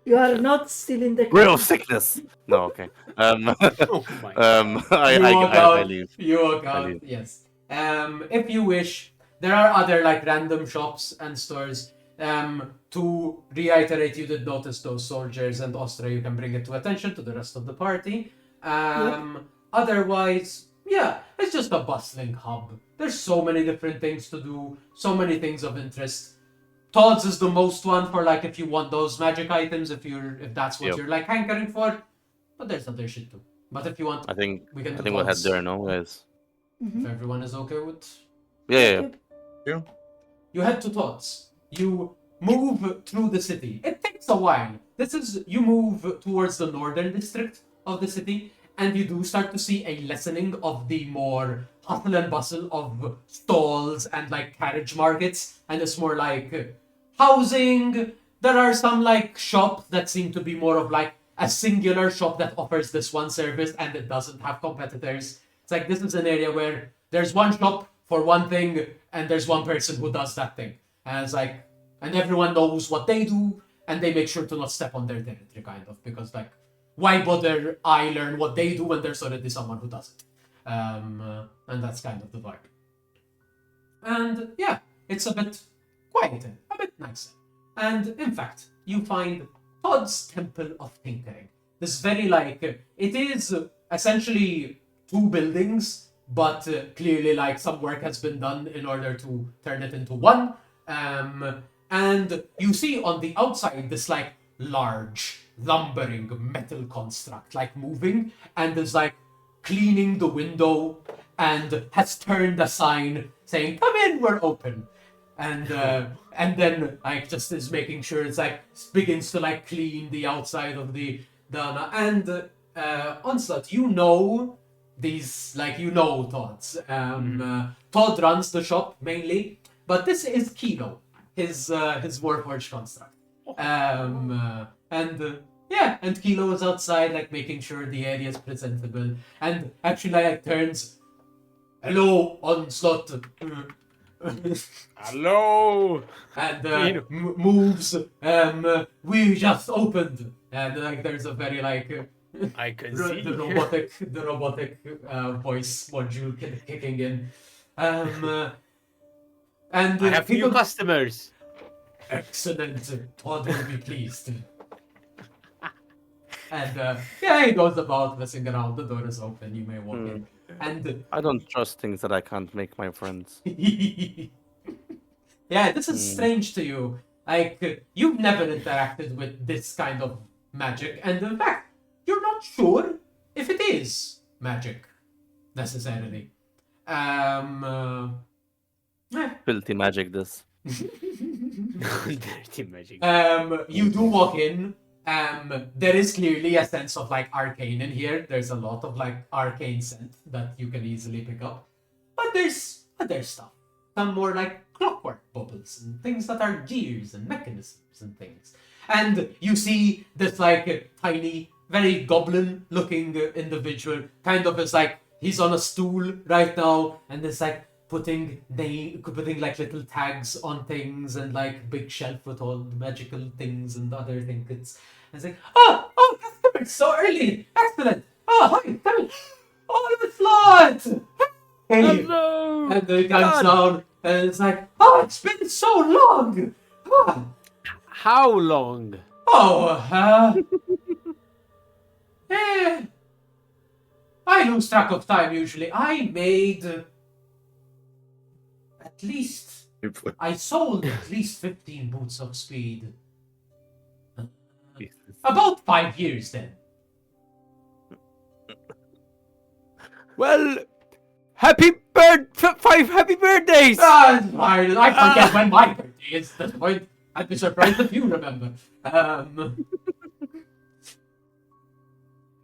You are not still in the Real sickness. No, okay. Oh my I leave. You walk out. leave. Yes. If you wish, there are other like random shops and stores. To reiterate, you did notice those soldiers, and Ostra, you can bring it to attention to the rest of the party. Otherwise, yeah, it's just a bustling hub. There's so many different things to do, so many things of interest. Todd's is the most one for like if you want those magic items, if that's what Yep. you're like hankering for. But there's other shit too. But if you want, I think we can do we'll head Todd's. there now, guys. If everyone is okay with, Yeah. you head to Todd's. You move through the city. It takes a while. You move towards the northern district of the city, and you do start to see a lessening of the more hustle and bustle of stalls and like carriage markets, and it's more like housing. There are some like shops that seem to be more of like a singular shop that offers this one service and it doesn't have competitors. It's like this is an area where there's one shop for one thing and there's one person who does that thing. And it's like, and everyone knows what they do and they make sure to not step on their territory, kind of, because like, why bother I learn what they do when there's already someone who does it? And that's kind of the vibe. And yeah, it's a bit quieter, a bit nicer. And in fact, you find Todd's Temple of Tinkering. This very like, it is essentially two buildings, but clearly like some work has been done in order to turn it into one. And you see on the outside this like large, lumbering metal construct like moving, and is like cleaning the window and has turned a sign saying, "Come in, we're open." And then like just is making sure it's like begins to like clean the outside of the and Onslaught, you know these, like, you know Todd's. Todd runs the shop mainly, but this is Kilo, his Warforged construct. And Kilo is outside like making sure the area is presentable, and actually like turns, "Hello, Onslaught." Hello. And moves. We just opened, and like there's a very like I can see. the robotic voice module kicking in. And I have people- new customers. Excellent. Todd will be pleased. And yeah, he goes about messing around. The door is open. You may walk in. And I don't trust things that I can't make my friends. yeah, this is strange to you. Like, you've never interacted with this kind of magic, and in fact, you're not sure if it is magic, necessarily. Filthy magic, this. Dirty magic. You do walk in. There is clearly a sense of like arcane in here. There's a lot of like arcane scent that you can easily pick up. But there's other stuff. Some more like clockwork bubbles and things that are gears and mechanisms and things. And you see this like tiny, very goblin looking individual kind of is like, he's on a stool right now and it's like putting like little tags on things and like big shelf with all the magical things and other trinkets. And it's like, oh, customers, so early, excellent. Oh, hi, come in. Oh, the slot. Hey. Hello. And then it comes down and it's like, oh, it's been so long. Ah. How long? Oh, I lose track of time usually. I made I sold at least 15 boots of speed. About 5 years then. Well, five happy birthdays. Ah, fine. I forget when my birthday is. That's point. I'd be surprised if you remember.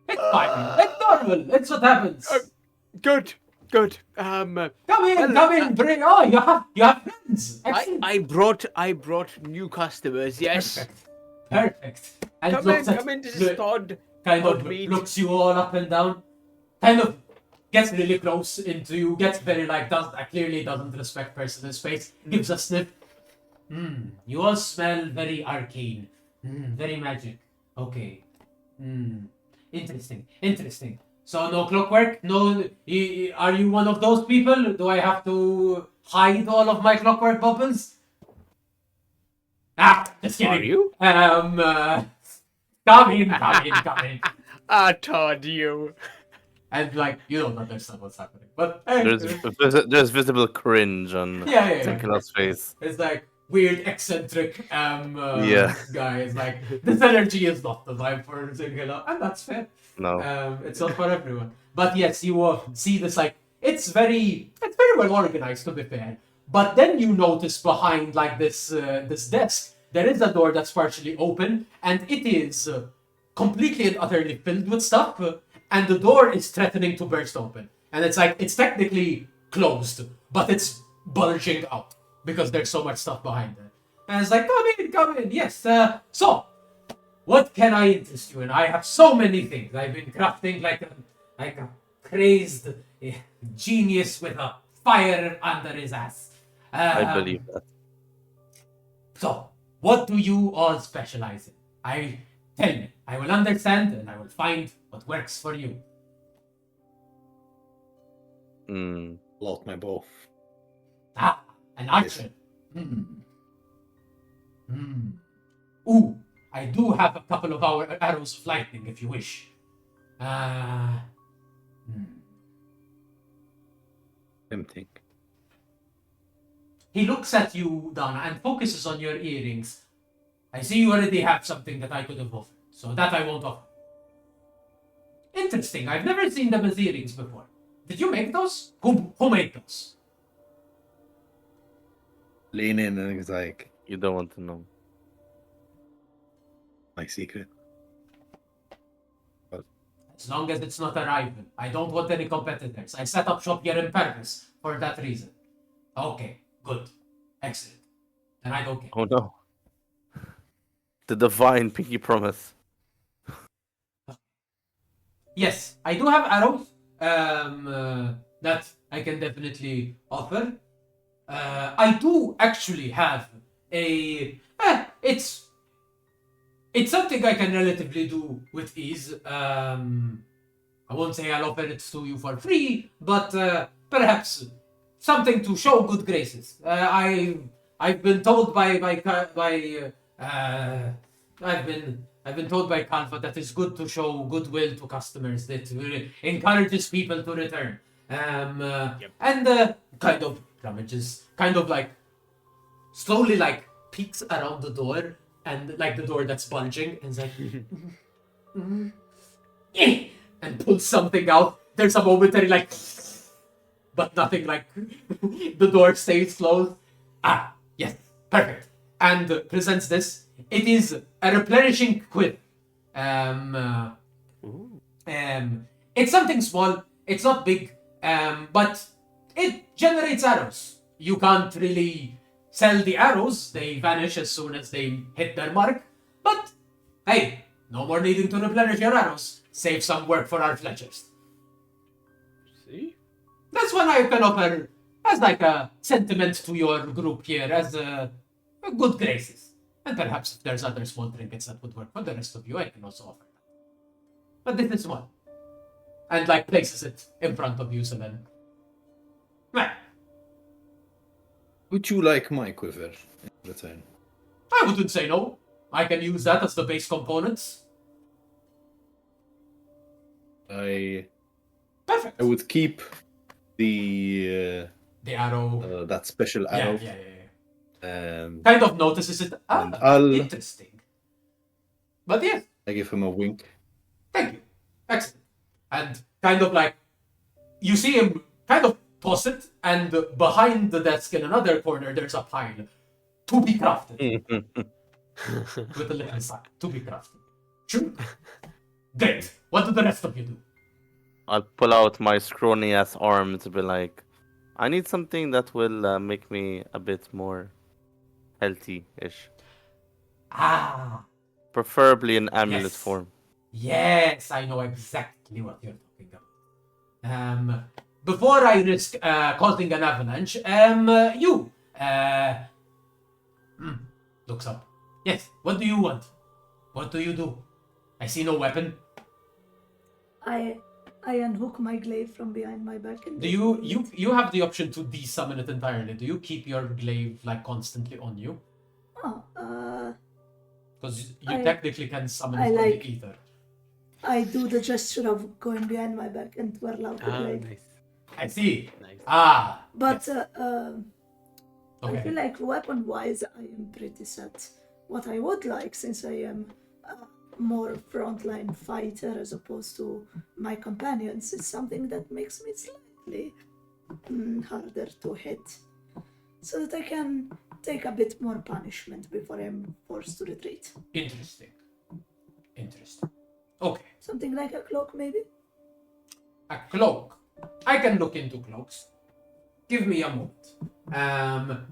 It's fine. It's normal. It's what happens. Good. Come in. Bring. Oh, you have friends. Excellent. I brought new customers. Yes. Perfect. And Come looks at in. This the- is Todd. kind of Todd meat. looks you all up and down, kind of gets really close into you, gets very like clearly doesn't respect personal space, gives a sniff. You all smell very arcane, very magic. Okay. Interesting. So no clockwork? No. Are you one of those people? Do I have to hide all of my clockwork bubbles? Just kidding. Are you? Come in. Todd, you. And like you don't understand what's happening, but hey, There's visible cringe on yeah. Tinkerlot's face. It's like weird eccentric Yeah. guy. It's like this energy is not the vibe for Zingala, and that's fair. No. It's not for everyone. But yes, you see this like it's very well organized to be fair. But then you notice behind like this desk there is a door that's partially open, and it is completely and utterly filled with stuff, and the door is threatening to burst open. And it's like it's technically closed, but it's bulging out because there's so much stuff behind it. And it's like, come in, yes. So, what can I interest you in? I have so many things. I've been crafting like a crazed genius with a fire under his ass. I believe that. So, what do you all specialize in? Tell me. I will understand and I will find what works for you. Load my bow. An archer. Ooh, I do have a couple of our arrows of lightning if you wish. Tempting. He looks at you, Donna, and focuses on your earrings. I see you already have something that I could have offered, so that I won't offer. Interesting. I've never seen them as earrings before. Did you make those? Who made those? Lean in and it's like You don't want to know. my secret. As long as it's not a rival. I don't want any competitors. I set up shop here in Paris for that reason. Okay, good. Excellent. Then I don't care. Oh no. The divine pinky promise. Yes, I do have arrows that I can definitely offer. I do actually have a... It's something I can relatively do with ease. I won't say I'll offer it to you for free, but perhaps something to show good graces. I've been told I've been told by Kalfa that it's good to show goodwill to customers, that really encourages people to return. And kind of rummages, kind of like slowly like peeks around the door and like the door that's bulging and is like and pulls something out. There's a momentary like but nothing like the door stays closed. Yes, perfect. And presents this. It is a replenishing quill. It's something small. It's not big, but it generates arrows. You can't really sell the arrows. They vanish as soon as they hit their mark. But hey, no more needing to replenish your arrows. Save some work for our fletchers. See? That's one I can offer as like a sentiment to your group here, as a good graces. And perhaps if there's other small trinkets that would work for the rest of you, I can also offer that. But this is small. And like places it in front of you, so then... Well, Would you like my quiver in return? I wouldn't say no. I can use that as the base components. I Perfect. would keep the The arrow. that special arrow. Yeah. And Kind of notices it. And I'll- Interesting. But yes, I give him a wink. thank you. Excellent. And kind of like you see him kind of toss it, and behind the desk in another corner, there's a pile to be crafted with a little sign to be crafted. Sure. Great. What do the rest of you do? I'll pull out my scrawny ass arm to be like, I need something that will make me a bit more healthy-ish. Ah, Preferably in amulet Yes. form. yes, I know exactly what you're talking about. Before I risk causing an avalanche, you, looks up. Yes, what do you want? What do you do? I see no weapon. I unhook my glaive from behind my back and Do you have the option to desummon it entirely? Do you keep your glaive like constantly on you? Oh, Because you I- technically can summon I it from like- the ether. I do the gesture of going behind my back and twirl out the Ah, glaive. nice. I see. Nice. Ah. But yes. I Okay. feel like weapon-wise, I am pretty set. What I would like, since I am a more frontline fighter as opposed to my companions, is something that makes me slightly harder to hit, so that I can take a bit more punishment before I'm forced to retreat. Interesting. Interesting. Okay. Something like a cloak, maybe? A cloak. I can look into cloaks. Give me a moment.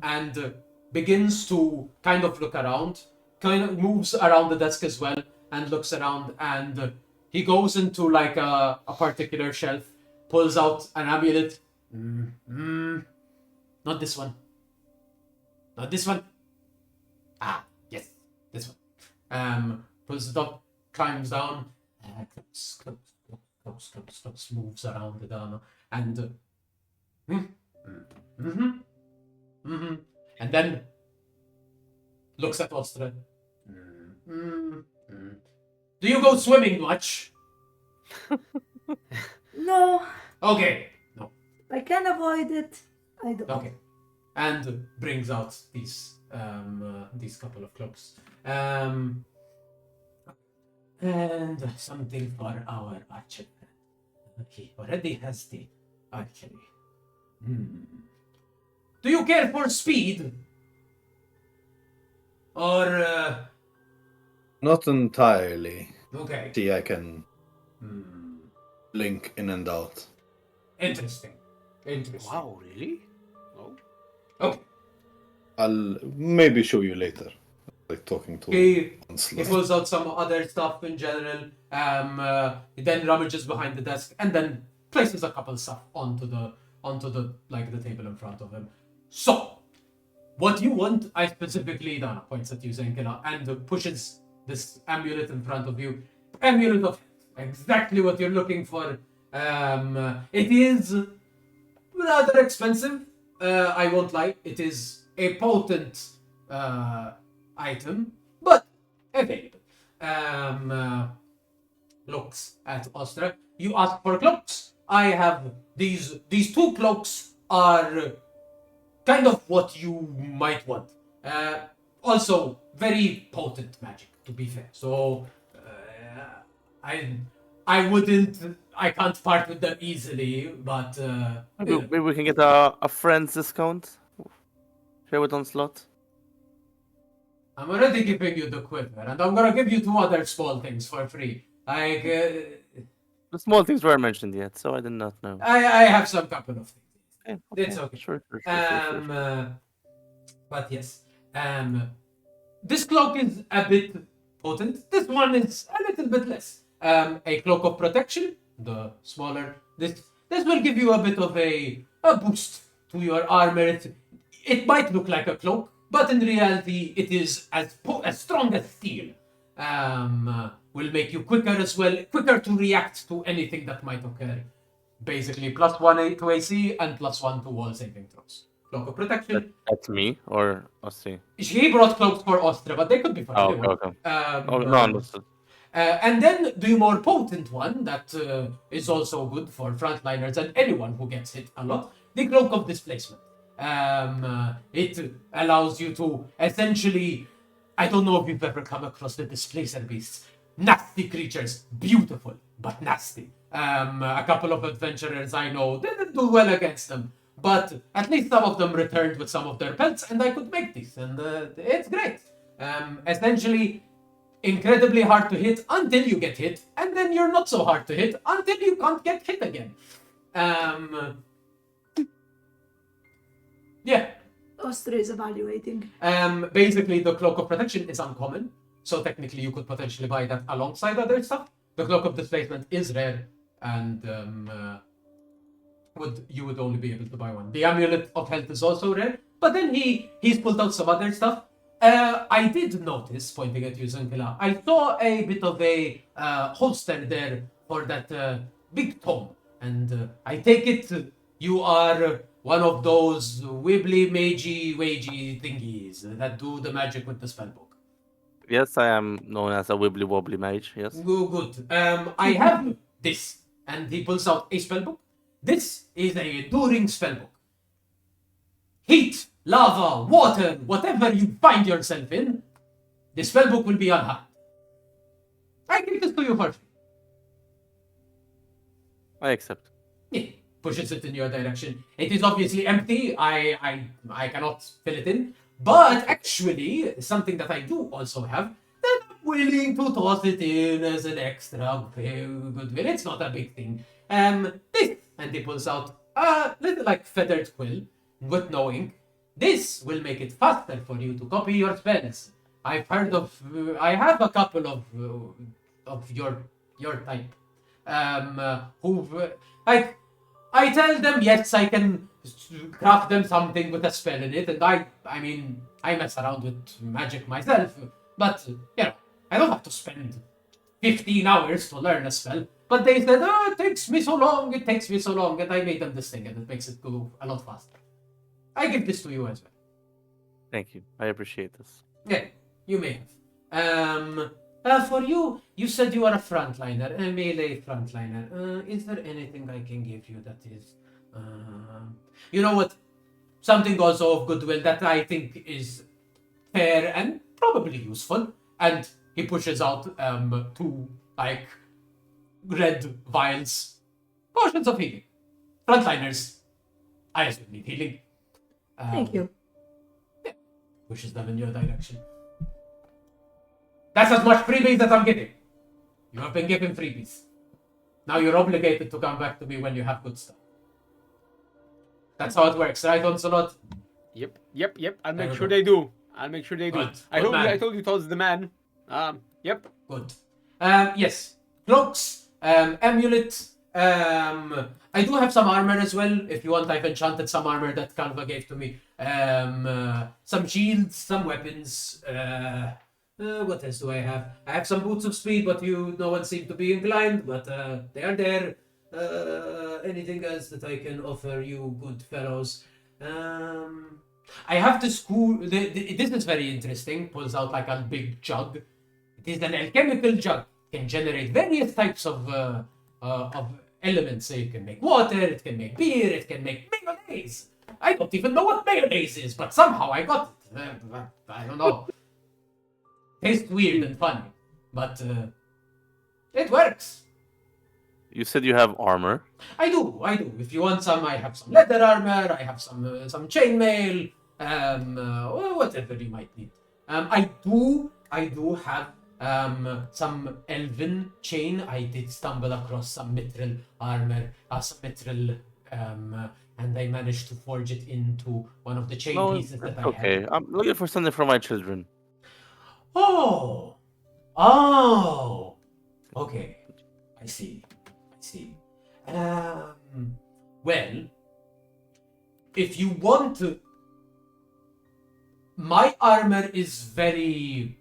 And begins to kind of look around, kind of moves around the desk as well, and looks around, and he goes into like a particular shelf, pulls out an amulet. Not this one. Not this one. Ah, yes, this one. Pulls it up, climbs down, close, moves around the dano, and and then looks at Ostra. Do you go swimming much? No, Okay, no, I can avoid it. I don't. okay, and brings out these couple of cloaks. And something for our archer. He already has the archery. Do you care for speed? Or, Not entirely. okay. See, I can link in and out. Interesting. Interesting. Wow, really? Oh. Okay. I'll maybe show you later. Like talking to He Onslaught. pulls out some other stuff in general. He then rummages behind the desk and then places a couple stuff onto the table in front of him. So, what you want? I specifically Dana points at you, Zenkila, and pushes this amulet in front of you. Amulet of exactly what you're looking for. It is rather expensive. I won't lie. It is a potent item, but available. Looks at Ostra. You ask for cloaks. I have these two cloaks are kind of what you might want. Also, very potent magic, to be fair. So, I can't part with them easily, but Maybe we can get a friend's discount. Share with Onslaught. I'm already giving you the quiver, and I'm gonna give you two other small things for free. Like, The small things weren't mentioned yet, so I did not know. I have some couple of things. Okay, It's okay. Sure. But yes, this cloak is a bit potent. This one is a little bit less. A cloak of protection, the smaller. This will give you a bit of a boost to your armor. It might look like a cloak, but in reality, it is as strong as steel. Will make you quicker as well, quicker to react to anything that might occur. Basically, +1 to AC and +1 to wall saving throws. Cloak of protection. That's me or Ossi. He brought cloaks for Ostra, but they could be for Oh, anyone. okay. Oh, no, understood. And then the more potent one that is also good for frontliners and anyone who gets hit a lot, the Cloak of Displacement. It allows you to essentially, I don't know if you've ever come across the Displacer beasts. Nasty creatures, beautiful, but nasty. A couple of adventurers I know didn't do well against them, but at least some of them returned with some of their pelts, and I could make this, and it's great. Essentially, incredibly hard to hit until you get hit, and then you're not so hard to hit until you can't get hit again. Yeah. Ostra is evaluating. Basically, the Cloak of Protection is uncommon, so technically you could potentially buy that alongside other stuff. The Cloak of Displacement is rare, and you would only be able to buy one. The Amulet of Health is also rare, but then he's pulled out some other stuff. I did notice, pointing at you, Zankila, I saw a bit of a holster there for that big tome, and I take it you are one of those wibbly, magey thingies that do the magic with the spellbook. Yes, I am known as a wibbly wobbly mage. Yes. Good. I have this, and he pulls out a spellbook. This is a enduring spellbook. Heat, lava, water, whatever you find yourself in, the spellbook will be unharmed. I give this to you for free. I accept. Yeah, pushes it in your direction. It is obviously empty. I cannot fill it in. But actually, something that I do also have, that I'm willing to toss it in as an extra goodwill. It's not a big thing. This, and he pulls out a little like feathered quill with no ink. This will make it faster for you to copy your spells. I've heard of. I have a couple of your type. Who like I tell them yes, I can craft them something with a spell in it, and I mean I mess around with magic myself, but I don't have to spend 15 hours to learn a spell. But they said, oh, it takes me so long, and I made them this thing, and it makes it go a lot faster. I give this to you as well. Thank you. I appreciate this. Yeah, you may have. For you, you said you are a frontliner, a melee frontliner. Is there anything I can give you that is... you know what? Something also of goodwill that I think is fair and probably useful. And he pushes out 2, like, red vials. Potions of healing. Frontliners, I assume, need healing. Thank you. Pushes them in your direction. That's as much freebies as I'm getting. You have been given freebies. Now you're obligated to come back to me when you have good stuff. That's how it works, right, Onslaught? Yep. I'll make There sure we they do. I'll make sure they do. Good. I Good told you. man. I told you, Todd's the man. Yep. Good. Yes. Cloaks, amulet. I do have some armor as well. If you want, I've enchanted some armor that Calva gave to me. Some shields, some weapons. What else do I have? I have some boots of speed, but no one seemed to be inclined. But they are there. Anything else that I can offer you, good fellows? I have this cool. This is very interesting. Pulls out like a big jug. It is an alchemical jug. Can generate various types of elements. So you can make water. It can make beer. It can make mayonnaise. I don't even know what mayonnaise is, but somehow I got it. I don't know. Tastes weird and funny, but it works. You said you have armor. I do. If you want some, I have some leather armor. I have some chainmail. Whatever you might need. I do have some elven chain. I did stumble across some mithril armor, some mithril, and I managed to forge it into one of the chain No, pieces that it's I okay. have. I'm looking for something for my children. Oh. Okay. I see. Well, if you want to, my armor is very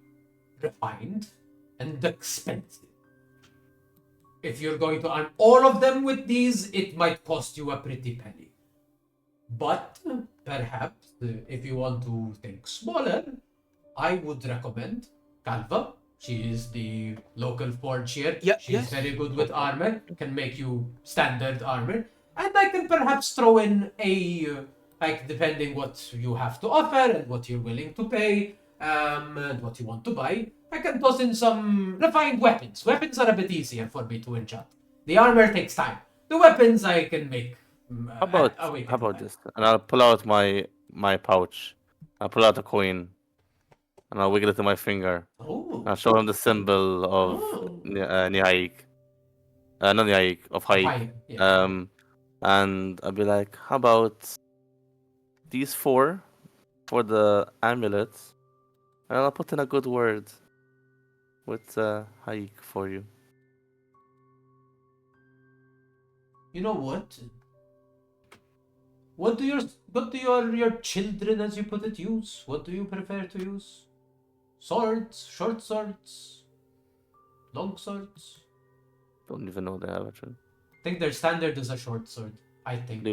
refined and expensive. If you're going to arm all of them with these, it might cost you a pretty penny. But perhaps, if you want to think smaller, I would recommend Calva. She is the local forge here. Yeah, She's yes. very good with armor, can make you standard armor. And I can perhaps throw in depending what you have to offer and what you're willing to pay, and what you want to buy, I can toss in some refined weapons. Weapons are a bit easier for me to enchant. The armor takes time. The weapons I can make. How about this? And I'll pull out my pouch. I'll pull out a coin, and I'll wiggle it in my finger. Oh. I'll show him the symbol of Oh. Nihaik. Not Nihaik, of Haik. High, yeah. And I'll be like, how about these 4 for the amulets? And I'll put in a good word with Haik for you. You know what? What do your children, as you put it, use? What do you prefer to use? Swords, short swords, long swords. Don't even know they have actually. I think their standard is a short sword. I think.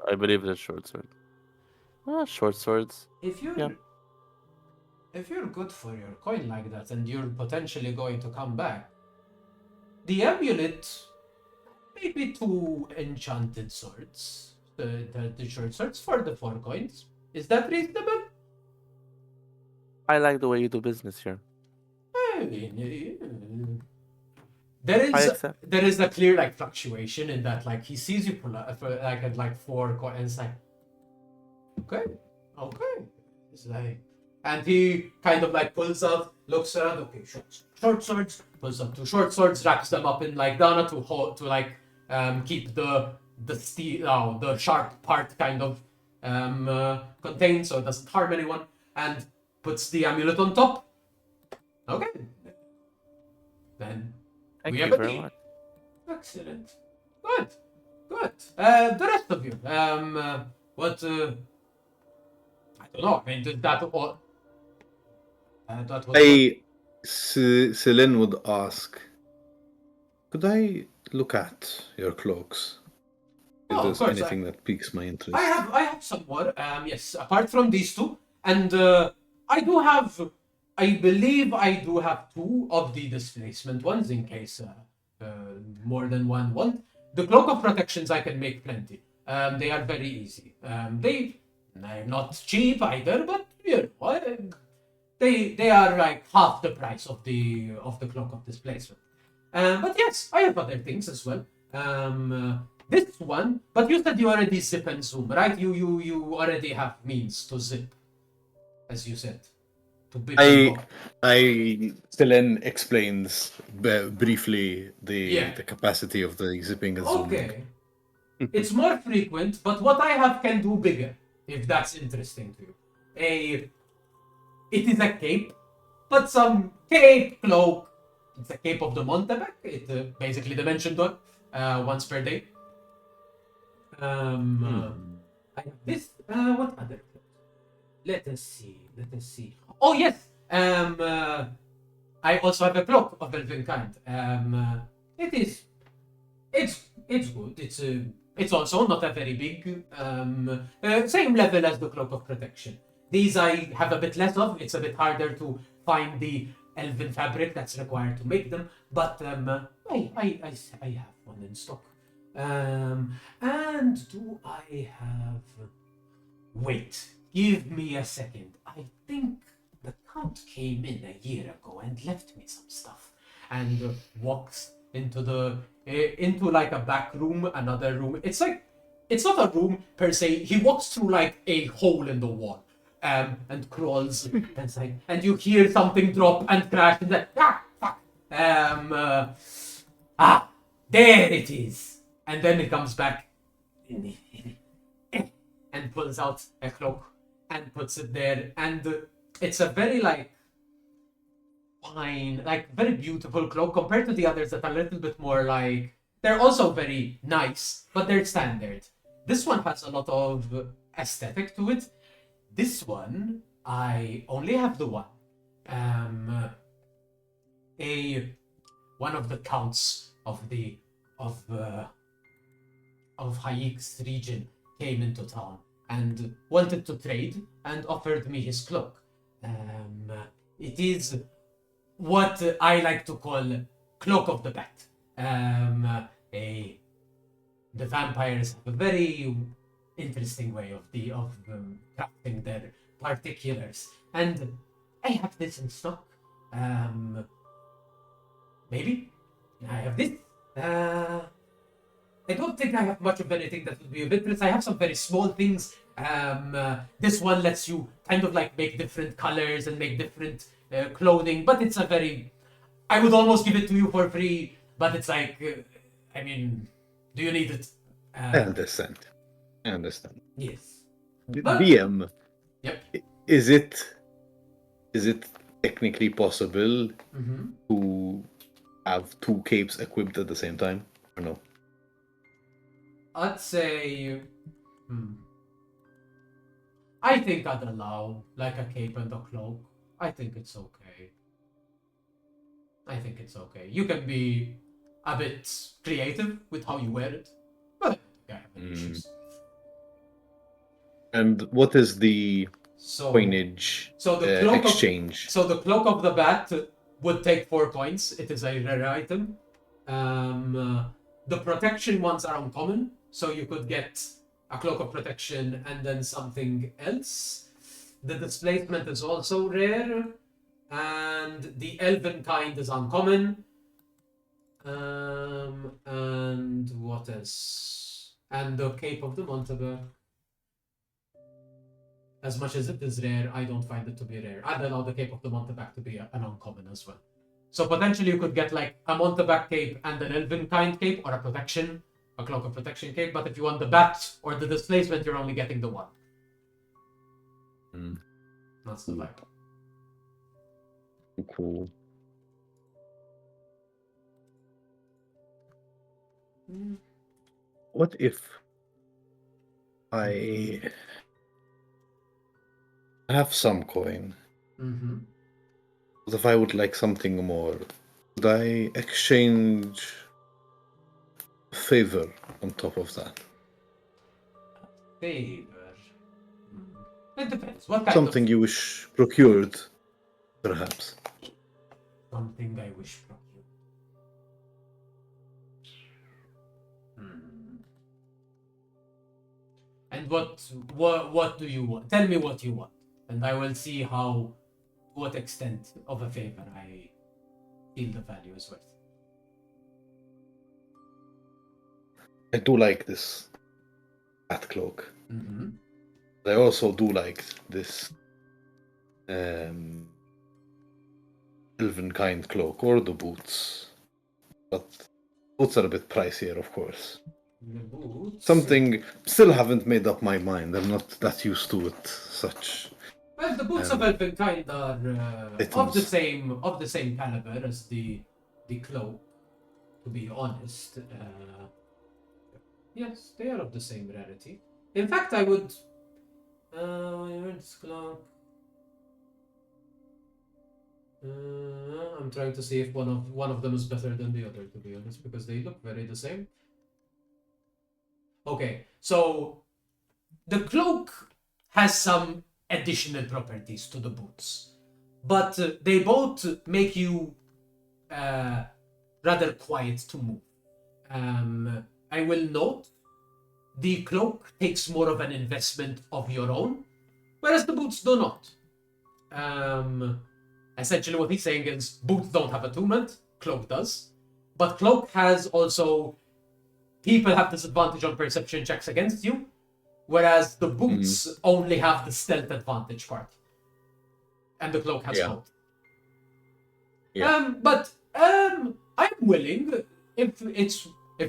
I believe it's a short sword. Short swords. If you're Yeah. if you're good for your coin like that and you're potentially going to come back, the amulet maybe 2 enchanted swords. The short swords for the 4 coins. Is that reasonable? I like the way you do business here. I mean, there I is accept. there is a clear like fluctuation in that like he sees you pull out for like at like 4 coins and it's like okay. It's like and he kind of like pulls out, looks around, okay, short swords, pulls up 2 short swords, wraps them up in like Dana to like keep the steel the sharp part kind of contained so it doesn't harm anyone, and puts the amulet on top. Okay. Then Thank we you have a very deal. much. Excellent. Good. The rest of you, what? I don't know. I mean, did that all? That was. Celine would ask, could I look at your cloaks? If Oh, of there's course, anything that piques my interest. I have some more. Yes, apart from these 2, and I do have. I believe I do have 2 of the displacement ones in case more than one want. The cloak of protections I can make plenty. They are very easy. They're not cheap either, but you know, they are like half the price of the cloak of displacement. But yes, I have other things as well. This one, but you said you already zip and zoom, right? You already have means to zip, as you said. Celine explains briefly Yeah. the capacity of the zipping and zooming. Okay. It's more frequent, but what I have can do bigger, if that's interesting to you. It is a cape, but some cape cloak. It's a cape of the Montebec. It basically the mentioned one, once per day. I have this. What other? Let us see. Oh yes. I also have a cloak of elven kind. It's good. It's also not a very big. Same level as the cloak of protection. These I have a bit less of. It's a bit harder to find the elven fabric that's required to make them. But I have one in stock. And do I have? Wait, give me a second. I think the Count came in a year ago and left me some stuff, and walks into like a back room, another room. It's not a room per se. He walks through like a hole in the wall, and crawls inside, and you hear something drop and crash, and then fuck. There it is, and then it comes back, and pulls out a cloak and puts it there, and it's a very like fine, like very beautiful cloak compared to the others that are a little bit more like they're also very nice, but they're standard. This one has a lot of aesthetic to it. This one, I only have the one. One of the counts of Hayek's region came into town and wanted to trade and offered me his cloak. It is what I like to call Cloak of the Bat. The vampires have a very interesting way of crafting their particulars, and I have this in stock. Maybe I have this. I don't think I have much of anything that would be of interest. I have some very small things. This one lets you kind of like make different colors and make different clothing, but it's a very. I would almost give it to you for free, but it's like, I mean, do you need it? I understand. I understand. Yes. DM, Yep. is it technically possible Mm-hmm. to have two capes equipped at the same time? Or no? I'd say. I think I'd allow like a cape and a cloak. I think it's okay. I think it's okay. You can be a bit creative with how you wear it, but I don't think I have any issues. And what is the So, coinage so the cloak of exchange? So the cloak of the bat would take 4 points. It is a rare item. The protection ones are uncommon, so you could get a cloak of protection and then something else. The displacement is also rare, and the elven kind is uncommon. And what else? And the cape of the Monteberg. As much as it is rare, I don't find it to be rare. I'd allow the Cape of the Montebac to be an uncommon as well. So potentially you could get like a Montebac cape and an Elven kind cape, or a protection, a cloak of protection cape. But if you want the bat or the displacement, you're only getting the one. That's the vibe. Cool. What if I have some coin, Mm-hmm. but if I would like something more, would I exchange a favor on top of that? Favor. It depends. What kind Something of you wish procured, perhaps. something I wish from you? And what do you want? Tell me what you want, and I will see how, what extent of a favor I feel the value is worth. I do like this bat cloak. Mm-hmm. I also do like this elven kind cloak or the boots, but boots are a bit pricier, of course. The boots. Something still haven't made up my mind. I'm not that used to it. Such Well, the boots of Elvenkind are of the items. same caliber as the cloak. To be honest, yes, they are of the same rarity. In fact, I would. Where's cloak? I'm trying to see if one of them is better than the other, to be honest, because they look very the same. Okay, so the cloak has some additional properties to the boots, but they both make you rather quiet to move. I will note the cloak takes more of an investment of your own, whereas the boots do not. Essentially, what he's saying is boots don't have attunement, cloak does, but cloak has also. People have disadvantage on perception checks against you, whereas the boots only have the stealth advantage part. And the cloak has Yeah. both. Yeah. But I'm willing if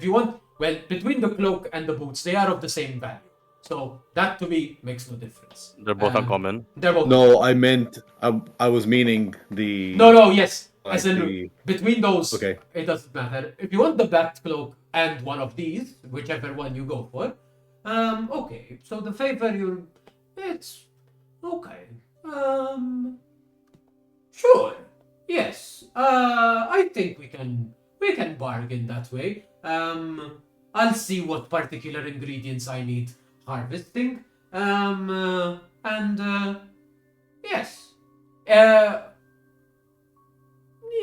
you want. Well, between the cloak and the boots, they are of the same value. So that to me makes no difference. They're both uncommon. They're both. No, I meant I was meaning the. No, yes. Like As in, the- between those, Okay. it doesn't matter. If you want the bat cloak and one of these, whichever one you go for, okay. So the favor it's okay. Sure. Yes. I think we can bargain that way. I'll see what particular ingredients I need harvesting. Yes.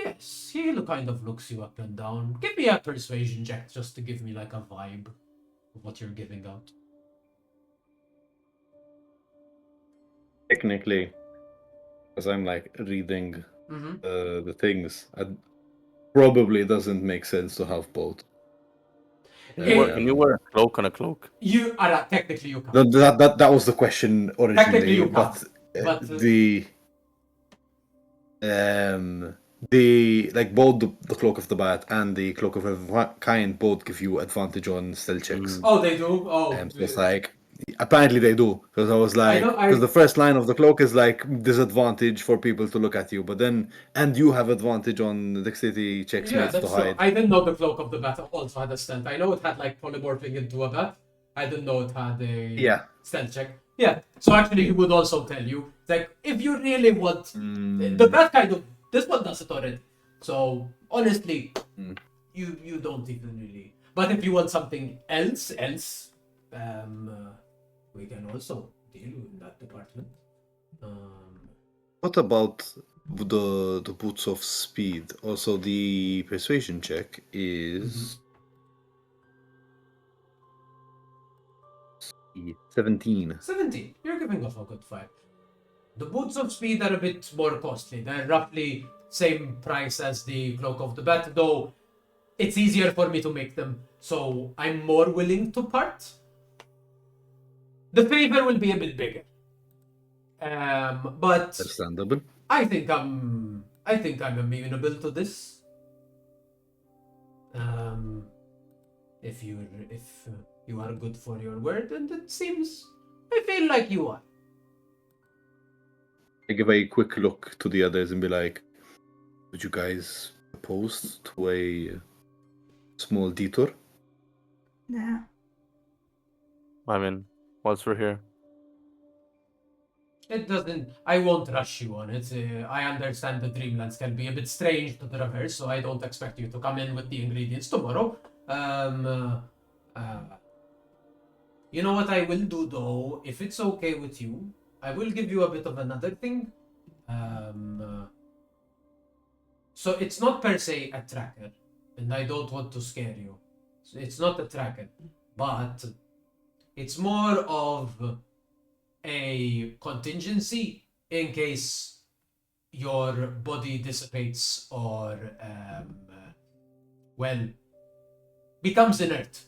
Yes, he kind of looks you up and down. Give me a persuasion check just to give me like a vibe of what you're giving out. Technically, because I'm like reading Mm-hmm. the things, it probably doesn't make sense to have both. Can you wear a cloak on a cloak? You are technically you can't. That was the question Technically originally, you but, can't, but, the like both the cloak of the bat and the cloak of every kind both give you advantage on stealth checks. Oh, they do. Oh, So it's like apparently they do, because I was like, because the first line of the cloak is like disadvantage for people to look at you, but then and you have advantage on dexterity checks yeah, made to that's true. hide. I didn't know the cloak of the bat also had a stealth. I know it had like polymorphing into a bat. I didn't know it had a Yeah. stealth check. Yeah. So actually, he would also tell you like if you really want the bat kind of this one does it already. So honestly, you don't even really. But if you want something else, we can also deal in that department. What about the boots of speed? Also, the persuasion check is 17. 17. You're giving off a good fight. The boots of speed are a bit more costly. They're roughly same price as the cloak of the bat, though it's easier for me to make them, so I'm more willing to part. The favor will be a bit bigger. But Understandable. I think I'm amenable to this. If you are good for your word, and it seems I feel like you are. I give a quick look to the others and be like, would you guys oppose to a small detour? Yeah. I mean, whilst we're here. It doesn't. I won't rush you on it. I understand the Dreamlands can be a bit strange to traverse, so I don't expect you to come in with the ingredients tomorrow. You know what I will do though, if it's okay with you, I will give you a bit of another thing. So it's not per se a tracker, and I don't want to scare you. So it's not a tracker, but it's more of a contingency in case your body dissipates or becomes inert.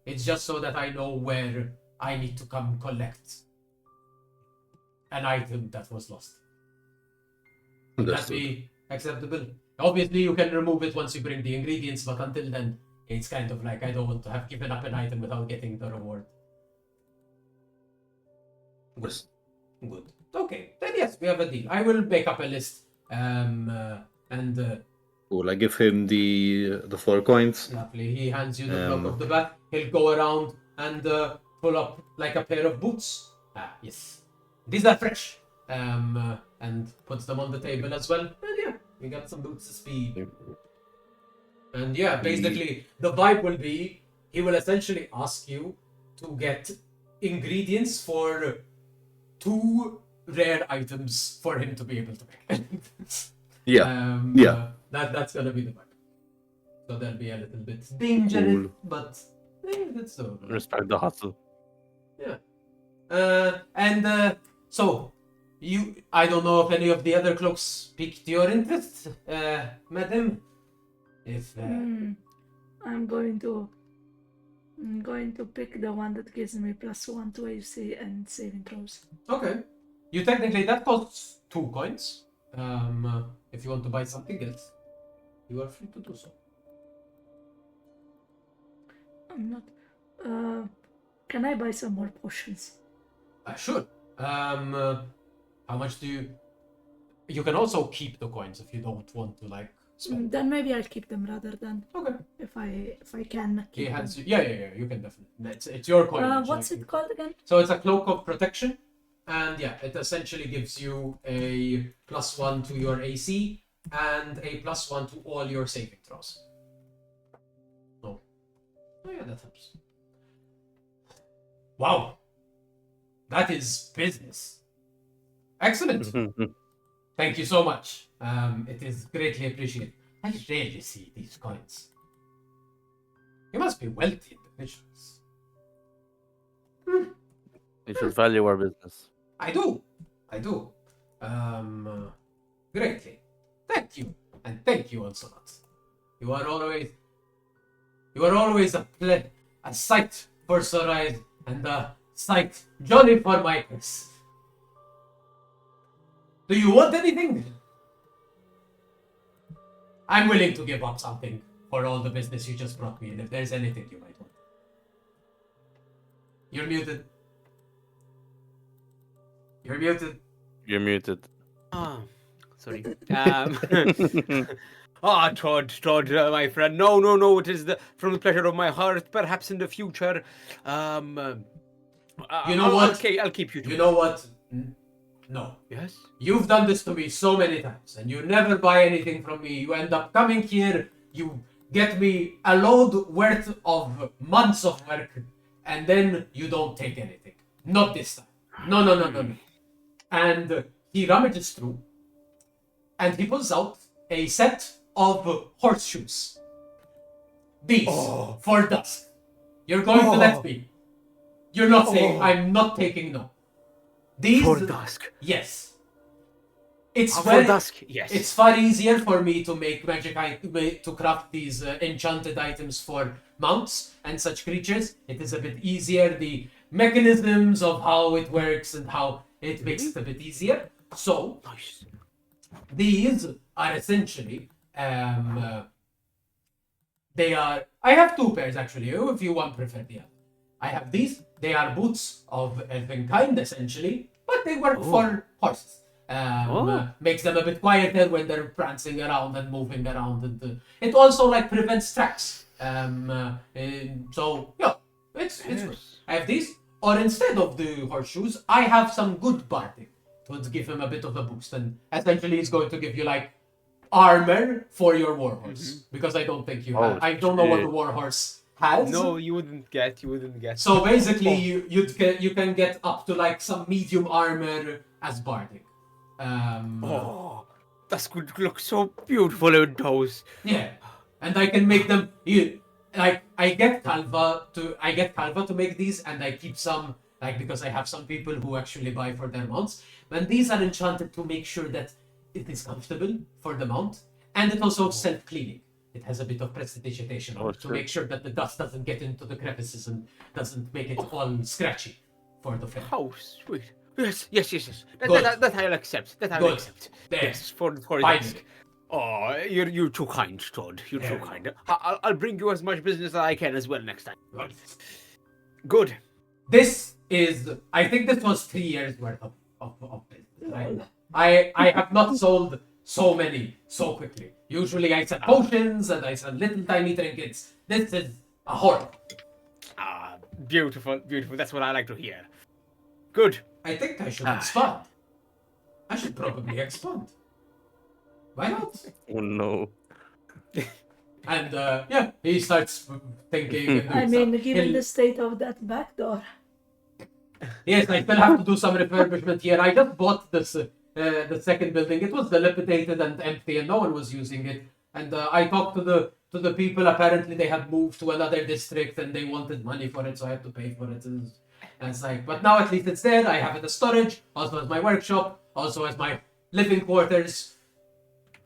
It's just so that I know where I need to come collect an item that was lost. Would that Understood. be acceptable? Obviously, you can remove it once you bring the ingredients, but until then, it's kind of like I don't want to have given up an item without getting the reward. Yes. Good. Okay, then yes, we have a deal. I will make up a list. Cool. I give him the 4 coins. Lovely. He hands you the cloak of the bat. He'll go around and pull up like a pair of boots. Ah, yes. These are fresh. And puts them on the table as well. And yeah, we got some boots of speed. And yeah, basically, the vibe will be he will essentially ask you to get ingredients for 2 rare items for him to be able to make. Yeah. That's gonna be the vibe. So there'll be a little bit dangerous, Cool. but that's doable. Respect the hustle. Yeah. So I don't know if any of the other cloaks piqued your interest, madam. If I'm going to pick the one that gives me +1 to AC and saving throws. okay, you technically that costs 2 coins. If you want to buy something else, you are free to do so. I'm not. Can I buy some more potions? Sure. How much do you? You can also keep the coins if you don't want to like spend. Then maybe I'll keep them rather than Okay. if I can He keep them. hands you. Yeah. You can definitely. It's your coin. What's it called again? So it's a cloak of protection, and yeah, it essentially gives you a +1 to your AC and a +1 to all your saving throws. Oh yeah, that helps. Wow, that is business. Excellent. Thank you so much. It is greatly appreciated. I rarely see these coins. You must be wealthy individuals. You should value our business. I do. Greatly. Thank you. And thank you also. You are always... You are always a sight for Sir Eyes and a sight jolly for Micus. Do you want anything? I'm willing to give up something for all the business you just brought me in, if there's anything you might want. You're muted. You're muted. You're muted. Ah, sorry. Trod, my friend. No. It is from the pleasure of my heart. Perhaps in the future. You know what? Okay, I'll keep you to You it. know what? No. Yes? You've done this to me so many times, and you never buy anything from me. You end up coming here, you get me a load worth of months of work, and then you don't take anything. Not this time. No. And he rummages through, and he pulls out a set of horseshoes. These, for dusk. You're going to let me. You're not saying, I'm not taking no. These, For dusk. yes. It's For very, dusk, yes. It's far easier for me to make to craft these enchanted items for mounts and such creatures. It is a bit easier. The mechanisms of how it works and how it makes it a bit easier. So Nice. these are essentially they are. I have two pairs actually. If you want, prefer the other. I have these. They are boots of elven kind essentially, but they work for horses. Makes them a bit quieter when they're prancing around and moving around, and it also like prevents tracks. So yeah, it's good. I have these, or instead of the horseshoes, I have some good barding to give him a bit of a boost, and essentially it's going to give you like armor for your warhorse because I don't think you have. I don't know what the warhorse has. No, you wouldn't get. So basically, you can get up to like some medium armor as barding. That could look so beautiful with those. Yeah, and I can make them. I get Calva to make these, and I keep some because I have some people who actually buy for their mounts. And these are enchanted to make sure that it is comfortable for the mount, and it also self-cleaning. It has a bit of prestidigitation on it to make sure that the dust doesn't get into the crevices and doesn't make it all scratchy for the fair. How sweet. Yes. Good. That I'll accept. That I'll Good. accept. There. Yes, for Finally. this. Oh, you're too kind, Todd. You're too kind. I'll bring you as much business as I can as well next time. Good. Good. This is, I think this was 3 years worth of business. Right? I have not sold so many so quickly. Usually I sell potions and I sell little tiny trinkets. This is a horror. Beautiful. That's what I like to hear. Good. I think I should expand. I should probably expand. Why not? Oh no. And yeah, he starts thinking. And I doing mean, stuff. given the state of that back door. Yes, I still have to do some refurbishment here. I just bought this the second building. It was dilapidated and empty, and no one was using it. And I talked to the people. Apparently, they had moved to another district and they wanted money for it, so I had to pay for it. And it's like, but now at least it's there. I have it as storage, also as my workshop, also as my living quarters,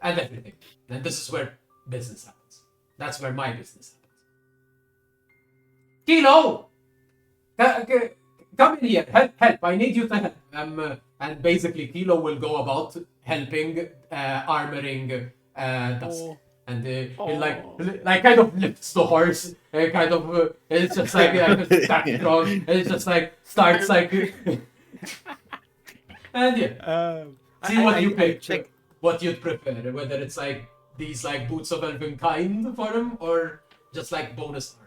and everything. And this is where business happens. That's where my business happens. Kilo! Come in here, help, I need you to help. And basically Kilo will go about helping, armoring Dusk. And he like kind of lifts the horse, it's just like that strong, and it's just like starts like, and yeah. See what you pick, what you'd prefer, whether it's like these like boots of elven kind for him, or just like bonus armor.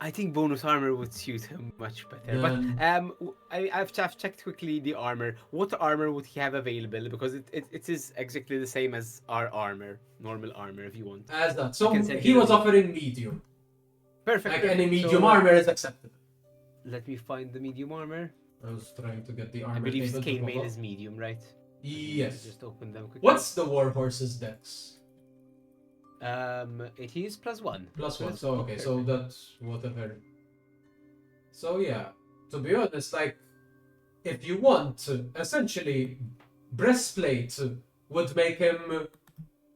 I think bonus armor would suit him much better. But I've checked quickly the armor. What armor would he have available? Because it is exactly the same as our armor, normal armor, if you want. As that. So I can send he you was the- offering medium. Perfect. Like any medium So, armor is acceptable. Let me find the medium armor. I was trying to get the armor. I believe table to scale pop mail up. is medium, right? Yes. Just open them quickly. What's the warhorse's dex? It is +1. +1. So okay, so that's whatever. So yeah, to be honest, like if you want, essentially, breastplate would make him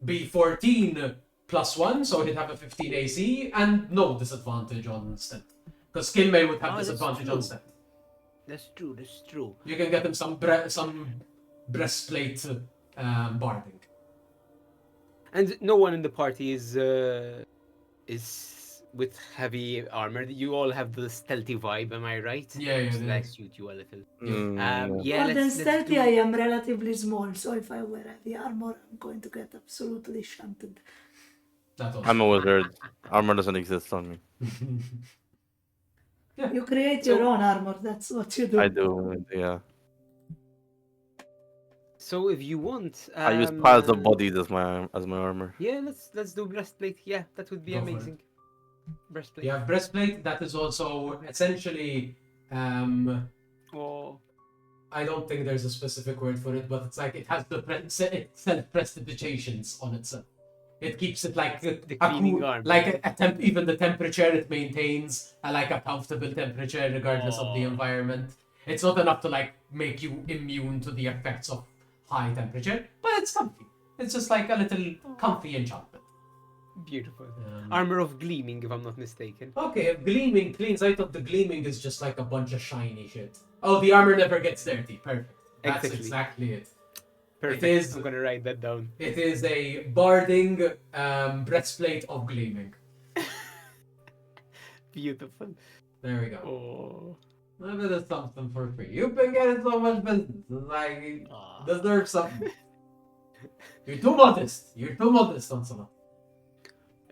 be 14 +1, so he'd have a 15 AC, and no disadvantage on stealth. Because skill mail would have Oh, that's disadvantage on true. stealth. That's true. That's true. You can get him some breastplate barding. And no one in the party is with heavy armor. You all have the stealthy vibe. Am I right? Yeah, So yeah. that suit you a little. Mm, Yeah. More than let's stealthy, do- I am relatively small, so if I wear heavy armor, I'm going to get absolutely shunted. That also. I'm a wizard. Armor doesn't exist on me. You create So- your own armor, that's what you do. I do, yeah. So if you want, I use piles of bodies as my armor. Yeah, let's do breastplate. Yeah, that would be Go for it. amazing. Breastplate. You have breastplate. That is also essentially. Oh, I don't think there's a specific word for it, but it's like it has the self-prestidigitations on itself. It keeps it like The cleaning arm. like even the temperature it maintains like a comfortable temperature regardless of the Oh. environment. It's not enough to like make you immune to the effects of high temperature, but it's comfy. It's just like a little comfy enchantment. beautiful. Armor of gleaming, if I'm not mistaken. Okay, gleaming, clean sight of the gleaming is just like a bunch of shiny shit. Oh, the armor never gets dirty. Perfect. That's Exactly. exactly it. Perfect. is- I'm gonna write that down. It is a barding breastplate of gleaming. Beautiful. There we go. Oh. A bit of something for free. You've been getting so much business. It's like, you Ah. deserve something. You're too modest. You're too modest, Onslaught.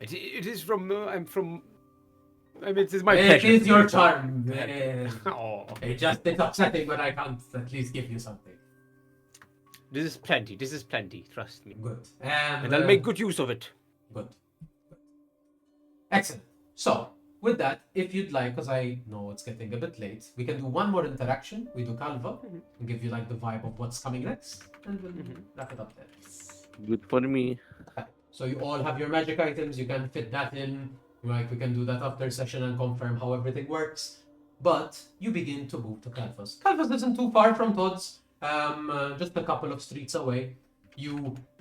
It is from. I'm from. I mean, it is my It pleasure. is to your be- charm. Oh. It's upsetting when I can't at least give you something. This is plenty. This is plenty. Trust me. Good. And I'll make good use of it. Good. Excellent. So, with that, if you'd like, because I know it's getting a bit late, we can do one more interaction. We do Calva and give you like the vibe of what's coming next, and we'll wrap it up there. Good for me. So you all have your magic items. You can fit that in. Like we can do that after session and confirm how everything works. But you begin to move to Calvas. Calvas isn't too far from Todd's. Just a couple of streets away.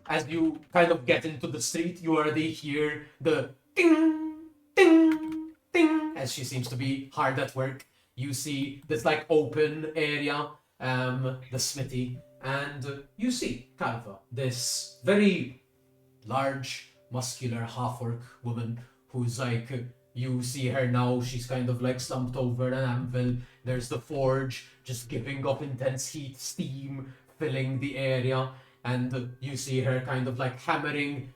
As you kind of get into the street, you already hear the ding, ding, ding. As she seems to be hard at work. You see this like open area, the smithy, and you see Calva, this very large, muscular half-orc woman who's like, you see her now, she's kind of like slumped over an anvil. There's the forge just giving off intense heat, steam filling the area, and you see her kind of like hammering,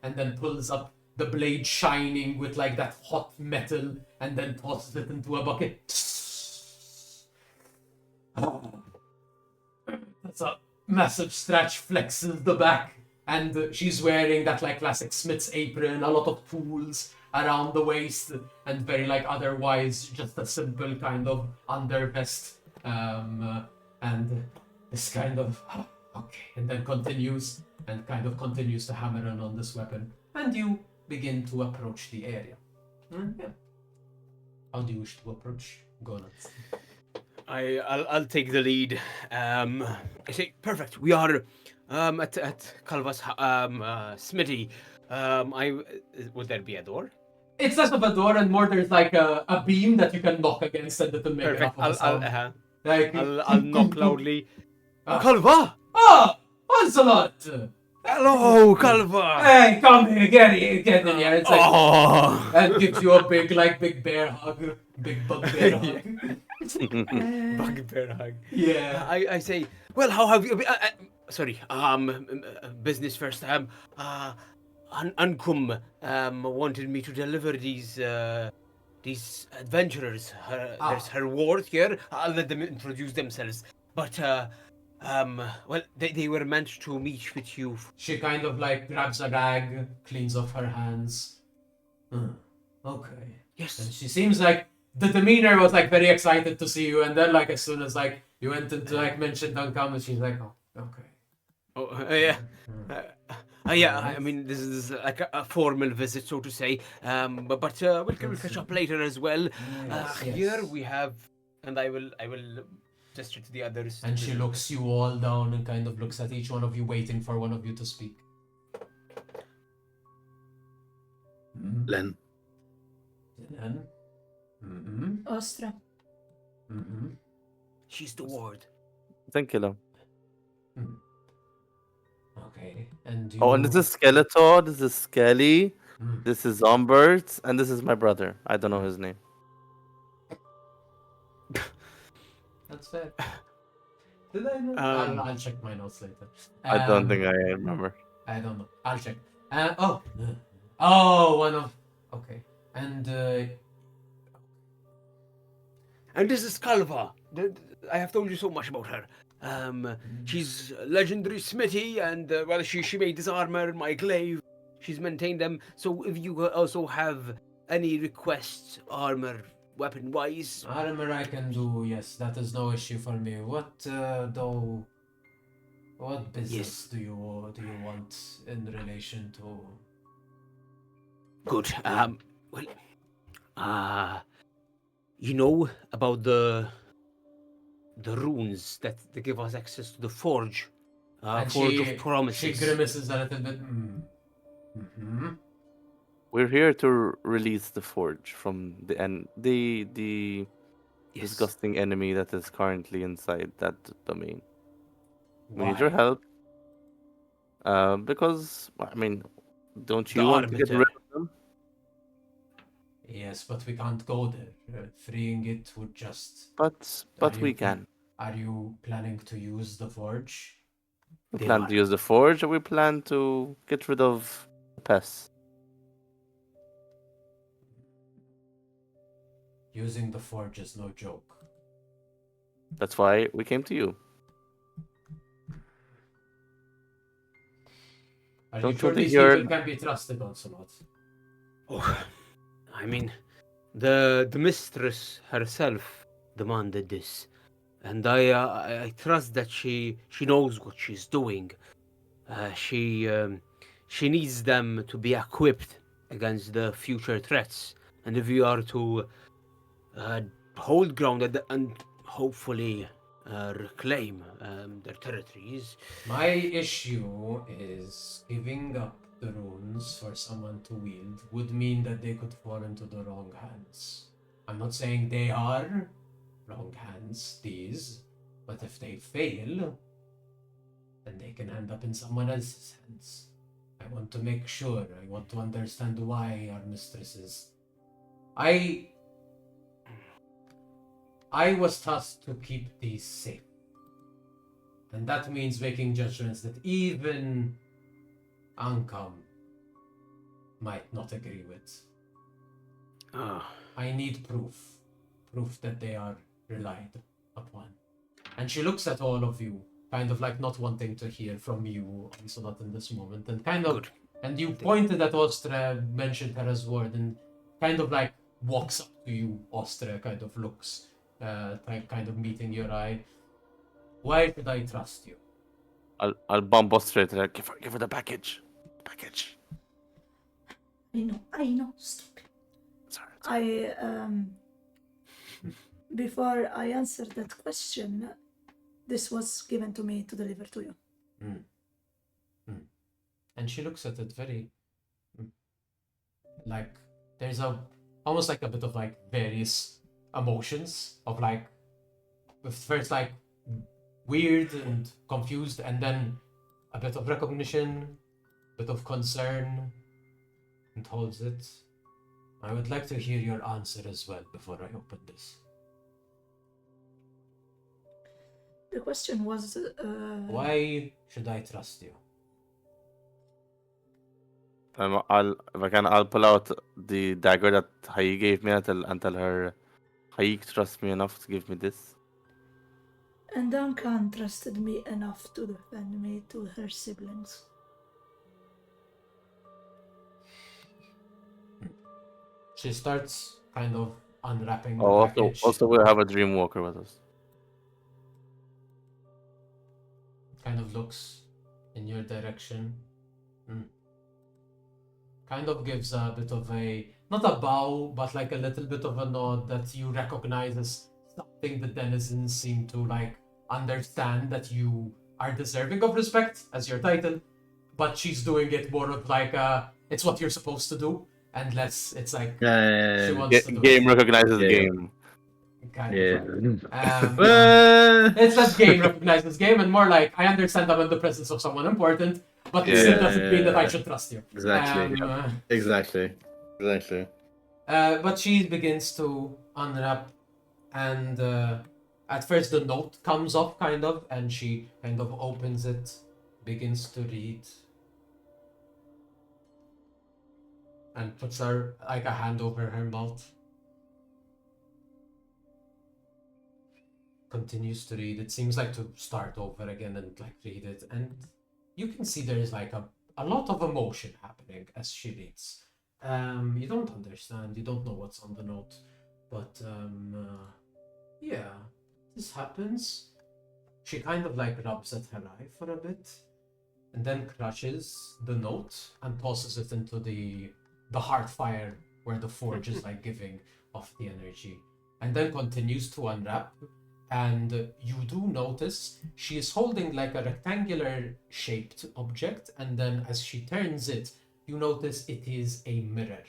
and then pulls up the blade shining with like that hot metal, and then tosses it into a bucket. That's a massive stretch, flexes the back. And she's wearing that like classic smith's apron, a lot of tools around the waist, and very like otherwise just a simple kind of undervest. And this kind of okay, and then continues to hammer on this weapon, and you begin to approach the area. Yeah. How do you wish to approach Gonats? I'll take the lead. I say perfect. We are at Calva's smithy. Would there be a door? It's less of a door and more there's like a beam that you can knock against and it'll make Perfect. enough of a sound. Like, I'll knock loudly. Ah. Calva! Ah! Onslaught! Hello, Calva! Hey, come here, get in here. It's like, Oh! and gives you a big bear hug. Big bug bear hug. Bugbear hug. Yeah. I say, well, how have you been? Sorry, business first. Ankum wanted me to deliver these adventurers. There's her ward here. I'll let them introduce themselves. But well, they were meant to meet with you. She kind of like grabs a rag, cleans off her hands. Okay. And Yes. she seems like the demeanor was like very excited to see you, and then like as soon as like you went into like mentioned Uncommon, she's like, oh, okay. Oh, yeah. Yeah, I mean, this is like a formal visit, so to say. But we'll catch up later as well. Yes, Here yes. we have, and I will gesture to the others. And she looks you all down and kind of looks at each one of you, waiting for one of you to speak. Mm-hmm. Len. Then. Mm-hmm. Ostra. Mm-hmm. She's the ward. Then kill him. Okay. And you. Oh, and this is Skeletor, this is Skelly, Mm. this is Zombert, and this is my brother. I don't know his name. That's fair. Did I know? I'll check my notes later. I don't think I remember. I don't know. I'll check. Oh, one of. Okay. And And this is Calva. I have told you so much about her. She's a legendary smithy, and well, she made this armor, my glaive. She's maintained them. So if you also have any requests, armor, weapon-wise, armor I can do. Yes, that is no issue for me. What though? What business do you want in relation to? good. You know about the runes that they give us access to the forge, And forge of She promises. grimaces a little bit. Mm-hmm. We're here to release the forge from the Yes. disgusting enemy that is currently inside that domain. We Why? need your help. Because I mean, don't The you want to get Arbiter. rid of them? Yes, but we can't go there. Freeing it would just. But Are we you- can. Are you planning to use the forge? We They plan are. to use the forge, or we plan to get rid of the pests. Using the forge is no joke. That's why we came to you. Are Don't you you sure think these you're- people can be trusted, Ocelot? Oh, I mean, the mistress herself demanded this, and I trust that she knows what she's doing. She needs them to be equipped against the future threats, and if we are to hold ground and hopefully reclaim their territories. My issue is giving up the runes for someone to wield would mean that they could fall into the wrong hands. I'm not saying they are wrong hands, these, but if they fail, then they can end up in someone else's hands. I want to make sure, I want to understand why our mistresses. I was tasked to keep these safe. And that means making judgments that even Ankam might not agree with. I need proof. Proof that they are relied upon. And she looks at all of you, kind of like not wanting to hear from you, also not in this moment, and kind of. Good. And you pointed at Ostra, mentioned her as word, and kind of like walks up to you. Ostra kind of looks, kind of meeting your eye. Why should I trust you? I'll bomb straight. Like, give her the package. Package. I know, stupid. Sorry. Before I answer that question, this was given to me to deliver to you. And she looks at it very like there's almost like a bit of like various emotions of like with first like weird and confused, and then a bit of recognition, a bit of concern, and holds it. I would like to hear your answer as well before I open this. The question was Why should I trust you? I'll pull out the dagger that Hai gave me and tell her, Hai trusts me enough to give me this. and Duncan trusted me enough to defend me to her siblings. She starts kind of unwrapping the Oh, package. also we'll have a Dreamwalker with us. Kind of looks in your direction. Kind of gives a bit of a, not a bow, but like a little bit of a nod that you recognize as something the denizens seem to like understand that you are deserving of respect as your title, but she's doing it more of like it's what you're supposed to do. unless it's like Yeah, she wants to do Game it. recognizes Yeah. game. Kind yeah. of. Uh, It's less game recognizes game, and more like I understand I'm in the presence of someone important, but it still Yeah. doesn't mean that I should trust you. Exactly. Um, Exactly. But she begins to unwrap, and at first the note comes off, kind of, and she kind of opens it, begins to read, and puts her like a hand over her mouth. Continues to read. It seems like to start over again and like read it, and you can see there is like a lot of emotion happening as she reads. You don't understand, you don't know what's on the note, but yeah, this happens. She kind of like rubs at her eye for a bit, and then crushes the note and tosses it into the heart fire where the forge is like giving off the energy, and then continues to unwrap. And you do notice she is holding like a rectangular shaped object, and then as she turns it, you notice it is a mirror.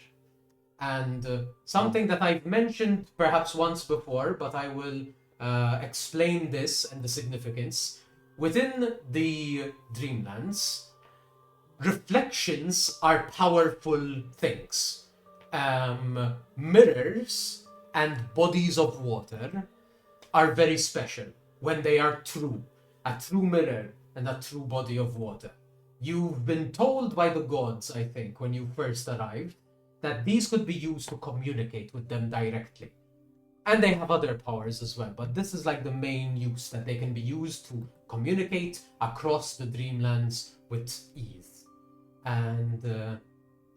And something that I've mentioned perhaps once before, but I will explain this and the significance. Within the Dreamlands, reflections are powerful things. Mirrors and bodies of water are very special when they are true. A true mirror and a true body of water. You've been told by the gods, I think, when you first arrived, that these could be used to communicate with them directly. And they have other powers as well, but this is like the main use, that they can be used to communicate across the Dreamlands with ease. And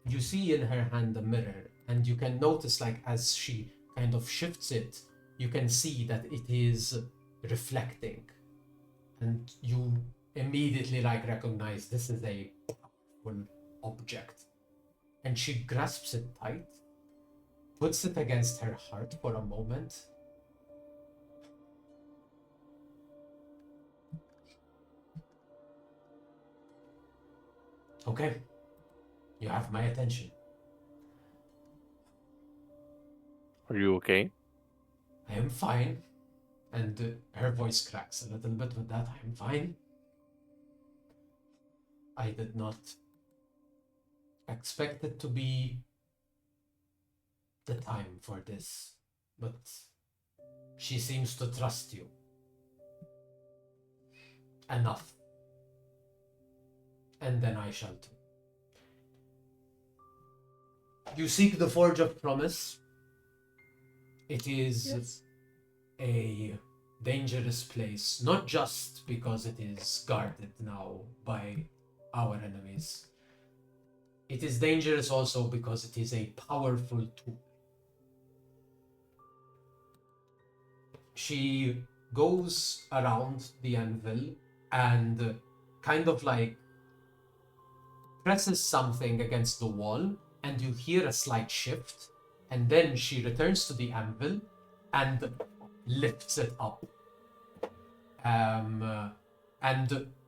you see in her hand a mirror, and you can notice like as she kind of shifts it, you can see that it is reflecting, and you immediately like recognize this is a powerful object. And she grasps it tight, puts it against her heart for a moment, okay, you have my attention. Are you okay? I am fine. And her voice cracks a little bit with that. I am fine. I did not expect it to be the time for this, but she seems to trust you enough. And then I shall too. You seek the Forge of Promise. It is Yes. a dangerous place, not just because it is guarded now by our enemies. It is dangerous also because it is a powerful tool. She goes around the anvil and kind of like presses something against the wall, and you hear a slight shift, and then she returns to the anvil and lifts it up. And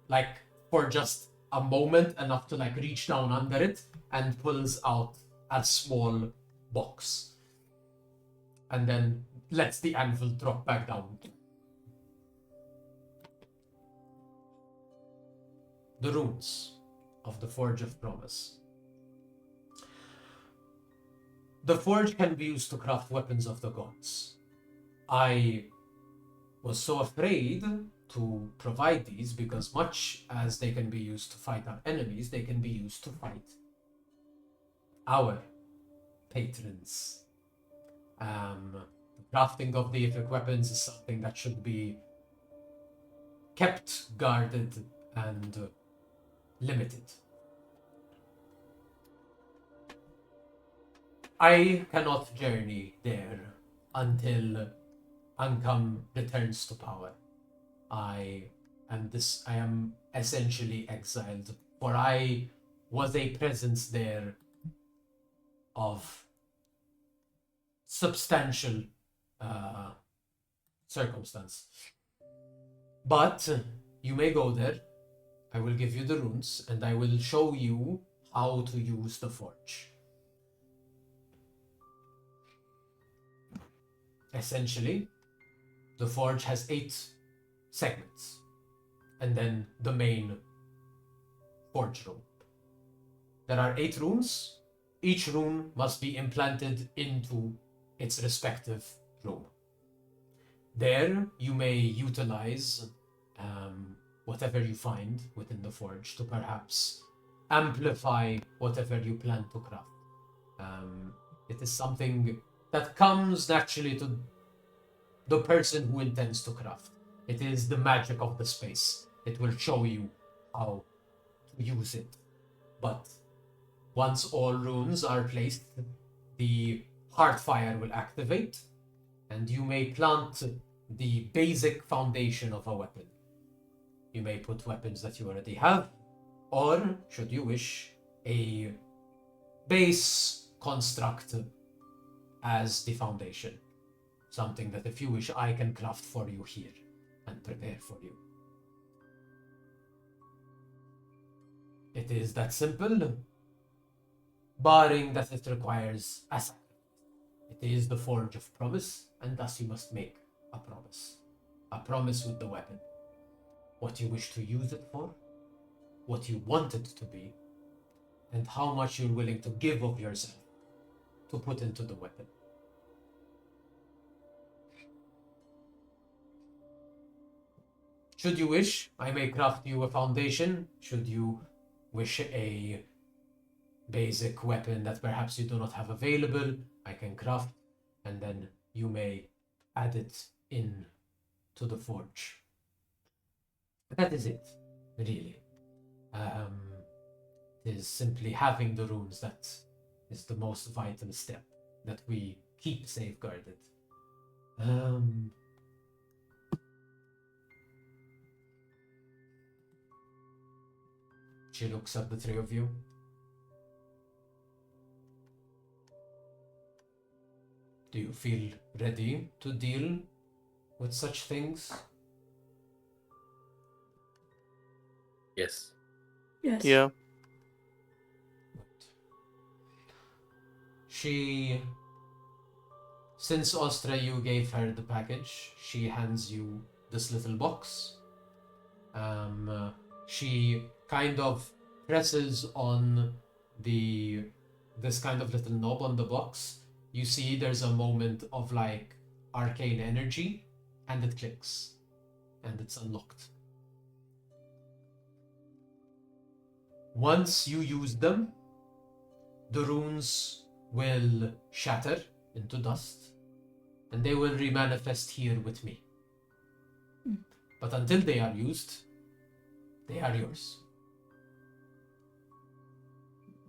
like for just a moment, enough to like reach down under it, and pulls out a small box. And then lets the anvil drop back down. The runes of the Forge of Promise. The forge can be used to craft weapons of the gods. I was so afraid to provide these because much as they can be used to fight our enemies, they can be used to fight our patrons. The crafting of the Aethic weapons is something that should be kept guarded and limited. I cannot journey there until Ankam returns to power. I am essentially exiled, for I was a presence there of substantial circumstance. But you may go there. I will give you the runes, and I will show you how to use the forge. essentially, the forge has 8 segments, and then the main forge room. There are 8 rooms. Each room must be implanted into its respective room. There, you may utilize whatever you find within the forge to perhaps amplify whatever you plan to craft. It is something that comes naturally to the person who intends to craft. It is the magic of the space. It will show you how to use it. But once all runes are placed, the Heartfire will activate, and you may plant the basic foundation of a weapon. You may put weapons that you already have, or, should you wish, a base construct as the foundation. Something that, if you wish, I can craft for you here and prepare for you. It is that simple, barring that it requires a sacrifice. It is the Forge of Promise, and thus you must make a promise. A promise with the weapon. What you wish to use it for, what you want it to be, and how much you're willing to give of yourself to put into the weapon. Should you wish, I may craft you a foundation. Should you wish a basic weapon that perhaps you do not have available, I can craft, and then you may add it in to the forge. That is it, really. It is simply having the runes that is the most vital step that we keep safeguarded. She looks at the three of you. Do you feel ready to deal with such things? Yes. Yes. Yeah. Since Ostra, you gave her the package, she hands you this little box. She kind of presses on this kind of little knob on the box. You see there's a moment of like arcane energy, and it clicks, and it's unlocked. Once you use them, the runes will shatter into dust, and they will remanifest here with me. But until they are used, they are yours.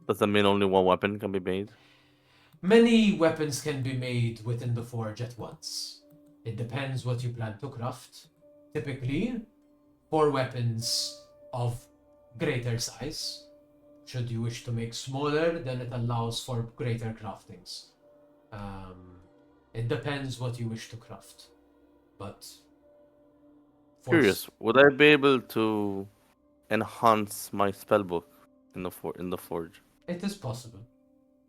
Does that mean only one weapon can be made? Many weapons can be made within the forge at once. It depends what you plan to craft. Typically, 4 weapons of greater size. Should you wish to make smaller, then it allows for greater craftings. It depends what you wish to craft. But Curious, would I be able to enhance my spellbook in the forge? It is possible.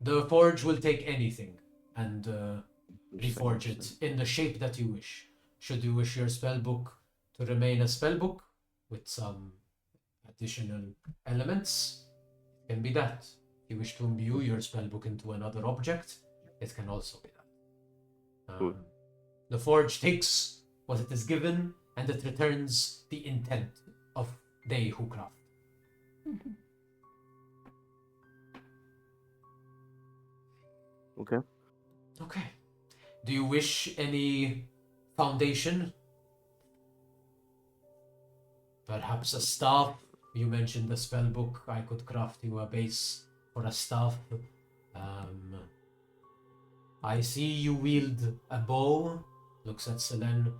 The forge will take anything and reforge it in the shape that you wish. Should you wish your spellbook to remain a spellbook with some additional elements, it can be that. If you wish to imbue your spellbook into another object, it can also be that. Cool. The forge takes what it is given and it returns the intent of they who craft. Okay. Okay. Do you wish any foundation? Perhaps a staff? You mentioned the spellbook. I could craft you a base for a staff. I see you wield a bow. Looks at Selene.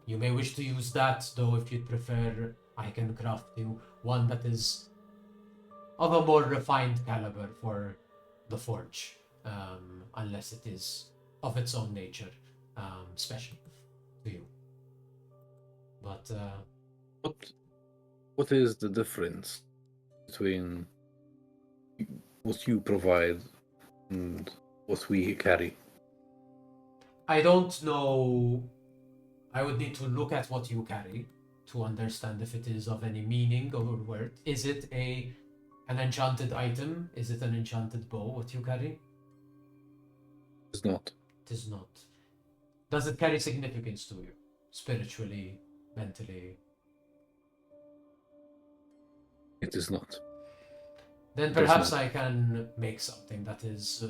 You may wish to use that, though if you'd prefer, I can craft you one that is of a more refined caliber for the forge. Unless it is of its own nature, special to you. But What is the difference between what you provide and what we carry? I don't know. I would need to look at what you carry to understand if it is of any meaning or worth. Is it an enchanted item? Is it an enchanted bow? What you carry? It's not. It is not. Does it carry significance to you? Spiritually, mentally? It is not. Then Does perhaps not. I can make something that is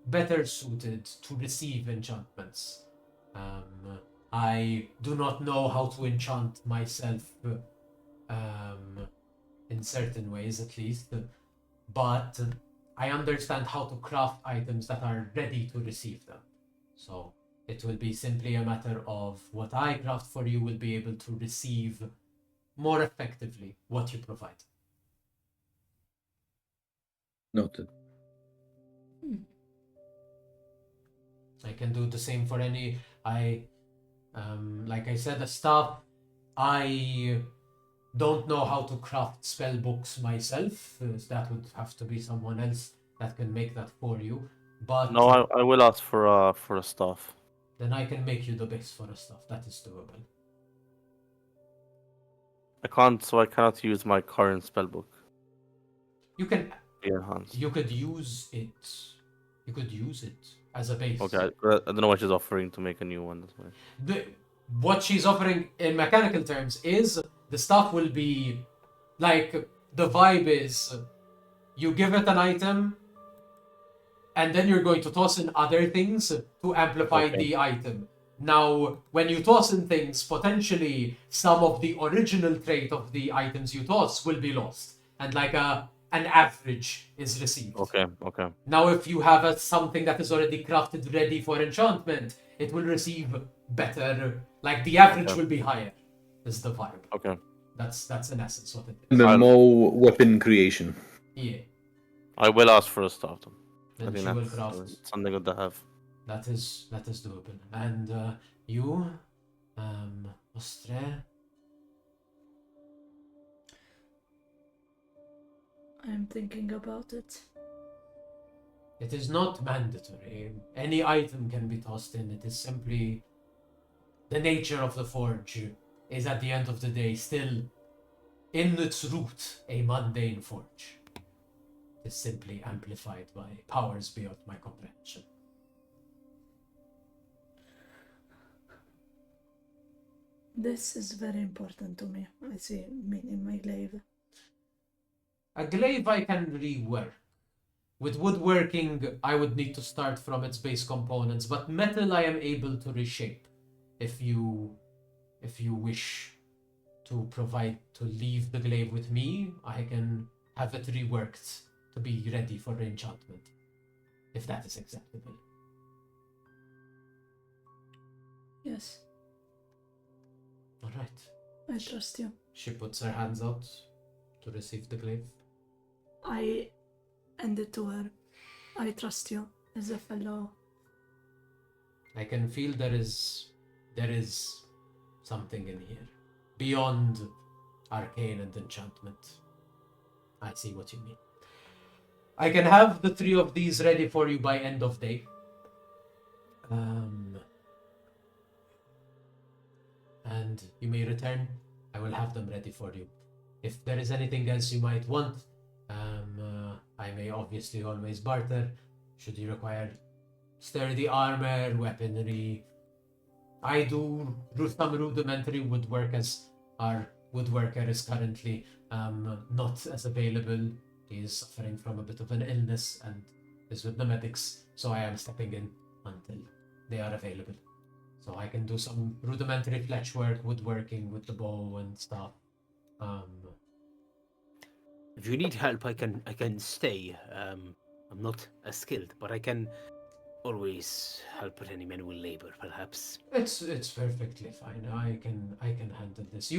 better suited to receive enchantments. I do not know how to enchant myself in certain ways, at least, but I understand how to craft items that are ready to receive them. So it will be simply a matter of what I craft for you will be able to receive more effectively what you provide. Noted. I can do the same for any. Like I said, the staff. I don't know how to craft spell books myself. That would have to be someone else that can make that for you. But No, I will ask for a staff. then I can make you the base for the stuff. That is doable. I cannot use my current spellbook. You can. Here, Hans. You could use it. You could use it as a base. Okay, I don't know what she's offering to make a new one. That's why. What she's offering in mechanical terms is the stuff will be like the vibe is you give it an item and then you're going to toss in other things to amplify Okay. the item. Now, when you toss in things, potentially some of the original trait of the items you toss will be lost, and like an average is received. Okay. Now, if you have something that is already crafted ready for enchantment, it will receive better. Like the average Okay. will be higher. Is the vibe. Okay. That's in essence what it is. And then I'll- more weapon creation. Yeah. I will ask for a staff. Then. I Then think she will that's craft. something good to have. That is doable. And you, Ostre. I'm thinking about it. It is not mandatory. Any item can be tossed in. It is simply the nature of the forge is at the end of the day still in its root a mundane forge. It is simply amplified by powers beyond my comprehension. This is very important to me. I see meaning in my glaive. A glaive I can rework. With woodworking, I would need to start from its base components, but metal I am able to reshape. If you wish to leave the glaive with me, I can have it reworked to be ready for enchantment. If that is acceptable. Yes, Alright. I trust you. She puts her hands out to receive the glaive. I end it to her. I trust you as a fellow. I can feel there is something in here. Beyond arcane and enchantment. I see what you mean. I can have the 3 of these ready for you by end of day. And you may return. I will have them ready for you. If there is anything else you might want, I may obviously always barter. Should you require sturdy armor, weaponry. I do some rudimentary woodwork as our woodworker is currently not as available. He is suffering from a bit of an illness and is with the medics, so I am stepping in until they are available. So I can do some rudimentary fletchwork, woodworking with the bow and stuff. If you need help, I can stay. I'm not as skilled, but I can always help with any manual labor, perhaps. It's perfectly fine. I can handle this.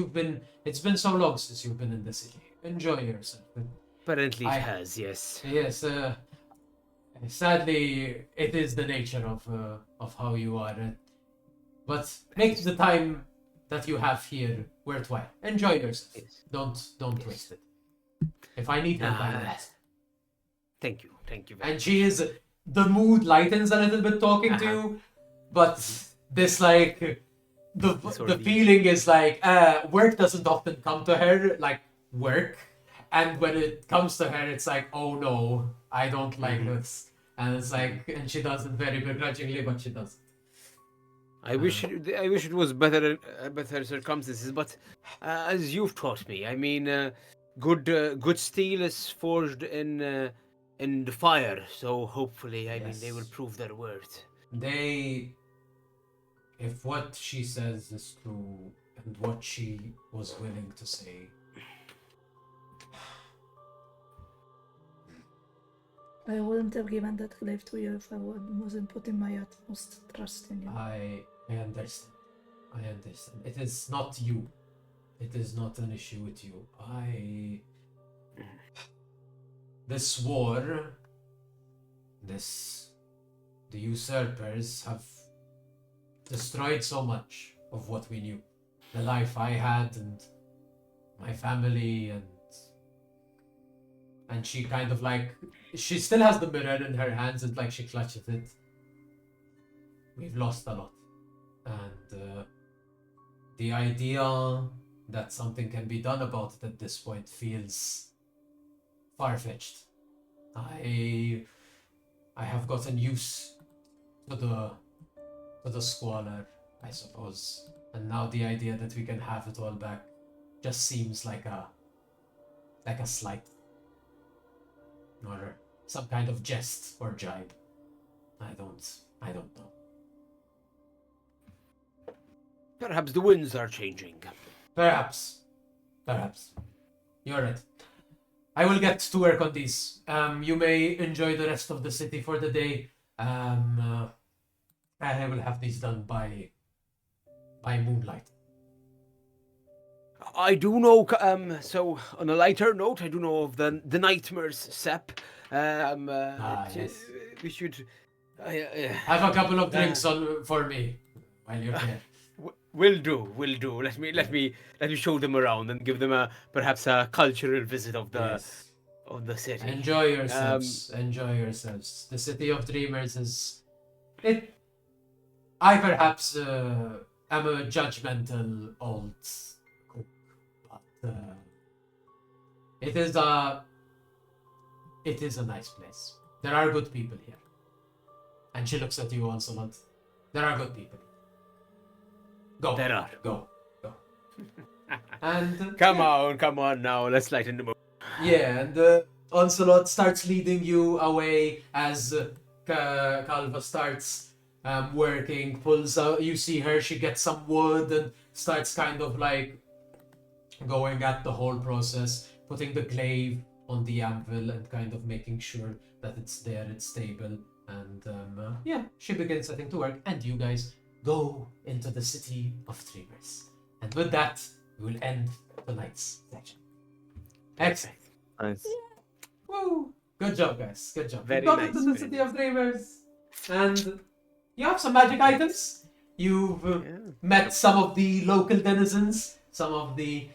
It's been so long since you've been in the city. Enjoy yourself. Apparently, it I- has. Yes. Yes, sadly, it is the nature of how you are. But make the time that you have here worthwhile. Enjoy yourself. Yes. Don't waste it. If I need help, I will Ah. ask. Thank you. Thank you very And she is. The mood lightens a little bit talking to you. but this like the Disorderly. feeling is like work doesn't often come to her like work, and when it comes to her, it's like, oh no, I don't like this, and it's like, and she does it very begrudgingly, but she does. I wish it was better circumstances, but as you've taught me, I mean, good steel is forged in the fire. So hopefully, I mean, they will Yes. prove their worth. They, if what she says is true and what she was willing to say, I wouldn't have given that glaive to you if I wasn't putting my utmost trust in you. I understand. I understand. It is not you. It is not an issue with you. This war, the usurpers have destroyed so much of what we knew. The life I had and my family and she kind of like, she still has the mirror in her hands and like she clutches it. We've lost a lot. And the idea that something can be done about it at this point feels far-fetched. I have gotten used to the squalor, I suppose. And now the idea that we can have it all back just seems like a slight. Or some kind of jest or jibe. I don't know. Perhaps the winds are changing. Perhaps. You're right. I will get to work on these. You may enjoy the rest of the city for the day. I will have these done by moonlight. I do know. So on a lighter note, I do know of the nightmares, Sep. Yes. We should. Have a couple of drinks on for me while you're there. Will do. Let me show them around and give them perhaps a cultural visit of the Yes. of the city. Enjoy yourselves. Enjoy yourselves. The city of dreamers is it. I perhaps am a judgmental old cook, but it is a nice place. There are good people here. And she looks at you, Onslaught. There are good people. Go. There are. Go. And Come on now. Let's lighten the mood. yeah, and Onslaught starts leading you away as Calva starts working, pulls out, you see her, she gets some wood and starts kind of like going at the whole process, putting the glaive on the anvil and kind of making sure that it's there, it's stable. And yeah, she begins setting to work, and you guys go into the city of dreamers. And with that, we will end tonight's section. Excellent. Nice. Woo! Good job, guys. Good job. Very You got nice, into the very city nice. of dreamers, and you have some magic items. You've met some of the local denizens, some of the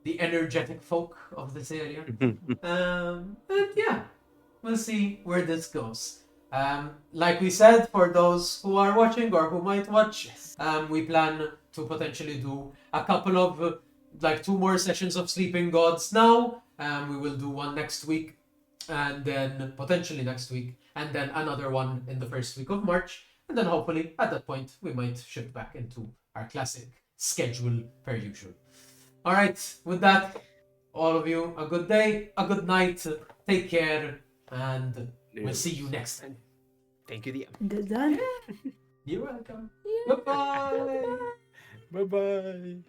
energetic folk of this area. And yeah, we'll see where this goes. Like we said, for those who are watching or who might watch, we plan to potentially do a couple of like 2 more sessions of Sleeping Gods now. We will do one next week, and then potentially next week, and then another one in the first week of March, and then hopefully at that point we might shift back into our classic schedule per usual. All right, with that, all of you, a good day, a good night, take care, and we'll see you next time. Thank you, DM. Good done. You're welcome. Goodbye. Bye bye.